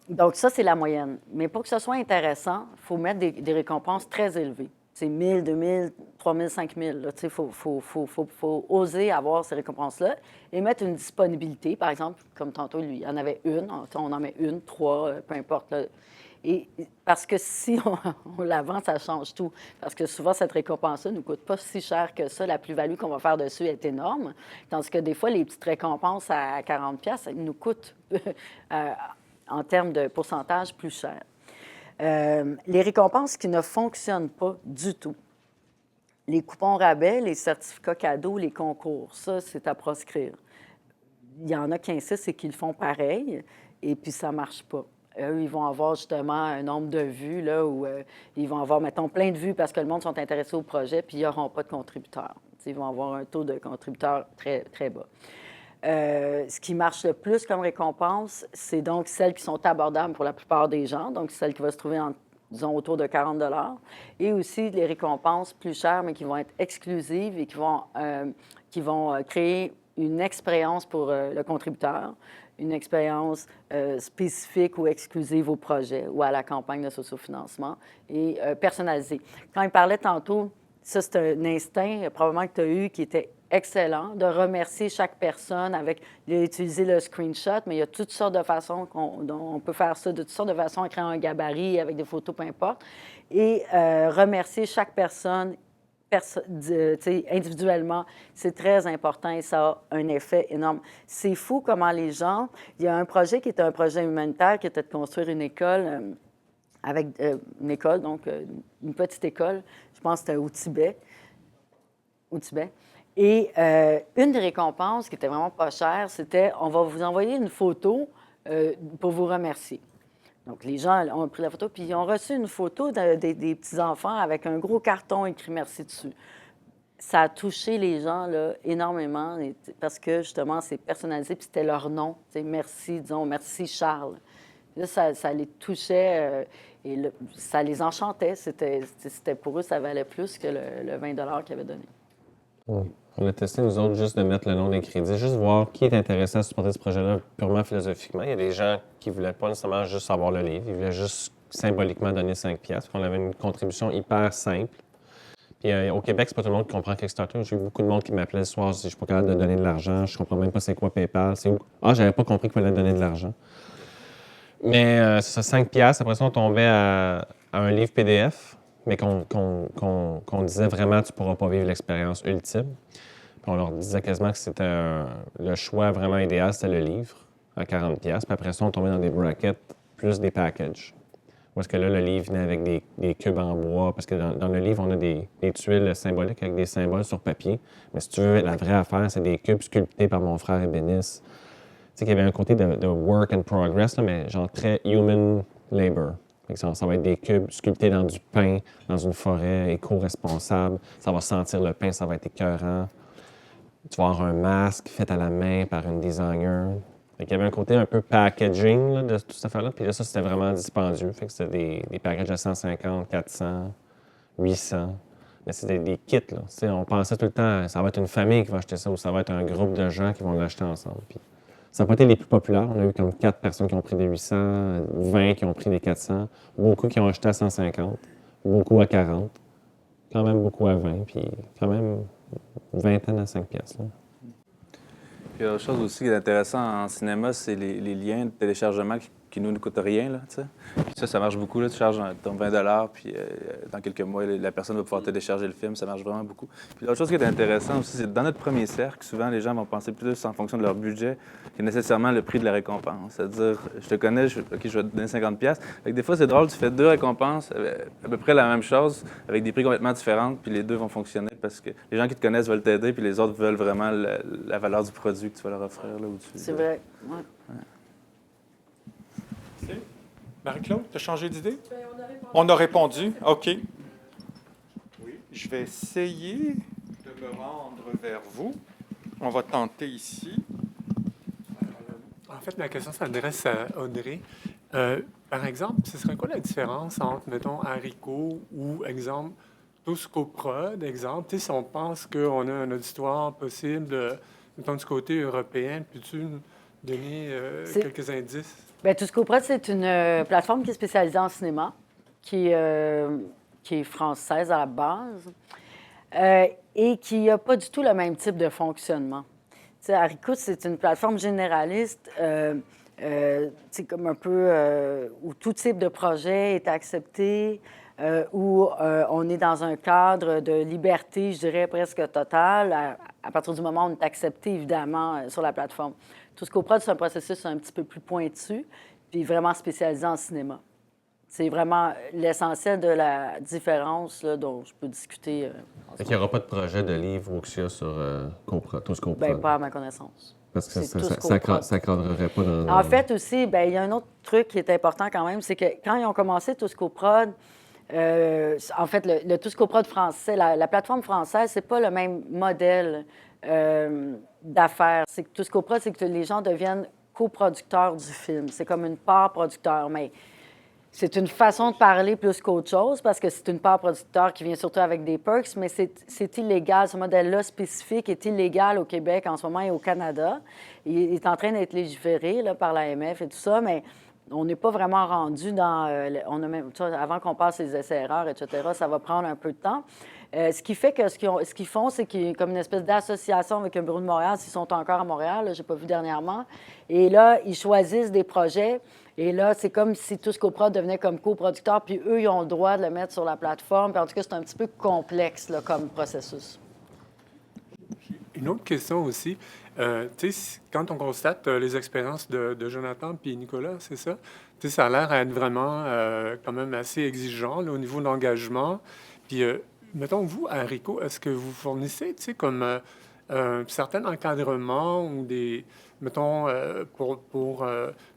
Donc, ça, c'est la moyenne. Mais pour que ce soit intéressant, il faut mettre des récompenses très élevées. C'est 1000, 2000, 3000, 5000. Il faut oser avoir ces récompenses-là et mettre une disponibilité. Par exemple, comme tantôt, lui, il y en avait une. On en met une, 3, peu importe. Là. Et parce que si on la vend, ça change tout. Parce que souvent, cette récompense-là ne nous coûte pas si cher que ça. La plus-value qu'on va faire dessus est énorme. Tandis que des fois, les petites récompenses à 40$, ça nous coûte, en termes de pourcentage, plus cher. Les récompenses qui ne fonctionnent pas du tout. Les coupons rabais, les certificats cadeaux, les concours, ça, c'est à proscrire. Il y en a qui insistent et qui le font pareil, et puis ça ne marche pas. Eux, ils vont avoir justement un nombre de vues, là, où ils vont avoir, mettons, plein de vues parce que le monde sont intéressés au projet, puis ils n'auront pas de contributeurs. Ils vont avoir un taux de contributeurs très, très bas. Ce qui marche le plus comme récompense, c'est donc celles qui sont abordables pour la plupart des gens, donc celles qui vont se trouver, disons, autour de 40 $, et aussi les récompenses plus chères, mais qui vont être exclusives et qui vont créer une expérience pour le contributeur, une expérience spécifique ou exclusive au projet ou à la campagne de sociofinancement et personnalisée. Quand il parlait tantôt, ça, c'est un instinct probablement que tu as eu qui était excellent, de remercier chaque personne avec... Il a utilisé le screenshot, mais il y a toutes sortes de façons dont on peut faire ça, de toutes sortes de façons, en créant un gabarit avec des photos, peu importe, et remercier chaque personne individuellement, c'est très important et ça a un effet énorme. C'est fou comment les gens... Il y a un projet qui était un projet humanitaire qui était de construire une école, une école, donc une petite école, je pense que c'était au Tibet. Et une des récompenses qui était vraiment pas chère, c'était on va vous envoyer une photo pour vous remercier. Donc, les gens ont pris la photo, puis ils ont reçu une photo des petits-enfants avec un gros carton écrit « Merci » dessus. Ça a touché les gens là, énormément parce que, justement, c'est personnalisé, puis c'était leur nom. Merci, disons, merci Charles. Là, ça les touchait et ça les enchantait. C'était pour eux, ça valait plus que le 20$ qu'ils avaient donné. On a testé, nous autres, juste de mettre le nom des crédits, juste voir qui est intéressé à supporter ce projet-là purement philosophiquement. Il y a des gens qui ne voulaient pas nécessairement juste avoir le livre, ils voulaient juste symboliquement donner 5$. On avait une contribution hyper simple. Puis au Québec, c'est pas tout le monde qui comprend Kickstarter. J'ai eu beaucoup de monde qui m'appelait ce soir si je suis pas capable de donner de l'argent, je comprends même pas c'est quoi PayPal. C'est où? Ah, j'avais pas compris qu'il fallait donner de l'argent. Mais c'est ça, 5$. Après ça, on tombait à un livre PDF, mais qu'on disait vraiment, tu pourras pas vivre l'expérience ultime. Puis on leur disait quasiment que c'était le choix vraiment idéal, c'était le livre à 40$. Puis après ça, on tombait dans des brackets plus des packages. Parce que là, le livre venait avec des cubes en bois. Parce que dans le livre, on a des tuiles symboliques avec des symboles sur papier. Mais si tu veux, la vraie affaire, c'est des cubes sculptés par mon frère Ébénis. Tu sais qu'il y avait un côté de work in progress, là, mais genre très human labor. Ça va être des cubes sculptés dans du pain, dans une forêt, éco-responsable. Ça va sentir le pain, ça va être écœurant. Tu vas avoir un masque fait à la main par une designer. Fait qu'il y avait un côté un peu packaging là, de toute cette affaire-là. Puis là, ça, c'était vraiment dispendieux. Fait que c'était des packages à 150, 400, 800. Mais c'est des kits, là. Tu sais, on pensait tout le temps, ça va être une famille qui va acheter ça ou ça va être un groupe de gens qui vont l'acheter ensemble. Puis, ça n'a pas été les plus populaires. On a eu comme 4 personnes qui ont pris des 800, 20 qui ont pris des 400, beaucoup qui ont acheté à 150, beaucoup à 40, quand même beaucoup à 20, puis quand même une vingtaine à 5 piastres, là. Puis autre chose aussi qui est intéressant en cinéma, c'est les liens de téléchargement qui nous ne coûtent rien, là, tu sais. Puis ça marche beaucoup, là. Tu charges ton 20 $, puis dans quelques mois, la personne va pouvoir télécharger le film. Ça marche vraiment beaucoup. Puis l'autre chose qui est intéressante aussi, c'est dans notre premier cercle, souvent, les gens vont penser plus en fonction de leur budget que nécessairement le prix de la récompense. C'est-à-dire, je te connais, je vais te donner 50 $. Fait que des fois, c'est drôle, tu fais 2 récompenses, à peu près la même chose, avec des prix complètement différents, puis les 2 vont fonctionner parce que les gens qui te connaissent veulent t'aider, puis les autres veulent vraiment la valeur du produit que tu vas leur offrir, là, où-dessus. C'est vrai, ouais. Marie-Claude, tu as changé d'idée? On a répondu. OK. Oui. Je vais essayer de me rendre vers vous. On va tenter ici. En fait, ma question s'adresse à Audrey. Par exemple, ce serait quoi la différence entre, mettons, Haricot ou, exemple, Toscoprod, exemple? Tu sais, si on pense qu'on a un auditoire possible, mettons, du côté européen, peux-tu nous donner quelques indices? Bien, Toscoprod, c'est une plateforme qui est spécialisée en cinéma, qui est française à la base, et qui n'a pas du tout le même type de fonctionnement. Tu sais, Haricot, c'est une plateforme généraliste, c'est comme un peu où tout type de projet est accepté, où on est dans un cadre de liberté, je dirais, presque totale, à partir du moment où on est accepté, évidemment, sur la plateforme. Toscoprod, c'est un processus un petit peu plus pointu, puis vraiment spécialisé en cinéma. C'est vraiment l'essentiel de la différence là, dont je peux discuter. Fait qu'il n'y aura pas de projet de livre ou que ça sur Toscoprod? Bien, pas à ma connaissance. Parce que ça ne cadrerait pas dans... En fait, aussi, bien, il y a un autre truc qui est important quand même, c'est que quand ils ont commencé Toscoprod, en fait, le Toscoprod français, la plateforme française, c'est pas le même modèle d'affaires. C'est que Toscoprod, c'est que les gens deviennent coproducteurs du film. C'est comme une part producteur, mais c'est une façon de parler plus qu'autre chose parce que c'est une part producteur qui vient surtout avec des perks, mais c'est illégal. Ce modèle-là spécifique est illégal au Québec en ce moment et au Canada. Il est en train d'être légiféré là, par l'AMF et tout ça, mais on n'est pas vraiment rendu dans... on a même, avant qu'on passe les essais-erreurs, etc., ça va prendre un peu de temps. Ce qui fait que ce qu'ils font, c'est qu'il y a comme une espèce d'association avec un bureau de Montréal, s'ils sont encore à Montréal, je n'ai pas vu dernièrement. Et là, ils choisissent des projets. Et là, c'est comme si Toscoprod devenait comme coproducteur, puis eux, ils ont le droit de le mettre sur la plateforme. Puis en tout cas, c'est un petit peu complexe là, comme processus. Une autre question aussi. Tu sais, quand on constate les expériences de Jonathan puis Nicolas, c'est ça? Tu sais, ça a l'air à être vraiment quand même assez exigeant là, au niveau de l'engagement. Puis... mettons, vous, à Haricot, est-ce que vous fournissez, tu sais, comme un certain encadrement ou des, mettons, pour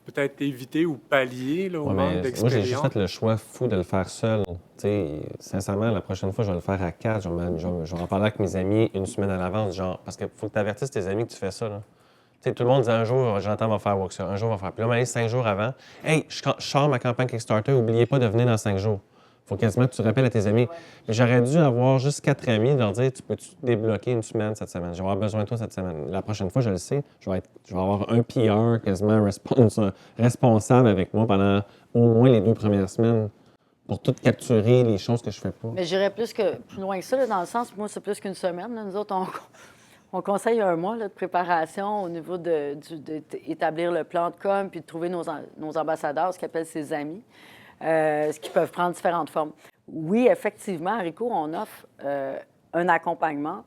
peut-être éviter ou pallier là, au manque d'expérience? Moi, j'ai juste fait le choix fou de le faire seul. Tu sais, sincèrement, la prochaine fois, je vais le faire à 4. Je vais en parler avec mes amis une semaine à l'avance, genre, parce qu'il faut que tu avertisses tes amis que tu fais ça, là. Tu sais, tout le monde dit un jour, Jonathan va faire workshop, un jour va faire. Puis là, on va aller 5 jours avant. Hey, je sors ma campagne Kickstarter, n'oubliez pas de venir dans 5 jours. Il faut quasiment que tu rappelles à tes amis. Mais j'aurais dû avoir juste 4 amis, leur dire, tu peux-tu débloquer une semaine cette semaine? Je vais avoir besoin de toi cette semaine. La prochaine fois, je le sais, je vais avoir un PR quasiment responsable avec moi pendant au moins les 2 premières semaines pour tout capturer les choses que je fais pas. Mais j'irais plus loin que ça, là, dans le sens, moi, c'est plus qu'une semaine. Là. Nous autres, on conseille 1 mois là, de préparation au niveau d'établir le plan de com puis de trouver nos ambassadeurs, ce qu'ils appellent ses amis. Ce qui peuvent prendre différentes formes. Oui, effectivement, à Haricot, on offre un accompagnement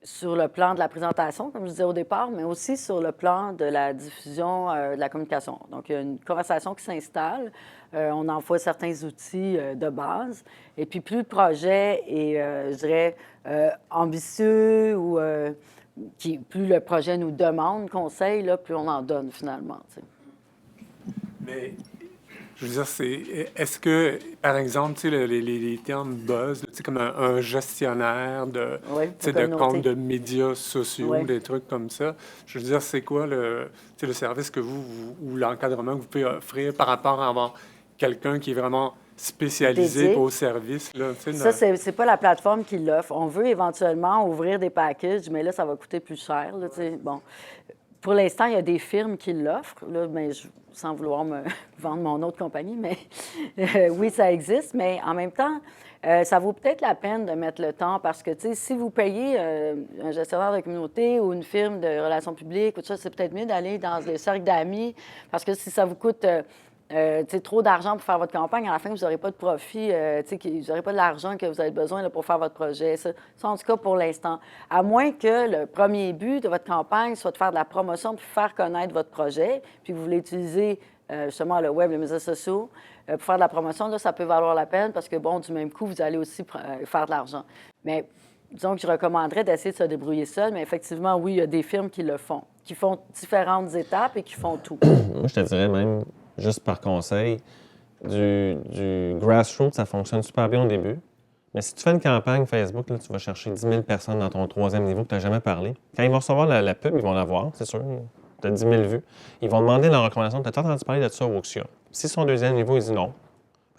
sur le plan de la présentation, comme je disais au départ, mais aussi sur le plan de la diffusion de la communication. Donc, il y a une conversation qui s'installe. On envoie certains outils de base. Et puis, plus le projet est, je dirais, ambitieux ou plus le projet nous demande conseil, là, plus on en donne finalement. Tu sais. Mais... je veux dire, est-ce que, par exemple, tu sais, les termes buzz, tu sais, comme un gestionnaire de comptes de médias sociaux, des trucs comme ça, je veux dire, c'est quoi le service que vous ou l'encadrement que vous pouvez offrir par rapport à avoir quelqu'un qui est vraiment spécialisé Dédié. pour vos services. Là, tu sais, Ça, c'est pas la plateforme qui l'offre. On veut éventuellement ouvrir des packages, mais là, ça va coûter plus cher. Là, tu sais. Bon. Pour l'instant, il y a des firmes qui l'offrent, là, mais sans vouloir me vendre mon autre compagnie, mais oui, ça existe. Mais en même temps, ça vaut peut-être la peine de mettre le temps parce que, tu sais, si vous payez un gestionnaire de communauté ou une firme de relations publiques, ou tout ça, c'est peut-être mieux d'aller dans les cercles d'amis parce que si ça vous coûte trop d'argent pour faire votre campagne, à la fin, vous n'aurez pas de profit, vous n'aurez pas de l'argent que vous avez besoin là, pour faire votre projet. Ça, en tout cas, pour l'instant. À moins que le premier but de votre campagne soit de faire de la promotion puis faire connaître votre projet, puis vous voulez utiliser justement le web, les médias sociaux, pour faire de la promotion, là, ça peut valoir la peine parce que, bon, du même coup, vous allez aussi faire de l'argent. Mais disons que je recommanderais d'essayer de se débrouiller seul, mais effectivement, oui, il y a des firmes qui le font, qui font différentes étapes et qui font tout. Moi, je te dirais même, juste par conseil, du grassroots, ça fonctionne super bien au début. Mais si tu fais une campagne Facebook, là, tu vas chercher 10 000 personnes dans ton 3e niveau que tu n'as jamais parlé. Quand ils vont recevoir la pub, ils vont la voir, c'est sûr. Tu as 10 000 vues. Ils vont demander la recommandation. Tu as entendu parler de ça au Wuxia. Si son 2e niveau, il dit non,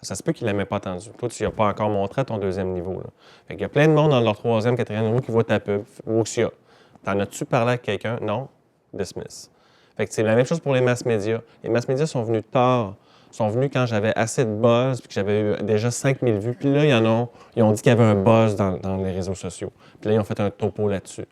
ça se peut qu'il ne l'ait pas entendu. Toi, tu n'as pas encore montré à ton 2e niveau. Là. Fait qu'il y a plein de monde dans leur 3e, 4e niveau qui voit ta pub. Wuxia. T'en as-tu parlé avec quelqu'un? Non? Dismiss. Fait que c'est la même chose pour les mass médias. Les mass médias sont venus tard. Ils sont venus quand j'avais assez de buzz puis que j'avais eu déjà 5000 vues. Puis là, ils ont dit qu'il y avait un buzz dans les réseaux sociaux. Puis là, ils ont fait un topo là-dessus.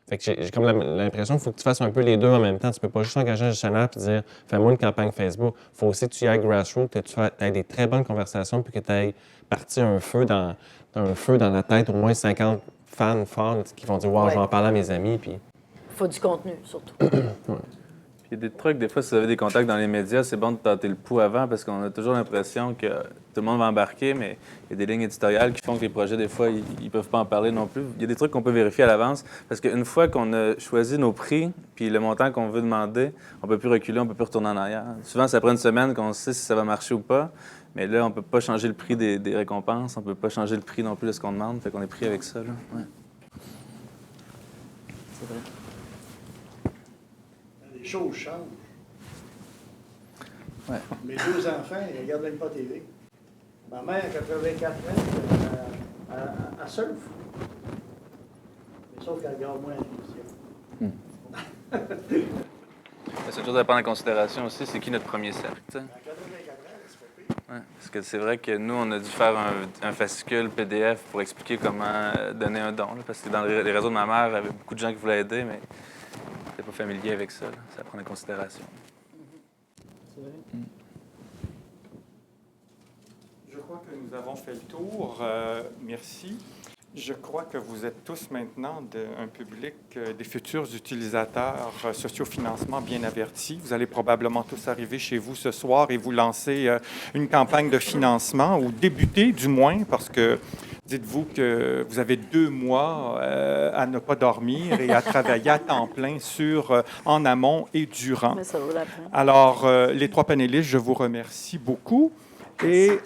Fait que j'ai comme l'impression qu'il faut que tu fasses un peu les deux en même temps. Tu peux pas juste engager un gestionnaire et dire « Fais-moi une campagne Facebook ». Il faut aussi que tu y ailles grassroots, que tu aies des très bonnes conversations puis que tu aies parti un feu dans la tête, au moins 50 fans forts qui vont dire « Wow, je vais en parler à mes amis ». Puis... Il faut du contenu, surtout. Ouais. Il y a des trucs, des fois, si vous avez des contacts dans les médias, c'est bon de tâter le pouls avant parce qu'on a toujours l'impression que tout le monde va embarquer, mais il y a des lignes éditoriales qui font que les projets, des fois, ils ne peuvent pas en parler non plus. Il y a des trucs qu'on peut vérifier à l'avance parce qu'une fois qu'on a choisi nos prix puis le montant qu'on veut demander, on ne peut plus reculer, on ne peut plus retourner en arrière. Souvent, ça prend une semaine qu'on sait si ça va marcher ou pas, mais là, on ne peut pas changer le prix des récompenses, on ne peut pas changer le prix non plus de ce qu'on demande, fait qu'on est pris avec ça. Là. Ouais. C'est vrai. Les choses changent. Ouais. Mes 2 enfants, ils ne regardent même pas TV. Ma mère, à 84 ans, elle surfe. Mais sauf qu'elle regarde moins la télévision. C'est une chose à prendre en considération aussi, c'est qui notre premier cercle. T'sais? À 84 ans, c'est pas pire. Ouais, parce que c'est vrai que nous, on a dû faire un fascicule PDF pour expliquer comment donner un don. Là, parce que dans les réseaux de ma mère, il y avait beaucoup de gens qui voulaient aider, mais ils n'étaient pas familiers avec ça. Là. Ça prend en considération. C'est vrai. Je crois que nous avons fait le tour. Merci. Je crois que vous êtes tous maintenant un public des futurs utilisateurs sociofinancement bien avertis. Vous allez probablement tous arriver chez vous ce soir et vous lancer une campagne de financement ou débuter du moins parce que dites-vous que vous avez 2 mois à ne pas dormir et à travailler à temps plein en amont et durant. Mais ça vaut la peine. Alors, les 3 panélistes, je vous remercie beaucoup. Et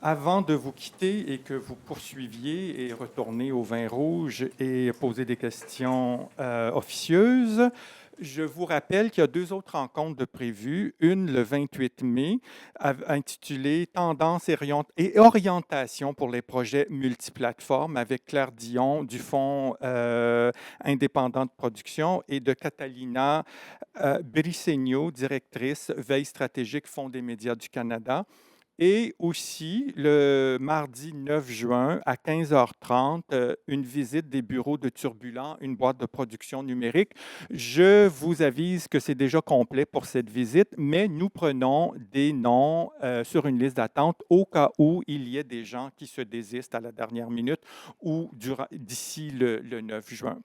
avant de vous quitter et que vous poursuiviez et retourner au vin rouge et poser des questions officieuses, je vous rappelle qu'il y a 2 autres rencontres de prévues. Une le 28 mai, intitulée « Tendances et orientation pour les projets multiplateformes » avec Claire Dion du Fonds indépendant de production et de Catalina Bricegno, directrice Veille stratégique Fonds des médias du Canada. Et aussi, le mardi 9 juin, à 15h30, une visite des bureaux de Turbulent, une boîte de production numérique. Je vous avise que c'est déjà complet pour cette visite, mais nous prenons des noms sur une liste d'attente au cas où il y ait des gens qui se désistent à la dernière minute ou d'ici le 9 juin.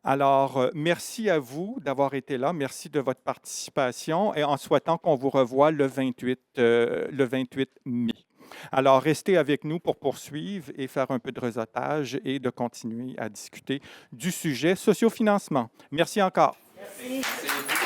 Alors, merci à vous d'avoir été là. Merci de votre participation et en souhaitant qu'on vous revoie le 28 mai. Alors, restez avec nous pour poursuivre et faire un peu de réseautage et de continuer à discuter du sujet sociofinancement. Merci encore. Merci.